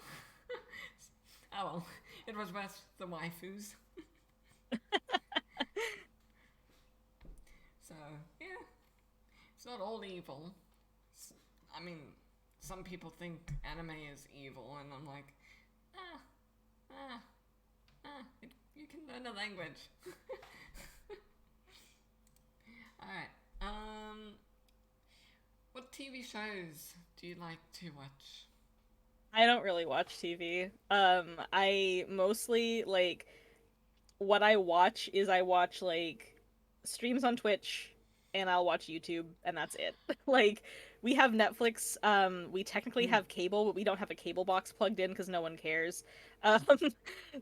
Oh well, it was worth the waifus. So, yeah, it's not all evil. I mean, some people think anime is evil, and I'm like, ah, ah, you can learn a language. Alright, what TV shows do you like to watch? I don't really watch TV. I mostly like what I watch is I watch like streams on Twitch and I'll watch YouTube and that's it. Like we have Netflix, we technically Mm, have cable, but we don't have a cable box plugged in because no one cares. Um,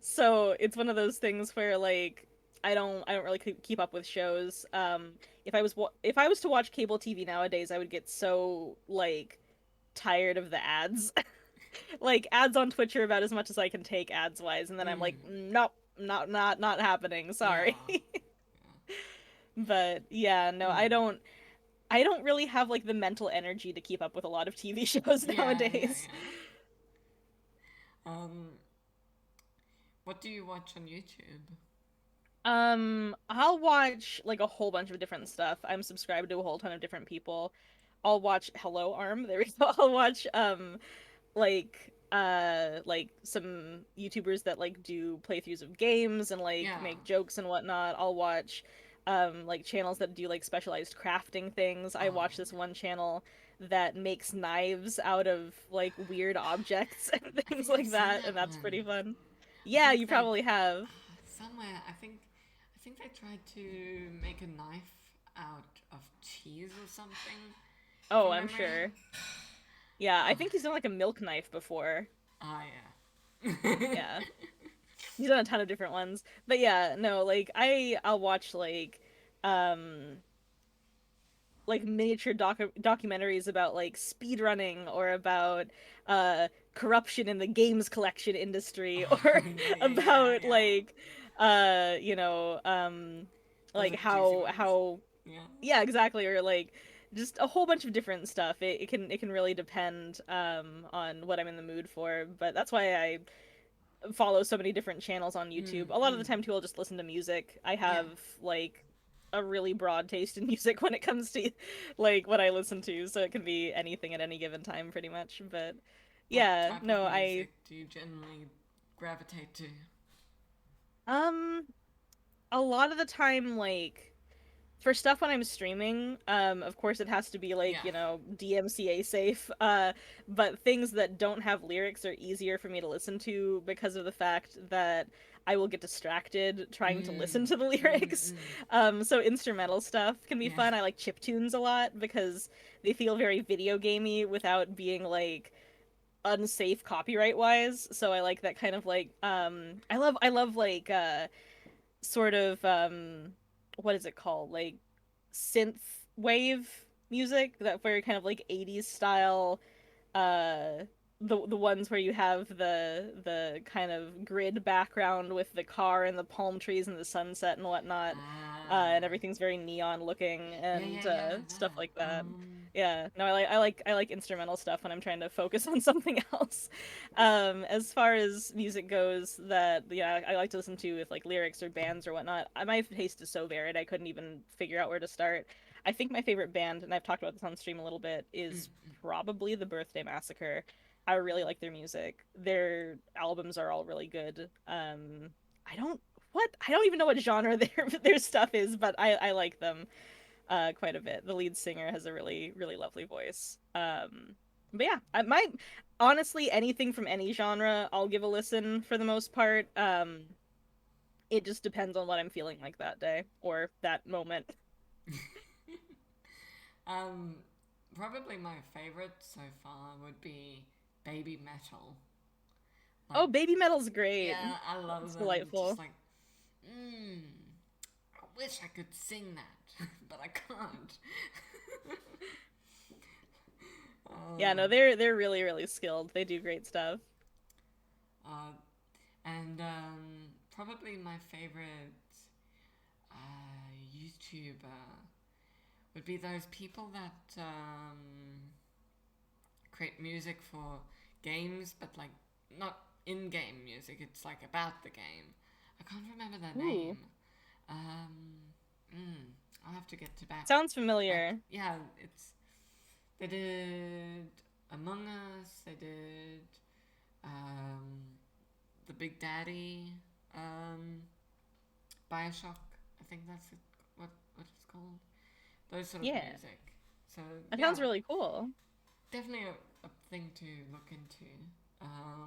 so it's one of those things where like I don't really keep up with shows. If I was to watch cable TV nowadays, I would get so like tired of the ads. Like ads on Twitch are about as much as I can take ads wise, and then I'm mm, like, nope, not happening. yeah, Sorry. But yeah, no, mm, I don't really have like the mental energy to keep up with a lot of TV shows yeah, nowadays. yeah. What do you watch on YouTube? I'll watch like a whole bunch of different stuff. I'm subscribed to a whole ton of different people. I'll watch Hello Arm. There we go. I'll watch like some YouTubers that like do playthroughs of games and like Yeah. make jokes and whatnot. I'll watch like channels that do like specialized crafting things. I Oh, watch this one channel that makes knives out of like weird objects and I things think I've like seen that, that and that's one. pretty fun. I Yeah, think you they probably have. somewhere. I think they tried to make a knife out of cheese or something Oh, from I'm memory. sure. Yeah, I Oh, think he's done like a milk knife before. ah, yeah. Yeah. He's done a ton of different ones. But yeah, no, like I'll watch like miniature documentaries about like speed running or about corruption in the games collection industry Oh, or yeah, yeah, yeah, about yeah. like you know Those like are the juicy ones. how Yeah. yeah, exactly, or like just a whole bunch of different stuff. It can really depend on what I'm in the mood for, but that's why I follow so many different channels on Mm, YouTube. A lot of the mm. time too I'll just listen to music. I Yeah. have like a really broad taste in music when it comes to like what I listen to, so it can be anything at any given time pretty much. But What yeah, type of no, I music do you generally gravitate to? um a lot of the time like for stuff when I'm streaming, of course it has to be like, Yeah. you know, DMCA safe. But things that don't have lyrics are easier for me to listen to because of the fact that I will get distracted trying to listen Mm, to the mm, lyrics. mm. So instrumental stuff can be Yeah. fun. I like chip tunes a lot because they feel very video gamey without being like unsafe copyright wise. So I like that kind of like I love like sort of what is it called? Like synth wave music, that very kind of like 80s style, uh the ones where you have the kind of grid background with the car and the palm trees and the sunset and whatnot, and Ah, everything's very neon looking yeah, and yeah, yeah, stuff like that. that. Yeah, no, I like instrumental stuff when I'm trying to focus on something else. As far as music goes, that yeah, I like to listen to with like lyrics or bands or whatnot. My taste is so varied, I couldn't even figure out where to start. I think my favorite band, and I've talked about this on stream a little bit, is probably the Birthday Massacre. I really like their music. Their albums are all really good. I don't I don't even know what genre their stuff is, but I like them quite a bit. The lead singer has a really really lovely voice. But yeah, I might honestly anything from any genre I'll give a listen for the most part. It just depends on what I'm feeling like that day or that moment. Um, Probably my favorite so far would be baby metal. Oh, Like, baby metal's great. yeah, I love It's them. Just delightful. like, mmm, I wish I could sing that, but I can't. Yeah, uh, no, they're really really skilled. They do great stuff. uh, and probably my favorite YouTuber would be those people that create music for games, but like not in-game music. It's like about the game. I can't remember their Ooh, name. Um, mm, I'll have to get to back. sounds But familiar. yeah, it's they did Among Us. They did the Big Daddy, um, Bioshock. I think that's it, what it's called. Those sort of Yeah, music. So that yeah, sounds really cool. definitely a thing to look into.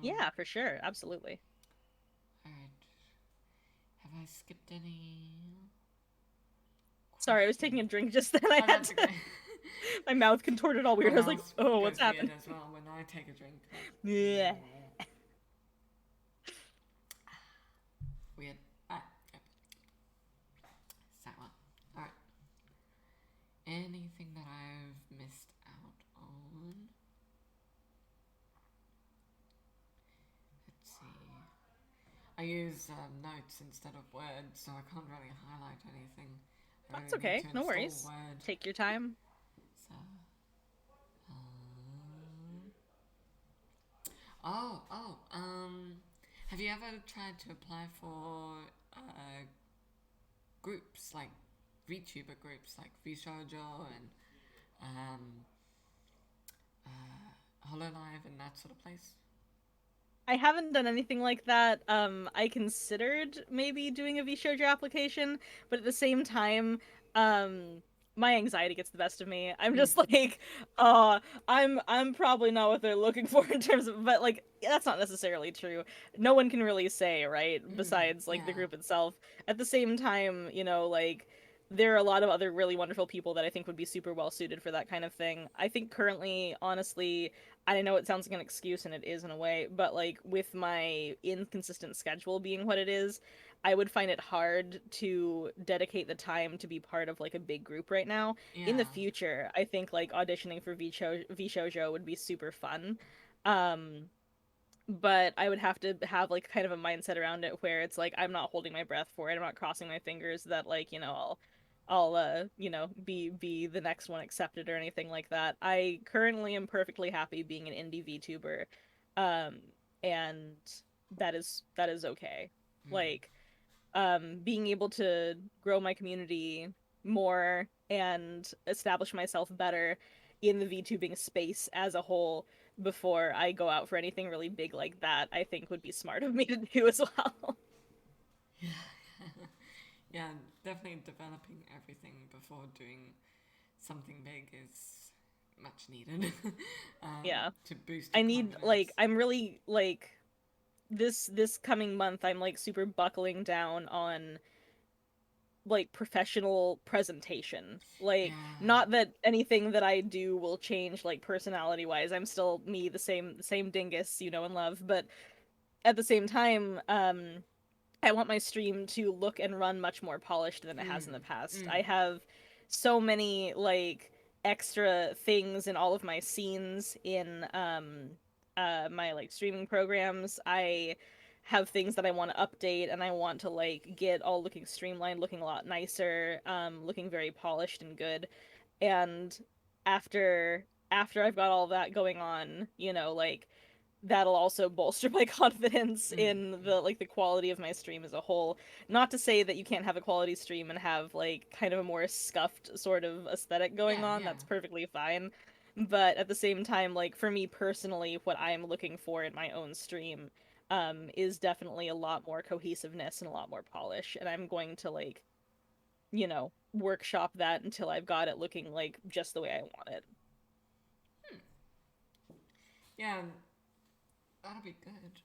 Yeah, for sure, absolutely. All right. Have I skipped any Sorry, I was taking a questions? drink just then. I Oh, had that's to. okay. My mouth contorted all My weird. I was like, mouth "Oh, what's goes weird happened?" as well when I take a drink. Like, Yeah. weird. Ah, yep. Sour. All right. Anything that I've missed out on? Let's see. I use notes instead of words, so I can't really highlight anything. I That's really need okay. to No install worries. Word. Take your time. So, um, have you ever tried to apply for groups like VTuber groups like VShojo and um, Hololive and that sort of place? I haven't done anything like that. I considered maybe doing a VShojo application, but at the same time, um, my anxiety gets the best of me. I'm Mm, just like, uh, I'm probably not what they're looking for in terms of, but like that's not necessarily true. No one can really say, right? Besides like the yeah, group itself. At the same time, like there are a lot of other really wonderful people that I think would be super well suited for that kind of thing. I think currently, honestly, I know it sounds like an excuse, and it is in a way, but like with my inconsistent schedule being what it is, I would find it hard to dedicate the time to be part of like a big group right now. In the yeah, future, I think like auditioning for VShojo would be super fun. Um, but I would have to have like kind of a mindset around it where it's like I'm not holding my breath for it. I'm not crossing my fingers that like, I'll be the next one accepted or anything like that. I currently am perfectly happy being an indie VTuber. Um and that is okay. mm, Like being able to grow my community more and establish myself better in the VTubing space as a whole before I go out for anything really big like that, I think would be smart of me to do as well. yeah. Definitely developing everything before doing something big is much needed Yeah. to boost I your need like confidence. I'm really like this coming month I'm like super buckling down on like professional presentation. Like Yeah. not that anything that I do will change like personality wise. I'm still me, the same dingus you know and love, but at the same time, I want my stream to look and run much more polished than it has in the Mm. past. Mm. I have so many like extra things in all of my scenes in my like streaming programs. I have things that I want to update and I want to like get all looking streamlined, looking a lot nicer, looking very polished and good. And after I've got all that going on, you know, like that'll also bolster my confidence Mm. in the like the quality of my stream as a whole. Not to say that you can't have a quality stream and have like kind of a more scuffed sort of aesthetic going Yeah, on. yeah. That's perfectly fine. But at the same time, like for me personally, what I'm looking for in my own stream is definitely a lot more cohesiveness and a lot more polish. And I'm going to like, you know, workshop that until I've got it looking like just the way I want it. Yeah, that'll be good.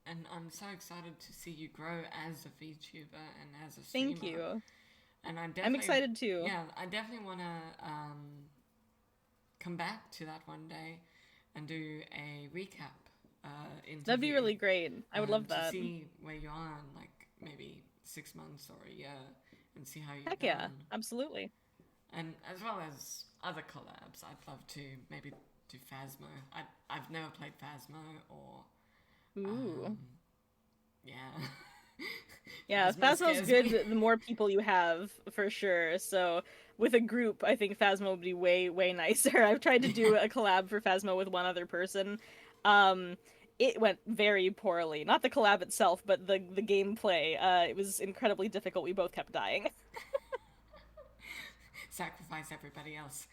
And I'm so excited to see you grow as a VTuber and as a Thank streamer. you. And I I'm definitely, excited too. yeah, I definitely want to come back to that one day and do a recap That'd be interview really great. I would love to that. see where you are in like maybe 6 months or a year and see how you've Heck yeah, done. absolutely. And as well as other collabs, I'd love to maybe do Phasmo. I've never played Phasmo or Ooh. um, yeah. Yeah, Phasmo Phasmo's scares good me. the more people you have, for sure. So with a group, I think Phasmo would be way, way nicer. I've tried to Yeah. do a collab for Phasmo with one other person. Um, it went very poorly. Not the collab itself, but the gameplay. It was incredibly difficult. We both kept dying. Sacrifice everybody else.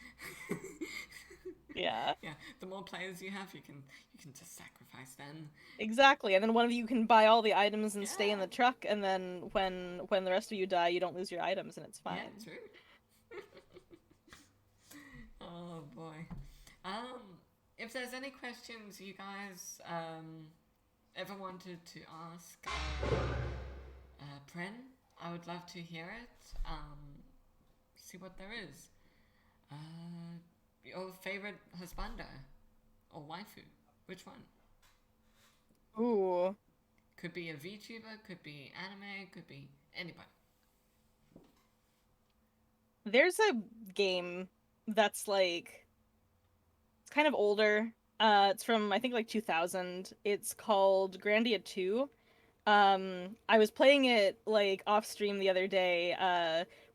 Yeah, Yeah, the more players you can just sacrifice them. exactly. And then one of you can buy all the items and stay in Yeah, the truck, and then when the rest of you die, you don't lose your items, and it's yeah, fine. true. Oh boy. Um, if there's any questions you guys ever wanted to ask Pren, I would love to hear it. See what there is. Your favorite husbando or waifu? Which one? Ooh. Could be a VTuber, could be anime, could be anybody. There's a game that's like it's kind of older. It's from I think like 2000. It's called Grandia 2. I was playing it like off stream the other day,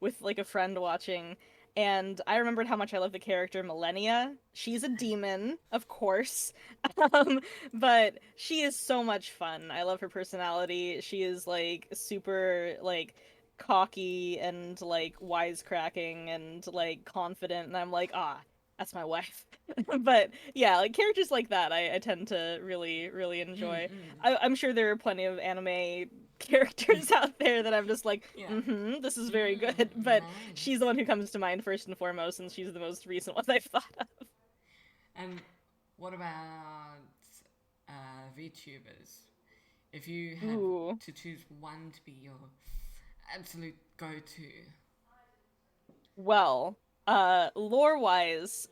with like a friend watching, and I remembered how much I love the character Millennia. She's a demon, of course, um, but she is so much fun. I love her personality. She is like super like cocky and like wisecracking and like confident, and I'm like, ah, that's my wife. But yeah, like characters like that, I tend to really, really Mm, enjoy. mm. I'm sure there are plenty of anime characters out there that I'm just like, Yeah. mm-hmm, this is very good. Mm, But she's the nice. one who comes to mind first and foremost, and she's the most recent one I've thought of. And what about VTubers? If you had Ooh. to choose one to be your absolute go-to. Well, lore-wise,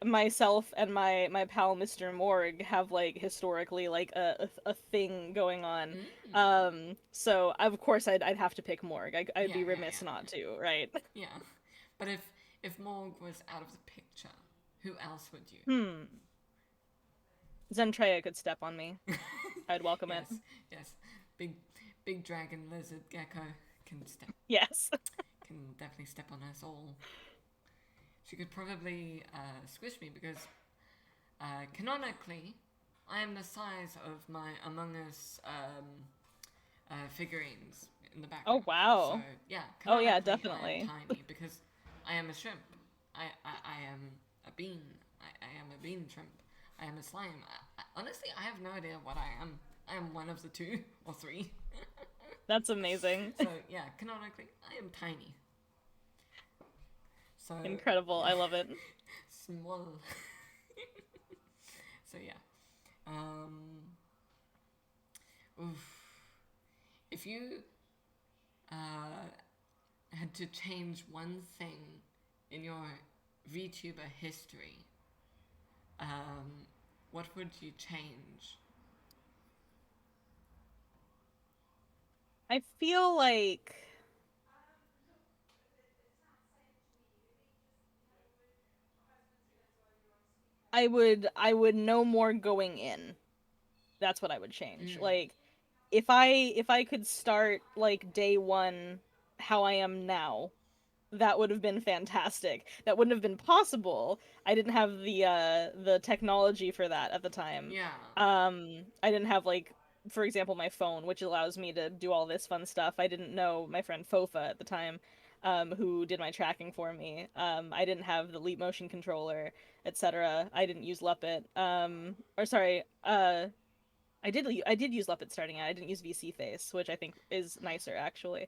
myself and my pal Mr. Morg have like historically like a thing going on. Mm. So of course I'd have to pick Morg. I'd Yeah, be yeah, remiss yeah, not to, right? yeah. But if Morg was out of the picture, who else would you? Hmm. Zentreya could step on me. I'd welcome it. Yes, yes. Big big dragon lizard gecko Yes. can definitely step on us all. She could probably squish me because canonically, I am the size of my Among Us figurines in the Oh background. So wow. yeah, Oh yeah, canonically I am definitely. tiny because I am a shrimp. I am a bean. I am a bean shrimp. I am a slime. Honestly, I have no idea what I am. I am one of the two or three. That's amazing. So yeah, canonically, I am tiny. So Incredible. yeah, I love it. small. So yeah, oof. If you to change one thing in your VTuber history, um, what would you change? I feel like I would know more going in. That's what I would change. Mm, Like if I could start like day one how I am now, that would have been fantastic. That wouldn't have been possible. I didn't have the technology for that at the time. yeah. I didn't have like for example my phone, which allows me to do all this fun stuff. I didn't know my friend Fofa at the time, who did my tracking for me. I didn't have the Leap Motion controller, etc. I didn't use Leopit. Or sorry, I did use Leopit starting out. I didn't use VC Face, which I think is nicer actually.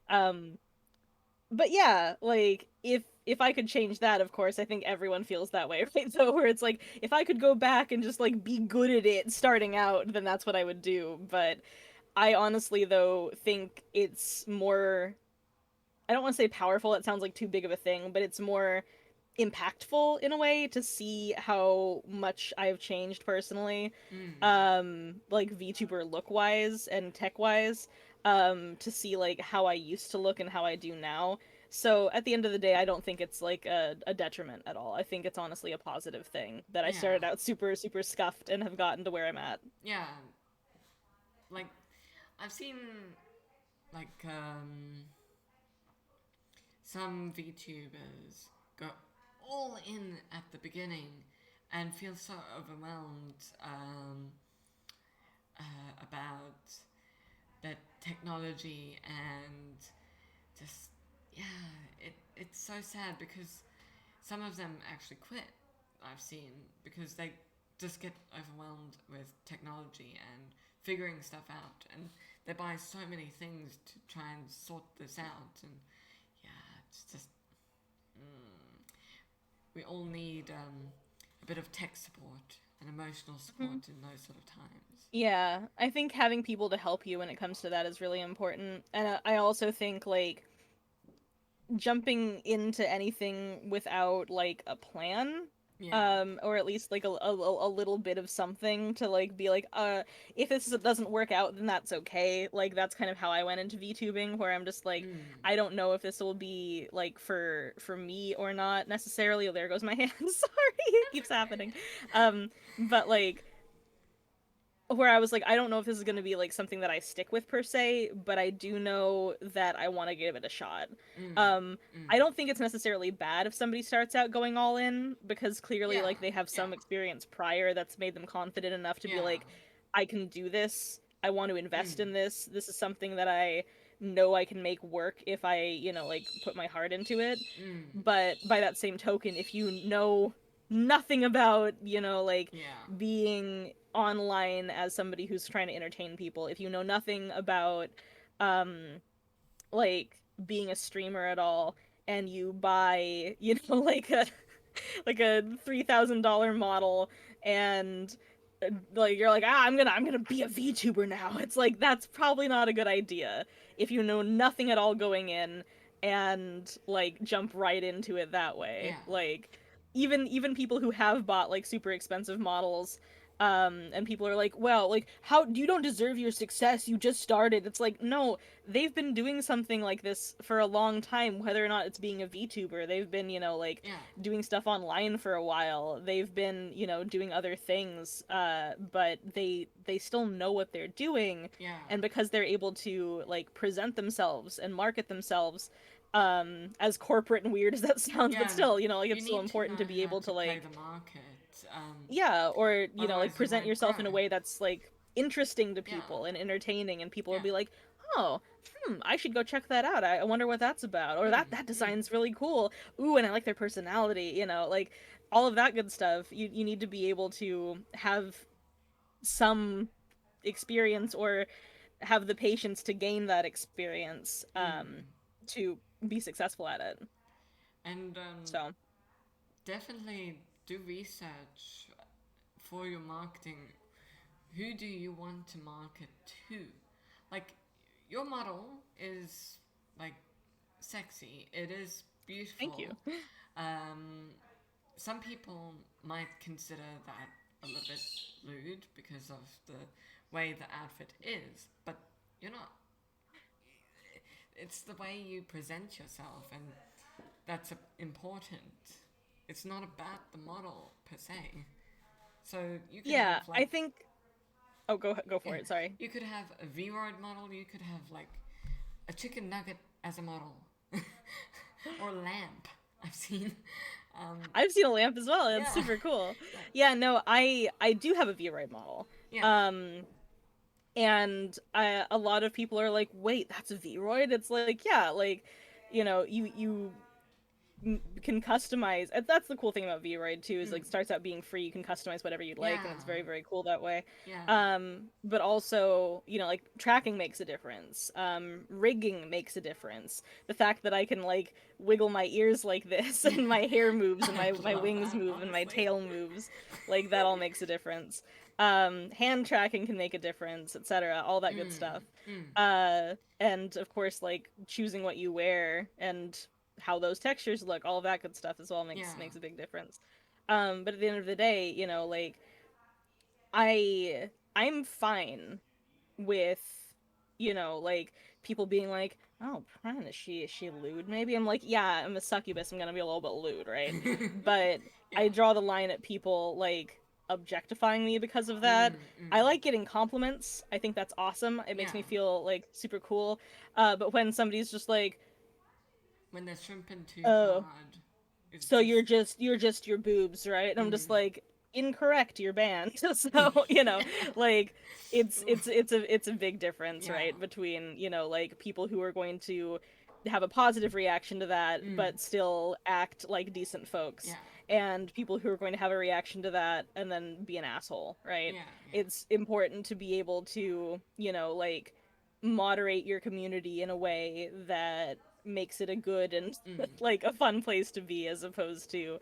Um, but yeah, like if I could change that, of course, I think everyone feels that way, right? So where it's like if I could go back and just like be good at it starting out, then that's what I would do. But I honestly though think it's more I don't want to say powerful, it sounds like too big of a thing, but it's more impactful in a way to see how much I've changed personally, Mm, like VTuber look wise and tech wise, to see like how I used to look and how I do now. So at the end of the day, I don't think it's like a detriment at all. I think it's honestly a positive thing that I yeah. started out super, super scuffed and have gotten to where I'm at. Yeah. Like, I've seen, like, some VTubers go all in at the beginning and feel so overwhelmed about the technology and just yeah, it's so sad because some of them actually quit. I've seen because they just get overwhelmed with technology and figuring stuff out, and they buy so many things to try and sort this out. And yeah, it's just we all need a bit of tech support and emotional Mhm. support in those sort of times. Yeah, I think having people to help you when it comes to that is really important. And I also think like jumping into anything without like a plan, Yeah. or at least like a little bit of something to like be like if this doesn't work out then that's okay. Like that's kind of how I went into VTubing, where I'm just like Mm. I don't know if this will be like for me or not necessarily. Oh, there goes my hand. Sorry, it That's keeps okay. happening. But like where I was like, I don't know if this is going to be like something that I stick with per se, but I do know that I want to give it a shot. Mm. Um, Mm. I don't think it's necessarily bad if somebody starts out going all in because clearly Yeah. like they have Yeah. some experience prior that's made them confident enough to be Yeah. like, I can do this. I want to invest Mm. in this. This is something that I know I can make work if I, like put my heart into it. Mm. But by that same token, if you know nothing about, like Yeah. being online as somebody who's trying to entertain people, if you know nothing about um like being a streamer at all and you buy, like a $3,000 model and like you're like, I'm gonna be a VTuber now. It's like that's probably not a good idea if you know nothing at all going in and like jump right into it that way. Yeah. Like even people who have bought like super expensive models, and people are like, well, like how you don't deserve your success, you just started. It's like, no, they've been doing something like this for a long time, whether or not it's being a VTuber. They've been, like Yeah. doing stuff online for a while. They've been, doing other things, but they still know what they're doing, Yeah. and because they're able to like present themselves and market themselves, as corporate and weird as that sounds, but Yeah. still, like You it's still need to important know to be how able to to play like the market. yeah, or like Otherwise, you present won't grow. yourself in a way that's like interesting to Yeah. people and entertaining, and people will Yeah. be like, oh, I should go check that out. I wonder what that's about, or Mm. that Mm. design's really cool. Ooh, and I like their personality. Like all of that good stuff. You need to be able to have some experience or have the patience to gain that experience, Mm. to be successful at it. And So, definitely do research for your marketing. Who do you want to market to? Like, your model is like sexy. It is Thank you. beautiful. Um, some people might consider that a little bit lewd because of the way the outfit is, but you're not. It's the way you present yourself, and that's important. It's not about the model per se. So you could Yeah, have like, I think. Oh, go for yeah, it. Sorry. you could have a V-Roid model. You could have like a chicken nugget as a model, or a lamp. I've seen. Um, I've seen a lamp as well. It's yeah, super cool. like Yeah, no, I do have a V-Ride model. yeah, Um, and a lot of people are like, "Wait, that's a V-Roid?" It's like, yeah, like, you can customize. And that's the cool thing about V-Ride too, is like mm, starts out being free. You can customize whatever you'd like, and yeah, it's very, very cool that way. yeah, But also, like tracking makes a difference. Rigging makes a difference. The fact that I can like wiggle my ears like this yeah. and my hair moves and I my love wings that, move and my honestly. tail moves, like that all makes a difference. Hand tracking can make a difference, etc. All that good Mm, stuff. mm, And of course, like choosing what you wear and how those textures look, all of that good stuff as well yeah, makes a big difference. But at the end of the day, like I'm fine with, like people being like, "Oh, Pren, is she lewd?" Maybe I'm like, "Yeah, I'm a succubus. I'm gonna be a little bit lewd, right?" But I yeah, draw the line at people like objectifying me because of mm, that. mm, I like getting compliments. I think that's awesome. It makes yeah. me feel like super cool. But when somebody's just like, When they're shrimping too "Oh, hard, it's so just, you're just your boobs, right?" And I'm mm, just like, incorrect, you're banned. So, yeah, like it's ooh, it's it's a big difference, yeah, right, between, like people who are going to have a positive reaction to that mm, but still act like decent folks, yeah, and people who are going to have a reaction to that and then be an asshole, right? yeah, yeah, It's important to be able to, like moderate your community in a way that makes it a good and mm, like a fun place to be, as opposed to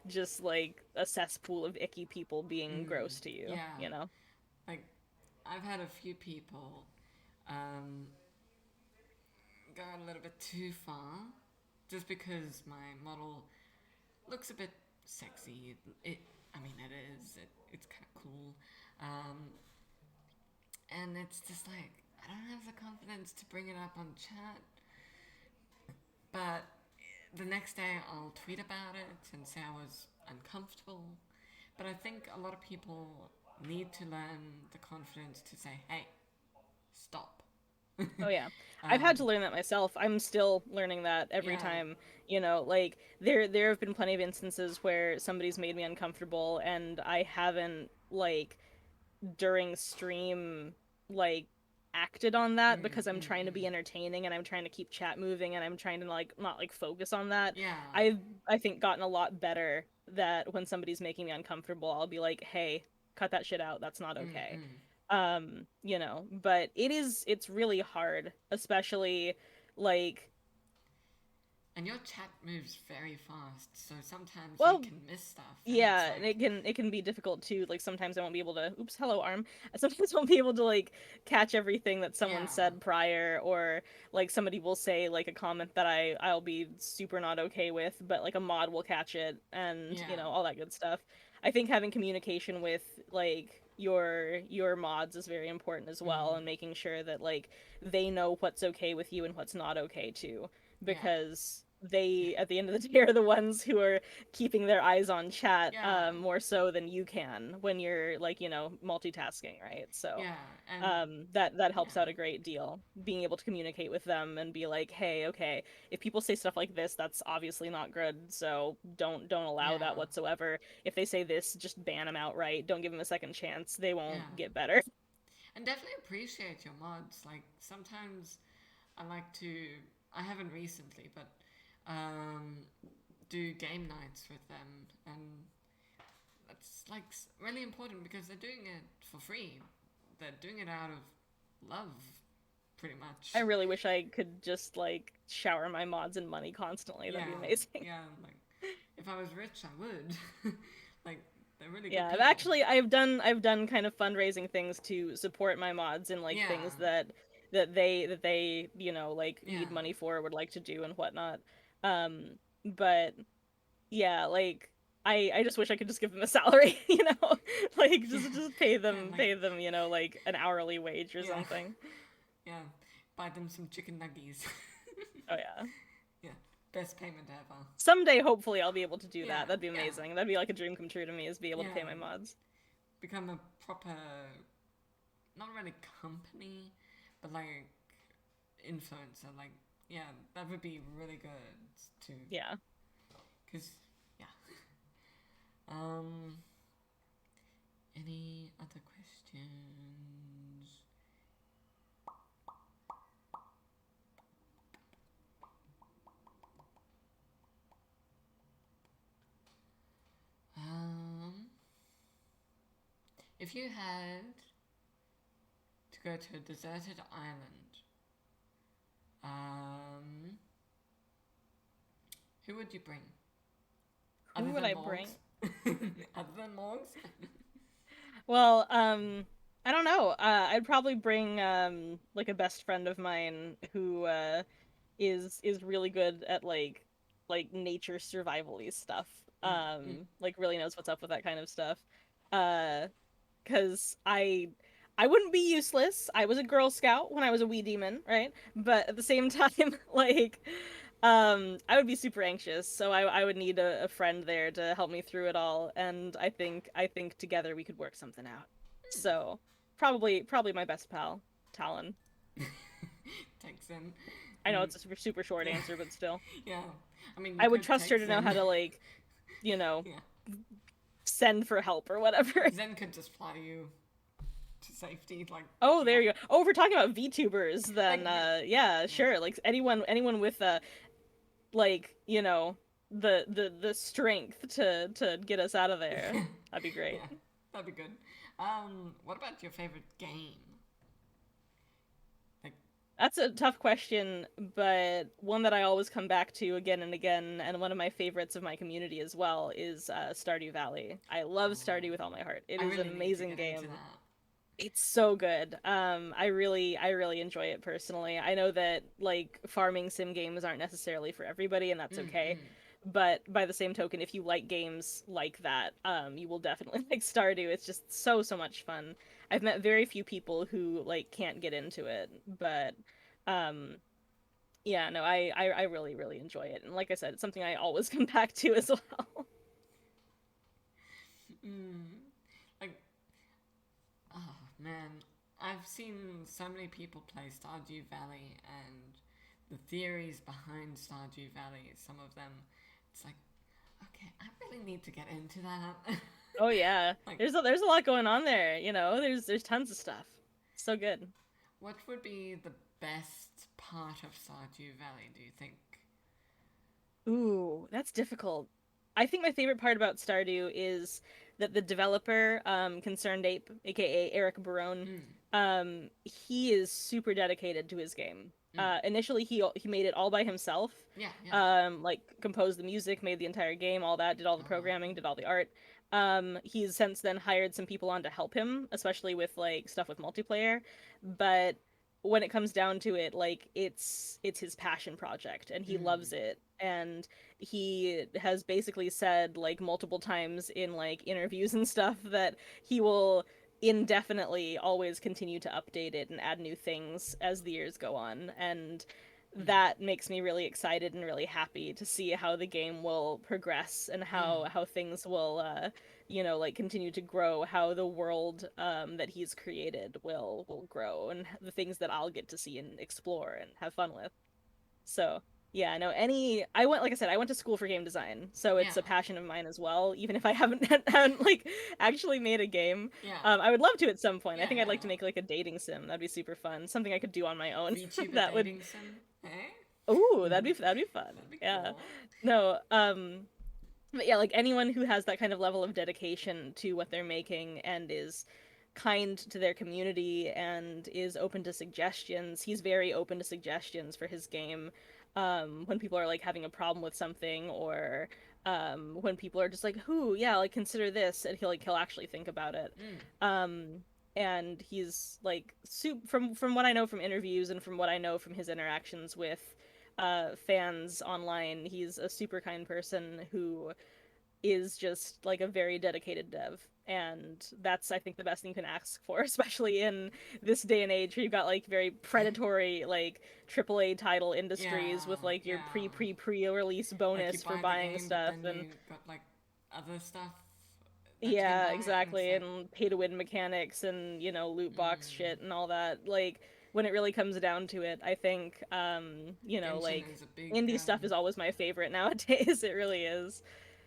just like a cesspool of icky people being mm, gross to you, yeah. you know? Like, I've had a few people um, go a little bit too far just because my model looks a bit sexy. I mean, it is. It's kind of cool. Um, and it's just like, I don't have the confidence to bring it up on chat. But the next day I'll tweet about it and say I was uncomfortable. But I think a lot of people need to learn the confidence to say, hey, stop. Oh yeah. I've had Um, to learn that myself. I'm still learning that every yeah. time, like there have been plenty of instances where somebody's made me uncomfortable and I haven't like during stream like acted on Mm, that because I'm mm, trying to mm. be entertaining and I'm trying to keep chat moving and I'm trying to like not like focus on that. Yeah. I think gotten a lot better that when somebody's making me uncomfortable, I'll be like, "Hey, cut that shit out. That's not Mm, okay." mm. But it's really hard, especially like, And your chat moves very fast, so sometimes you well, can miss stuff, and it's yeah, and like, it can be difficult too. Like sometimes I won't be able to, oops, hello arm. Sometimes I won't be able to like catch everything that someone yeah, said prior, or like somebody will say like a comment that I'll be super not okay with, but like a mod will catch it and, yeah, all that good stuff. I think having communication with like your mods is very important as well, mm, and making sure that like they know what's okay with you and what's not okay too, yeah, because yeah, they at the end of the day are the ones who are keeping their eyes on chat, yeah, more so than you can when you're like, multitasking, right? So yeah, and that yeah, helps out a great deal, being able to communicate with them and be like, hey, okay, if people say stuff like this, that's obviously not good, so don't allow that yeah, whatsoever. If they say this, just ban them outright. Don't give them a second chance. They yeah. won't get better. And definitely appreciate your mods. Like, sometimes I like to, I haven't recently, but um, do game nights with them, and that's like really important because they're doing it for free. They're doing it out of love, pretty I much. really wish I could just like shower my mods in money constantly. That'd Yeah, be amazing. yeah. Like, if I was rich, I would. Like, they're really good Yeah, people. I've done kind of fundraising things to support my mods in like Yeah, things that that they like Yeah. need money for, would like to do and whatnot. But yeah, like I just wish I could just give them a salary, like Yeah. just pay Yeah. them Like pay them, like an hourly wage or yeah. something. Yeah. Buy them some chicken nuggets. Oh yeah. Yeah. Best payment ever. Someday, hopefully, I'll be able to do Yeah. that. That'd be Yeah. amazing. That'd be like a dream come true to me, is be able to pay Yeah. my mods. Become a proper, not really company, but like influencer. Like, yeah, that would be really good too. Yeah. Cause, yeah. Um, any other questions? Um, if you had to go to a deserted island, um, who would you bring? Who Other would than I Morgs? bring? Other than Morgs? Well, I don't know. I'd probably bring like a best friend of mine who is really good at like nature survival-y stuff. Mm, mm, Like really knows what's up with that kind of stuff. Uh, because I wouldn't be useless. I was a Girl Scout when I was a wee demon, right? But at the same time, like I would be super anxious, so I would need a friend there to help me through it all, and I think together we could work something out. So probably my best pal, Talon. takes in. I know Mm, it's a super short yeah, answer, but still. yeah. I mean, you I would could trust take her to know how Zen. to like, you know, Yeah. send for help or whatever. Zen could just fly you to safety. Like, Oh, yeah. there you go. Oh, if we're talking about VTubers, then Like, yeah, yeah. sure. Like anyone with like, the strength to get us out of there. That'd be great. Yeah. That'd be good. What about your favorite game? Like, That's a tough question, but one that I always come back to again and again, and one of my favorites of my community as well, is Stardew Valley. I love Stardew with all my heart. It I is an really need to amazing get into game. that. It's so good. I really enjoy it personally. I know that like farming sim games aren't necessarily for everybody, and that's Mm, okay. mm, But by the same token, if you like games like that, you will definitely like Stardew. It's just so much fun. I've met very few people who like can't get into it, but um, yeah, no, I really enjoy it. And like I said, it's something I always come back to as well. mm. Like, oh man, I've seen so many people play Stardew Valley and the theories behind Stardew Valley. Some of them, it's like, okay, I really need to get into that. Oh yeah, Like, there's a lot going on there. There's tons of stuff. So good. what would be the best part of Stardew Valley, do you think? Ooh, that's difficult. I think my favorite part about Stardew is that the developer, Concerned Ape, aka Eric Barone, Mm, he is super dedicated to his game. mm. Initially he made it all by himself. Yeah, yeah. Like composed the music, made the entire game, all that, did all the Oh, programming, did all the art. He's since then hired some people on to help him, especially with like stuff with multiplayer. But when it comes down to it, like it's his passion project and he mm, loves it. And he has basically said like multiple times in like interviews and stuff that he will indefinitely always continue to update it and add new things as the years go on. And mm, that makes me really excited and really happy to see how the game will progress and yeah, how things will like continue to grow, how the world that he's created will grow, and the things that I'll get to see and explore and have fun with. So yeah, no, I went, like I said, I went to school for game design, so yeah, it's a passion of mine as well. Even if I haven't like actually made a game, yeah, I would love to at some point. I yeah, think I'd yeah. like to make like a dating sim. That'd be super fun. Something I could do on my own. VTuber That would, dating sim, eh? ooh, that'd be fun. That'd be Yeah, cool. no, but yeah, like anyone who has that kind of level of dedication to what they're making and is kind to their community and is open to suggestions. He's very open to suggestions for his game. When people are like having a problem with something, or when people are just like, "Who, yeah, like consider this," and he'll actually think about it. Mm, Um, and he's like from what I know from interviews and from what I know from his interactions with fans online, he's a super kind person who is just like a very dedicated dev. And that's, I think, the best thing you can ask for, especially in this day and age where you've got like very predatory like AAA title industries with Yeah, like your yeah. pre-release Like you bonus for buy the buying game, but stuff. then And you got like other stuff that you can yeah, buy, and it's exactly. like, And pay to win mechanics and, loot box mm, shit and all that. Like when it really comes down to it, I think Genshin like is a big, indie stuff is always my favorite nowadays. It really is.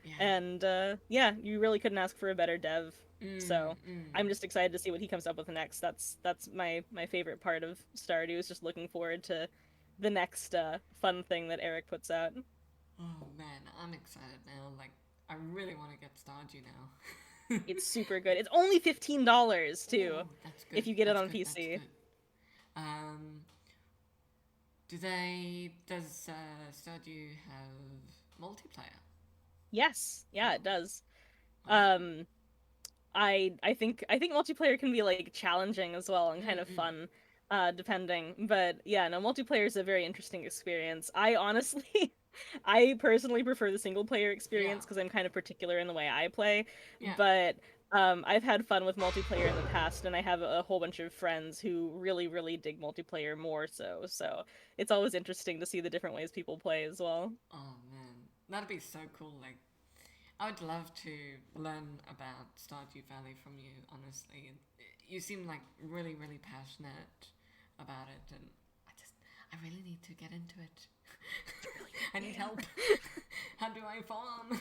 yeah. And yeah, you really couldn't ask for a better dev. Mm, So mm. I'm just excited to see what he comes up with next. That's my favorite part of Stardew, is just looking forward to the next fun thing that Eric puts out. Oh man, I'm excited now. Like, I really want to get Stardew now. It's super good. It's only $15 too, Oh, that's good. if you get it That's on good. That's PC. good. Um, does Stardew have multiplayer? Yes, yeah, Oh, it does. oh. Um, I think multiplayer can be like challenging as well and kind Mm, of mm. fun, depending. But yeah, no, multiplayer is a very interesting experience. I honestly, I personally prefer the single player Yeah, experience because I'm kind of particular in the way I play. yeah. But I've had fun with multiplayer in the past, and I have a whole bunch of friends who really, really dig multiplayer more so. So it's always interesting to see the different ways people play as well. Oh man, that'd be so cool. Like, I would love to learn about Stardew Valley from you. Honestly, you seem like really, really passionate about it, and I really need to get into it. It's a really I need help. good How do I farm?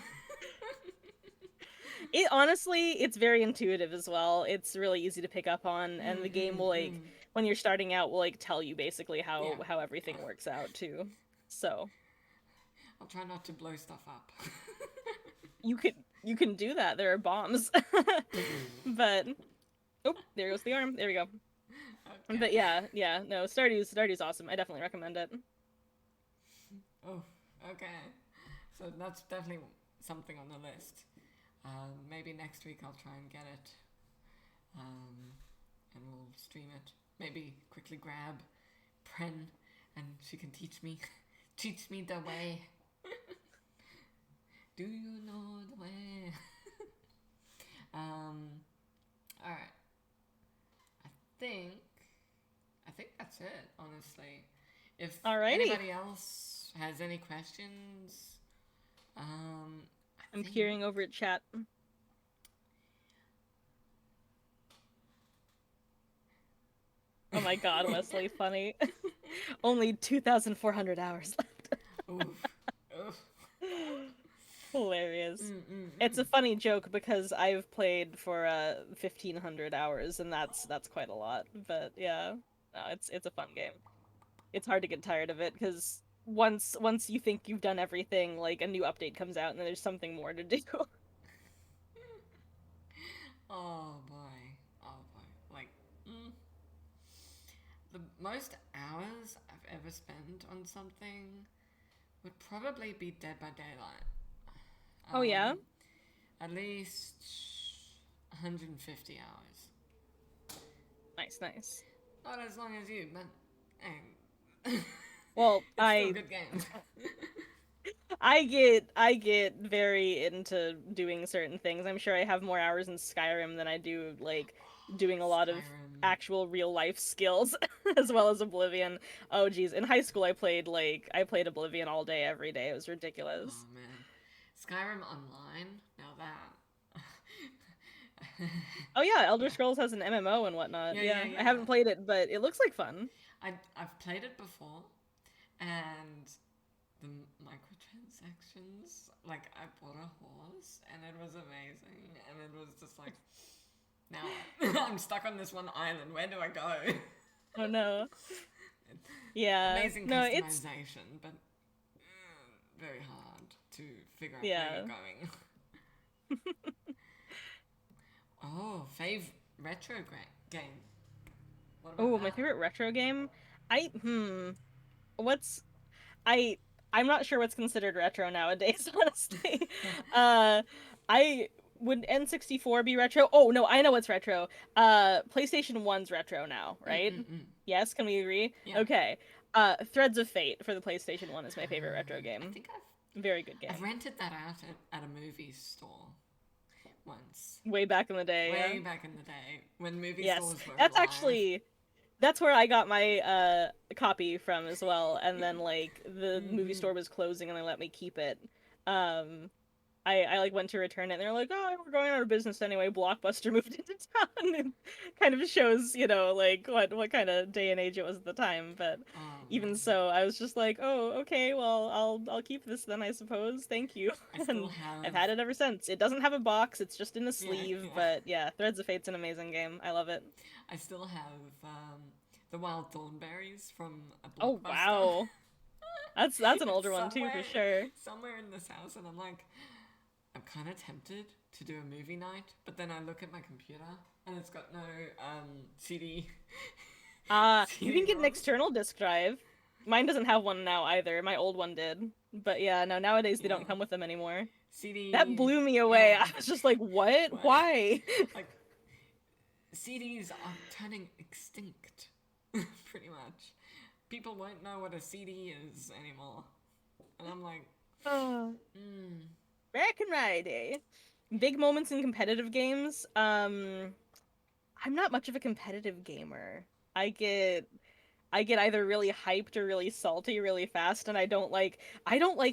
game. It honestly, it's very intuitive as well. It's really easy to pick up on, and Mm, the game mm, will like mm. when you're starting out will like tell you basically Yeah, how yeah. everything works out too. So I'll try not to blow stuff up. you can do that. There are bombs, but oh, there goes the arm. There we go. But Okay. yeah, no, Stardew's awesome. I definitely recommend it. Oh, okay. So that's definitely something on the list. Maybe next week I'll try and get it, um, and we'll stream it. Maybe quickly grab Pren, and she can teach me, teach me the way. Do you know the way? um, all right. I think I think that's it. Honestly, if Alrighty, anybody else has any questions, I I'm think. peering over at chat. Oh my God, Wesley, funny. Only 2,400 hours left. Oof, oof. Hilarious. Mm, mm, It's mm. a funny joke because I've played for 1,500 hours, and that's quite a lot. But yeah, no, it's a fun game. It's hard to get tired of it because once you think you've done everything, like a new update comes out and then there's something more to do. Oh boy, oh boy. Like, mm, the most hours I've ever spent on something would probably be Dead by Daylight. Oh yeah, Um, at least 150 hours. nice, nice. Not as long as you, but hey, Well, it's still a good game. I get very into doing certain things. I'm sure I have more hours in Skyrim than I do like doing a lot of Skyrim. actual real life skills as well as Oblivion. Oh geez, in high school I played Oblivion all day every day. It was ridiculous. Oh man, Skyrim Online. Now that. Oh yeah, Elder Yeah. Scrolls has an MMO and whatnot. Yeah, yeah, Yeah, I yeah. haven't played it, but it looks like fun. I've played it before, and the microtransactions. Like, I bought a horse, and it was amazing, and it was just like, now I'm stuck on this one island. Where do I go? Oh no. Yeah. Amazing No, it's customization, but very hard to figure out where yeah. you're going. Oh, retro game. What about Oh, my that? favorite retro game. I what's I'm not sure what's considered retro nowadays, honestly. Uh I Would N64 be retro? Oh no, I know what's retro. PlayStation 1's retro now, right? Yes, can we agree? Yeah. Okay. Threads of Fate for the PlayStation 1 is my favorite retro I game. think Very good I've game. rented that out at a movie store once. Way back in the day, yeah. Way back in the day when movie Yes. stores were That's alive. actually that's where I got my copy from as well, and then like the movie store was closing and they let me keep it. Um I like went to return it and they're like, "Oh, we're going out of business anyway. Blockbuster moved into town." And kind of shows, like what kind of day and age it was at the time, but Oh even man, so, I was just like, "Oh, okay, well, I'll keep this then, I suppose. Thank you." I still And I've have. had it ever since. It doesn't have a box, it's just in a Yeah, sleeve, yeah. but yeah, Threads of Fate's an amazing game. I love it. I still have the wild thornberries from a Oh, blockbuster. wow. That's an It's older one too, for sure. somewhere in this house, and I'm like, I'm kind of tempted to do a movie night, but then I look at my computer and it's got no CD You can get an ROM. external disk drive. Mine doesn't have one now either. My old one did. But yeah, no, nowadays they don't Yeah, come with them anymore. That CD. blew me away. Yeah, I was just like, what? what? Why? Like CDs are turning extinct, pretty much. People won't know what a CD is anymore, and I'm like, Oh, mm, back in my day. Big moments in competitive games. I'm not much of a competitive gamer. I get I get either really hyped or really salty really fast, and I don't like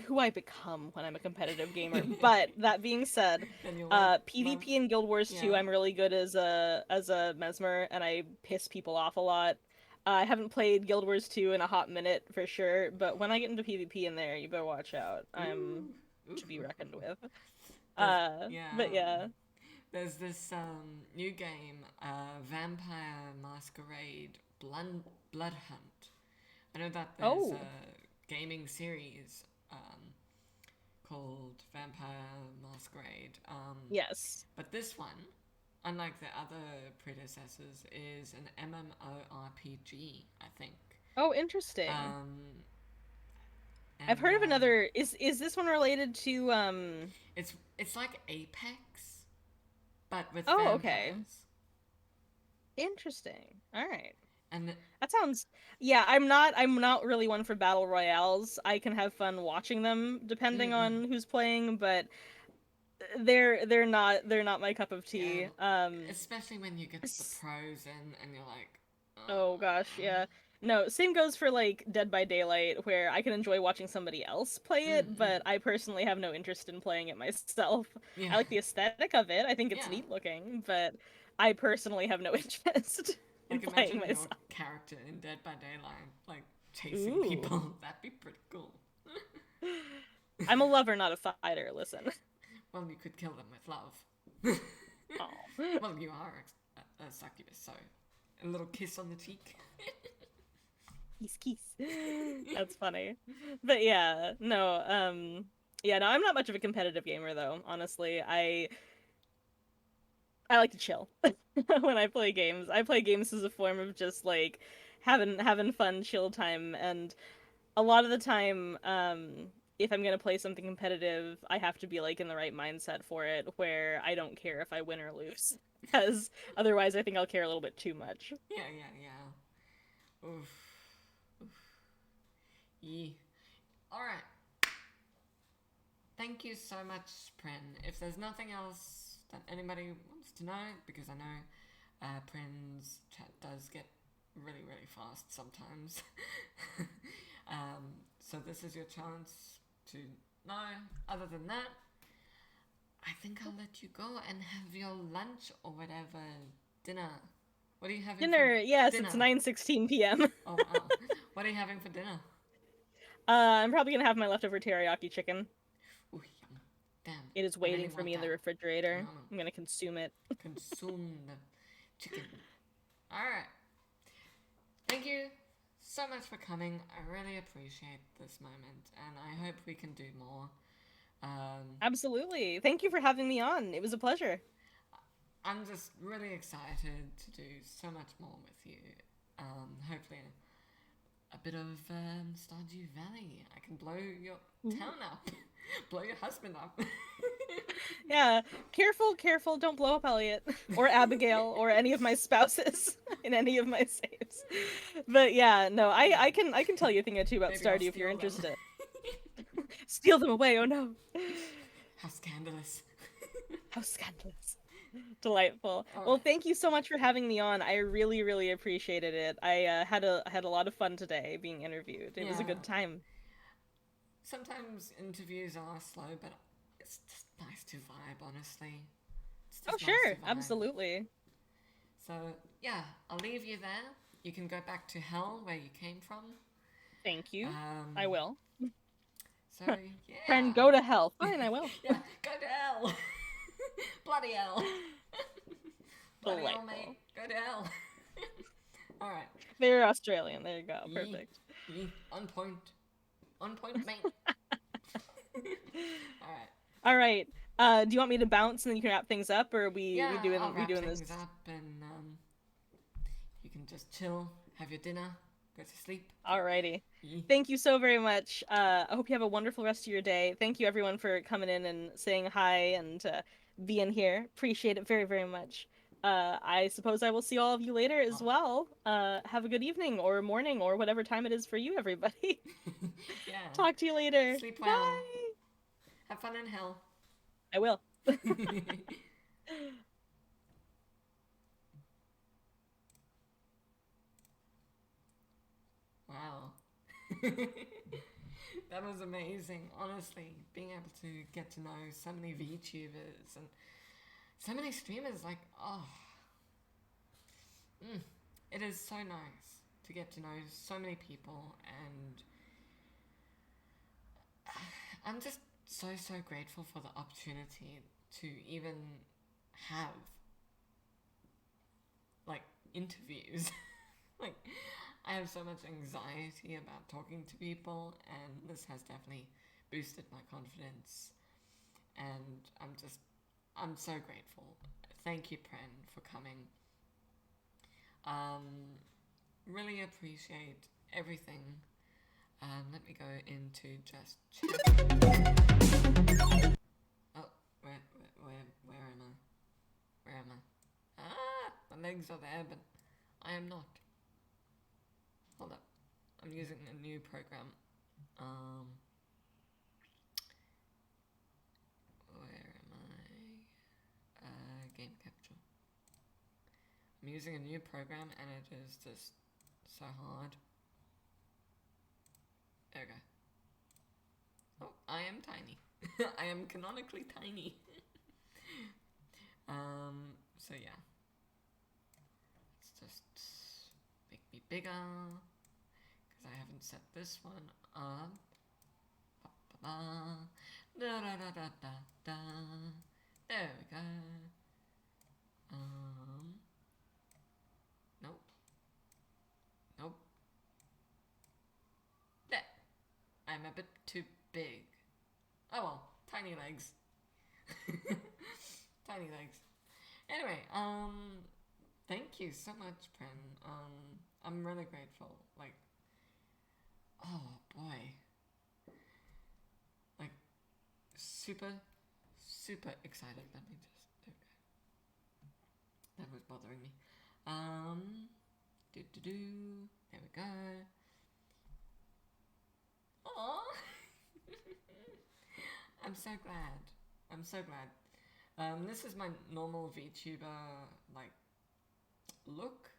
who I become when I'm a competitive gamer. But that being said, then you love, PvP in Guild Wars 2, yeah. I'm really good as a mesmer, and I piss people off a lot. I haven't played Guild Wars 2 in a hot minute for sure, but when I get into PvP in there, you better watch out. I'm Ooh, ooh, to be ooh, reckoned ooh. with. There's yeah. But yeah. There's this new game, Vampire Masquerade Blood Hunt. I know that there's Oh, a gaming series called Vampire Masquerade, yes. but this one, unlike the other predecessors, is an MMORPG, I think. Oh, interesting. Um, I've and heard of another. Is this one related to it's like Apex, but with Oh, okay. vampires. Interesting. All right. And That sounds Yeah, I'm not really one for battle royales. I can have fun watching them depending mm-mm, on who's playing, but they're not my cup of yeah, tea. especially when you get to the S- pros and you're like, oh gosh, yeah. No, same goes for like Dead by Daylight, where I can enjoy watching somebody else play it, mm-mm, but I personally have no interest in playing it myself. yeah, I like the aesthetic of it. I think it's yeah. neat looking, but I personally have no interest in Like playing imagine your myself. character in Dead by Daylight, like chasing Ooh. people. That'd be pretty cool. I'm a lover, not a fighter, listen. Well, you could kill them with love. Oh. Well, you are a succubus, so a little kiss on the cheek. Kiss kiss. That's funny. But yeah, no, I'm not much of a competitive gamer though, honestly. I like to chill when I play games. I play games as a form of just like having fun chill time, and a lot of the time if I'm gonna play something competitive, I have to be like in the right mindset for it where I don't care if I win or lose. Because otherwise I think I'll care a little bit too much. Yeah, yeah, yeah. Oof. Yeah. All right. Thank you so much, Pren. If there's nothing else that anybody wants to know, because I know Pren's chat does get really, really fast sometimes. So this is your chance to know. Other than that, I think I'll let you go and have your lunch or whatever, dinner. What are you having for Dinner, yes, it's dinner? 9:16 p.m. Oh wow. What are you having for dinner? I'm probably gonna have my leftover teriyaki chicken. Ooh, yum. Damn, It is I really waiting for want me in the that. refrigerator. Yum. I'm gonna consume it. Consume the chicken. Alright. Thank you so much for coming. I really appreciate this moment and I hope we can do more. Um, Absolutely. Thank you for having me on. It was a pleasure. I'm just really excited to do so much more with you. Hopefully, a bit of Stardew Valley. I can blow your Ooh. town up, blow your husband up. Yeah, careful, careful, don't blow up Elliot or Abigail or any of my spouses in any of my saves. But yeah, no, I can tell you a thing or two about Maybe I'll Stardew if you're steal them. interested. Steal them away, oh no. How scandalous. How scandalous. Delightful. All Well, right. thank you so much for having me on. I really, really appreciated it. I had a lot of fun today being interviewed. It was a Yeah. good time. Sometimes interviews are slow, but it's just nice to vibe, honestly. It's Oh, just nice to sure, vibe. absolutely. So, yeah, I'll leave you there. You can go back to hell where you came from. Thank you. I Um, will. so, Friend, yeah. go to hell. Fine, I will. Yeah, go to hell. Bloody hell. Bloody hell, mate. Delightful. Go to hell. Alright. They're Australian. There you go. Yee. Perfect. Yee. On point. On point, mate. Alright. All right. Do you want me to bounce and then you can wrap things up, or are we Yeah, I'll we wrap doing this? things up and you can just chill, have your dinner, go to sleep. Alrighty. Yee. Thank you so very much. I hope you have a wonderful rest of your day. Thank you everyone for coming in and saying hi and being here. Appreciate it very, very much. I suppose I will see all of you later as Oh. well. Have a good evening or morning or whatever time it is for you, everybody. Yeah. Talk to you later. Sleep well. Bye. Have fun in hell. I will. Wow. That was amazing, honestly. Being able to get to know so many VTubers and so many streamers, like, oh, it is so nice to get to know so many people, and I'm just so, so grateful for the opportunity to even have, like, interviews. Like, I have so much anxiety about talking to people, and this has definitely boosted my confidence. And I'm so grateful. Thank you, Pren, for coming. Really appreciate everything. Let me go into just chat. Oh, where am I? Where am I? Ah, my legs are there, but I am not. Hold up. I'm using a new program. Where am I? Game capture. I'm using a new program and it is just so hard. There we go. Oh, I am tiny. I am canonically tiny. So yeah. Let's just make me bigger. Because I haven't set this one up. Da da da da da da. There we go. Nope. Nope. There. I'm a bit too big. Oh well, tiny legs. Tiny legs. Anyway, thank you so much, Pren. I'm really grateful. Like, oh boy. Like, super, super excited. Let me just, there we go. That was bothering me. There we go. Aww. I'm so glad. I'm so glad. This is my normal VTuber like look.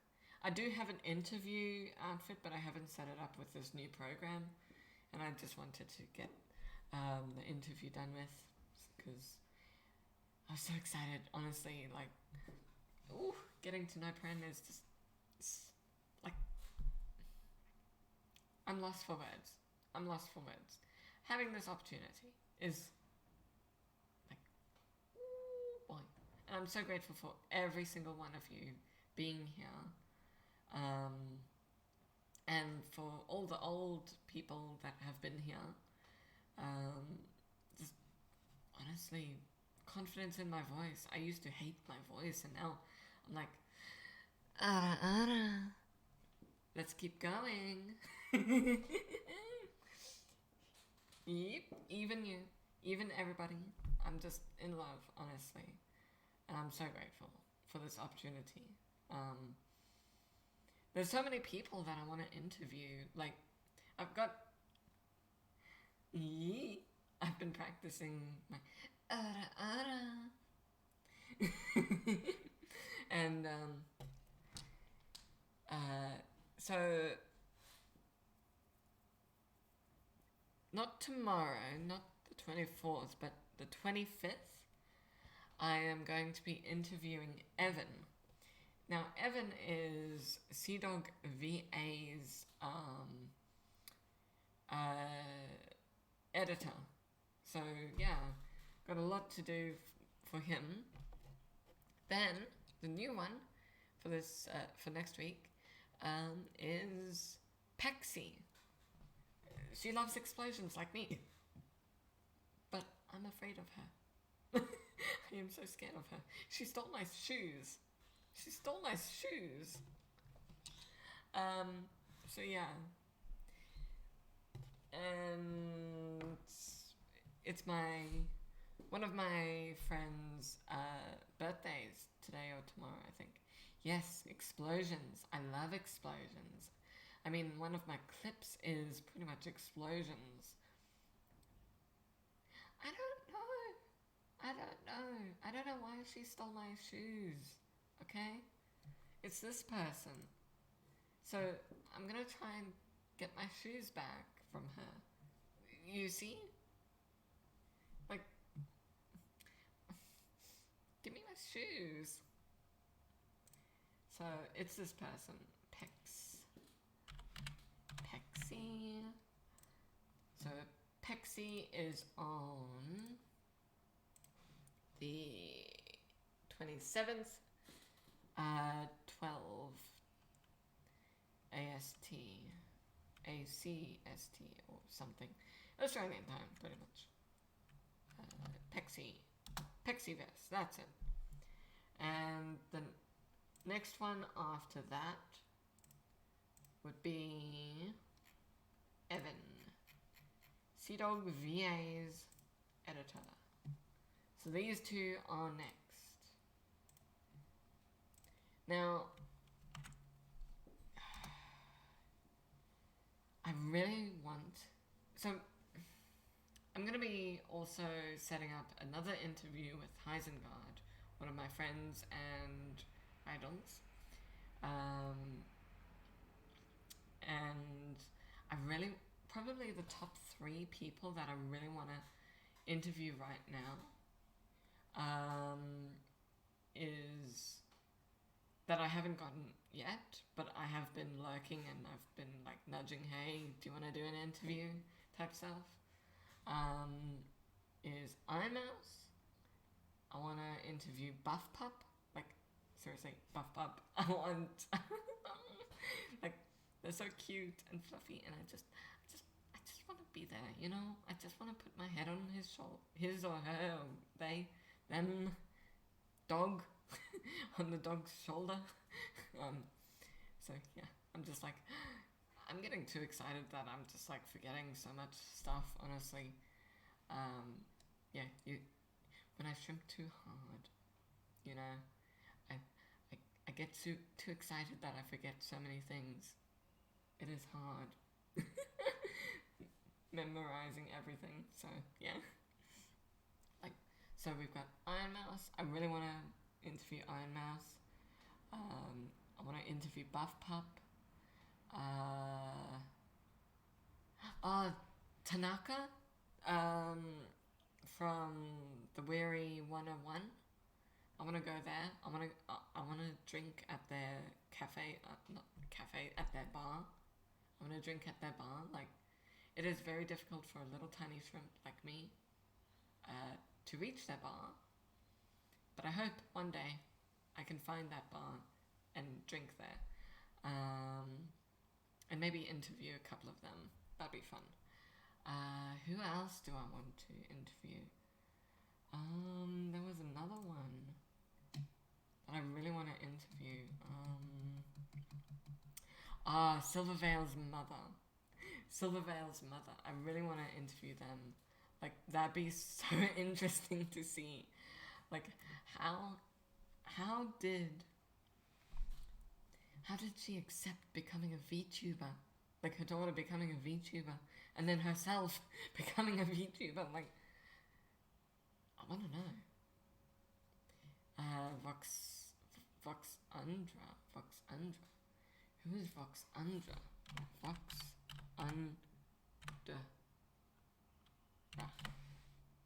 I do have an interview outfit, but I haven't set it up with this new program, and I just wanted to get the interview done with because I was so excited. Honestly, like, ooh, getting to know Pren is just like I'm lost for words. I'm lost for words. Having this opportunity is like, boy. And I'm so grateful for every single one of you being here. And for all the old people that have been here. Just honestly, confidence in my voice. I used to hate my voice, and now I'm like, let's keep going. Yep, even you. even everybody. I'm just in love, honestly. And I'm so grateful for this opportunity. There's so many people that I want to interview. Like, I've got... I've been practicing my... and, so... Not tomorrow, not the 24th, but the 25th, I am going to be interviewing Evan. Now, Evan is CDog VA's editor. So, yeah, got a lot to do for him. Then, the new one for this for next week is Pexi. She loves explosions like me. But I'm afraid of her. I am so scared of her. She stole my shoes. She stole my shoes. So yeah. And it's one of my friends' birthdays today or tomorrow, I think. Yes, explosions. I love explosions. I mean, one of my clips is pretty much explosions. I don't know. I don't know why she stole my shoes. Okay? It's this person. So I'm gonna try and get my shoes back from her. You see? Like, give me my shoes. So it's this person. Pexi. So Pexi is on the 27th, 12 AST, ACST or something. Australian time, pretty much. Pexiverse, that's it. And the next one after that would be Evan, CDog VA's editor. So these two are next. Now, I really want... So, I'm going to be also setting up another interview with Heisengard, one of my friends and idols. And I really... Probably the top 3 people that I really want to interview right now is that I haven't gotten yet, but I have been lurking and I've been like nudging, hey, do you want to do an interview type stuff, is iMouse. I want to interview Buff Pup, like seriously, Buff Pup. I want like they're so cute and fluffy, and I just want to be there, you know. I just want to put my head on his shoulder, his or her, or they, them, dog, on the dog's shoulder. So yeah, I'm just like, I'm getting too excited that I'm just like forgetting so much stuff. Honestly, yeah, when I shrimp too hard, you know, I get too excited that I forget so many things. It is hard. Memorizing everything, so yeah. Like, so we've got Iron Mouse. I really want to interview Iron Mouse. I want to interview Buff Pup. Tanaka, from the Weary 101. I want to go there. I want to drink at their cafe, not cafe, at their bar. I want to drink at their bar. Like, it is very difficult for a little tiny shrimp like me to reach their bar. But I hope one day I can find that bar and drink there. And maybe interview a couple of them. That'd be fun. Who else do I want to interview? There was another one that I really want to interview. Silvervale's mother. I really want to interview them. Like that'd be so interesting to see. Like how did how did she accept becoming a VTuber? Like her daughter becoming a VTuber and then herself becoming a VTuber. Like I want to know. Vox Undra. Who is Vox Undra? Vox Undra. Ah,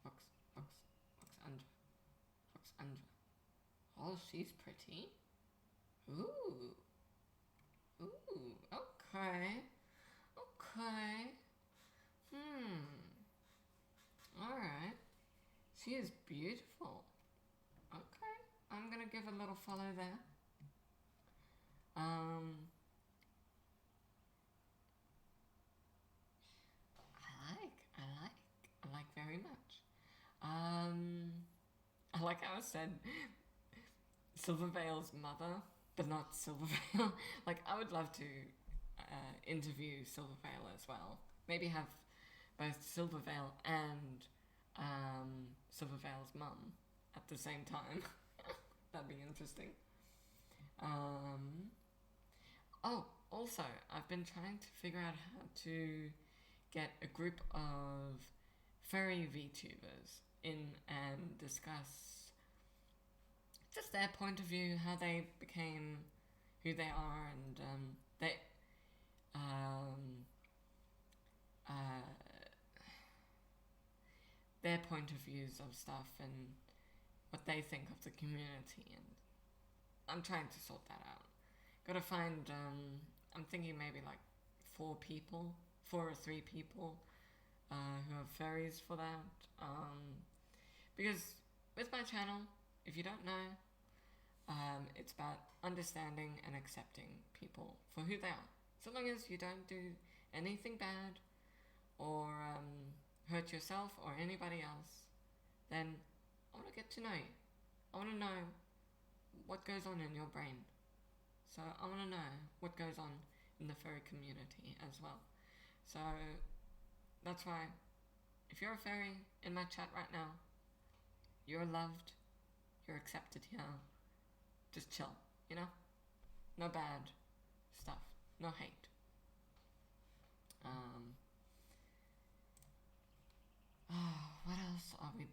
Vox Undra. Vox Undra. Oh, she's pretty. Ooh. Okay. Alright. She is beautiful. Okay. I'm gonna give a little follow there. I like very much. I like how I said Silvervale's mother, but not Silvervale. Like, I would love to interview Silvervale as well. Maybe have both Silvervale and Silvervale's mum at the same time. That'd be interesting. Oh, also, I've been trying to figure out how to get a group of furry VTubers in and discuss just their point of view, how they became who they are, and um, uh, their point of views of stuff and what they think of the community. And I'm trying to sort that out. Gotta find, I'm thinking maybe like 4 or 3 people who are furries for that. Because with my channel, if you don't know, it's about understanding and accepting people for who they are. So long as you don't do anything bad or hurt yourself or anybody else, then I want to get to know you. I want to know what goes on in your brain. So I want to know what goes on in the furry community as well. So that's why if you're a furry in my chat right now, you're loved, you're accepted here. Just chill, you know? No bad stuff, no hate. What else are we...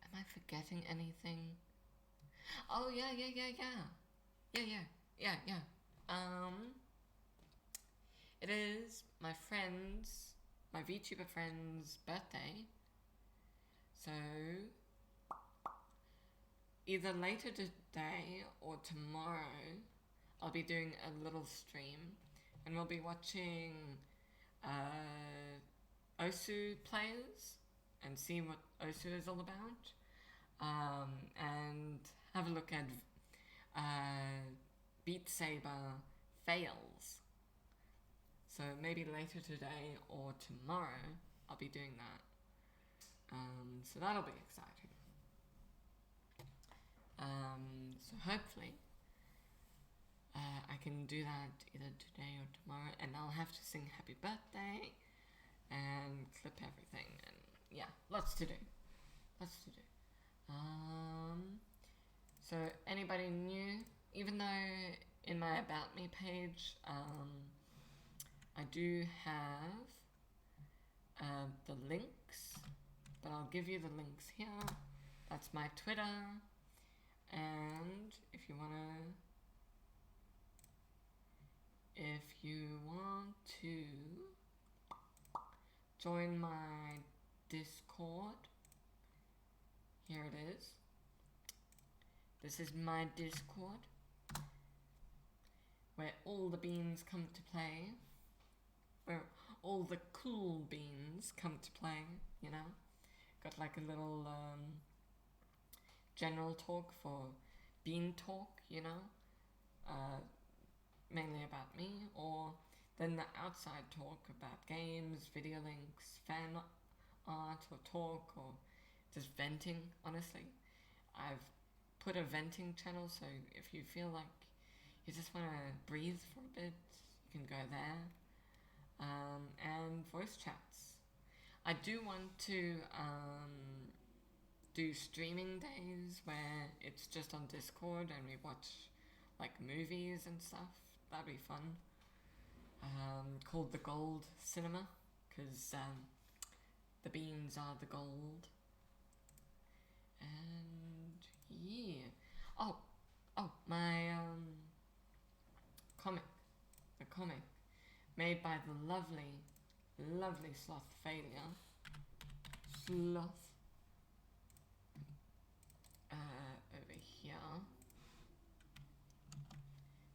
Am I forgetting anything? Oh, yeah. It is my VTuber friend's birthday. So, either later today or tomorrow, I'll be doing a little stream and we'll be watching Osu players and see what Osu is all about. And have a look at Beat Saber fails. So maybe later today or tomorrow I'll be doing that. So that'll be exciting. So hopefully I can do that either today or tomorrow, and I'll have to sing happy birthday and clip everything, and yeah, lots to do. So anybody new, even though in my About Me page I do have the links, but I'll give you the links here. That's my Twitter, and if you want to join my Discord, here it is. This is my Discord, where all the beans come to play, where all the cool beans come to play, you know. Got like a little general talk for bean talk, you know, mainly about me, or then the outside talk about games, video links, fan art, or talk, or just venting, honestly. I've put a venting channel, so if you feel like you just want to breathe for a bit, you can go there. And voice chats. I do want to do streaming days where it's just on Discord and we watch like movies and stuff. That'd be fun. Called the Gold Cinema, because the beans are the gold. And yeah. Oh, my comic. The comic made by the lovely Sloth Failure. Sloth. Over here.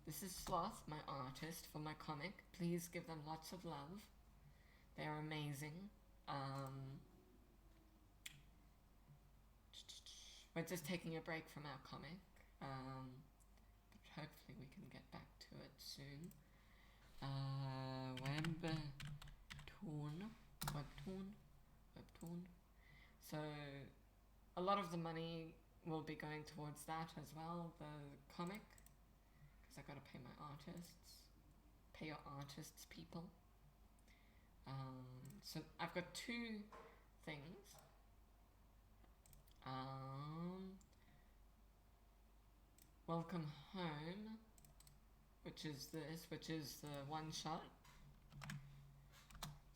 This is Sloth, my artist, for my comic. Please give them lots of love. They are amazing. We're just taking a break from our comic. But hopefully we can get back to it soon. Webtoon. So a lot of the money will be going towards that as well, the comic, because I gotta pay my artists. Pay your artists, people. So I've got two things. Welcome Home, which is the one shot.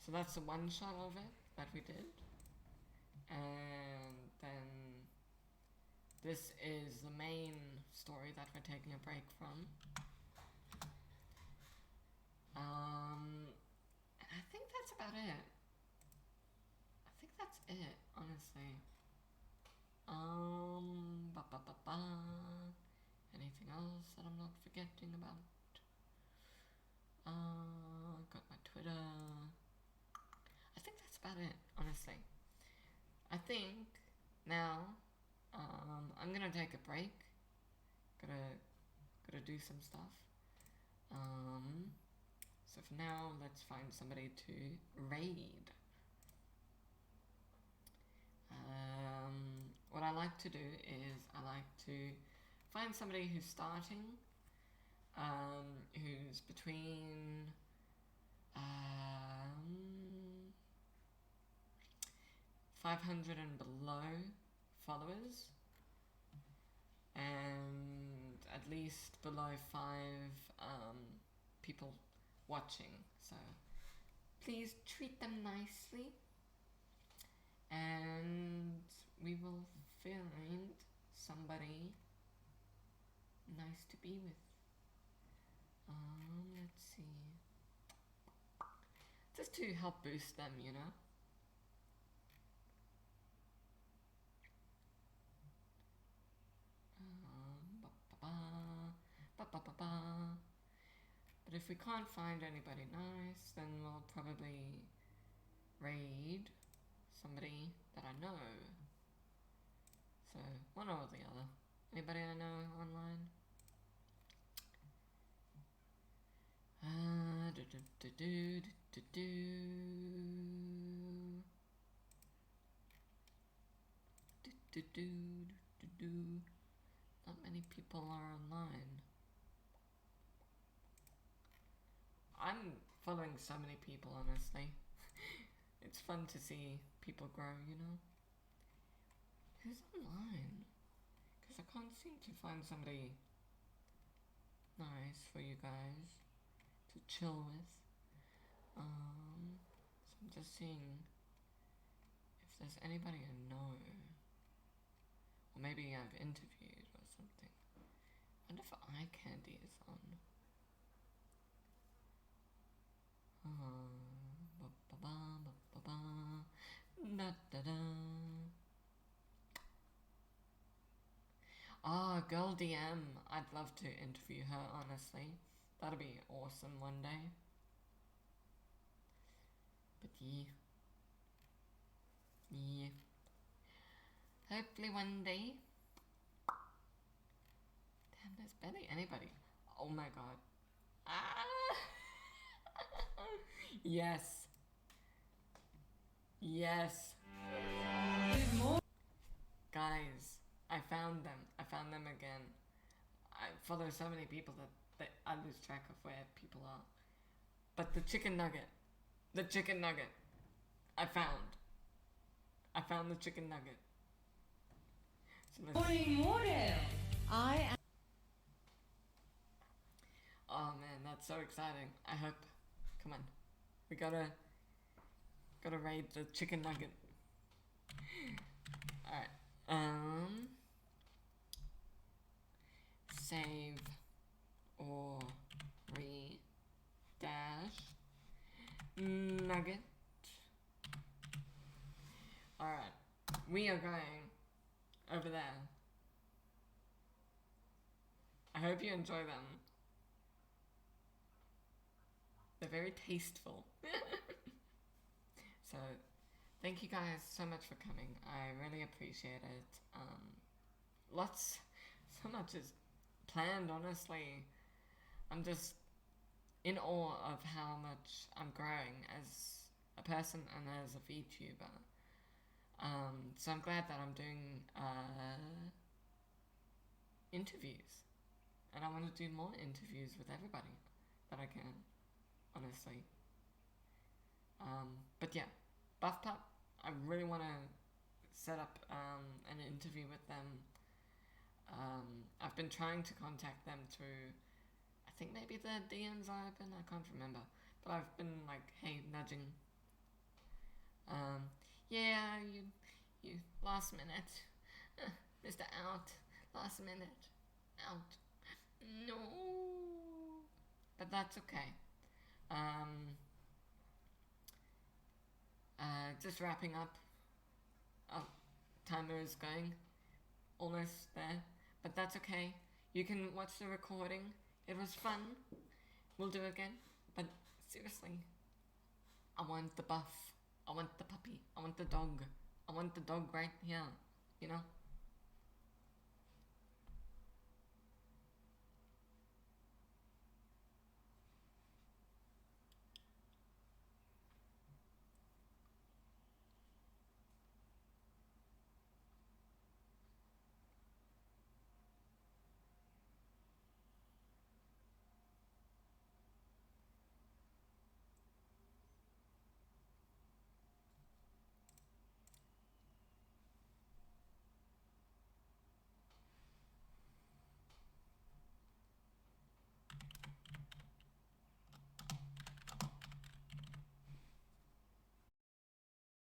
So that's the one shot of it that we did. And then this is the main story that we're taking a break from. And I think that's about it. Honestly. Anything else that I'm not forgetting about? Got my Twitter. I think that's about it, honestly. I think now I'm gonna take a break. Gotta do some stuff. So for now, let's find somebody to raid. What I like to do is I like to find somebody who's starting, who's between 500 and below followers, and at least below 5 people watching. So please treat them nicely, and we will find somebody nice to be with. Let's see. Just to help boost them, you know. But if we can't find anybody nice, then we'll probably raid somebody that I know. So, one or the other. Anybody I know online? Not many people are online. I'm following so many people, honestly. It's fun to see people grow, you know? Who's online? Because I can't seem to find somebody nice for you guys to chill with. So I'm just seeing if there's anybody I know. Or maybe I've interviewed or something. I wonder if eye candy is on. Girl DM. I'd love to interview her, honestly. That'd be awesome one day. But yeah. Hopefully one day. Damn, there's barely anybody. Oh my god. Ah! Yes. Guys, I found them again. I follow so many people that I lose track of where people are. But the chicken nugget, I found. I found the chicken nugget. So I oh man, that's so exciting. I hope. Come on, we gotta raid the chicken nugget. All right. Save or dash nugget. All right, we are going over there. I hope you enjoy them. They're very tasteful. So, thank you guys so much for coming. I really appreciate it. So much is planned, honestly. I'm just in awe of how much I'm growing as a person and as a VTuber. So I'm glad that I'm doing interviews. And I want to do more interviews with everybody that I can, honestly. But yeah, Buff Pup, I really want to set up an interview with them. I've been trying to contact them through, I think maybe the DMs are open, I can't remember. But I've been like, hey, nudging. Yeah, you, last minute. Mr. Out, last minute. Out. No. But that's okay. Just wrapping up. Oh, timer is going. Almost there. But that's okay. You can watch the recording. It was fun. We'll do it again. But seriously, I want the buff. I want the puppy. I want the dog. I want the dog right here. You know?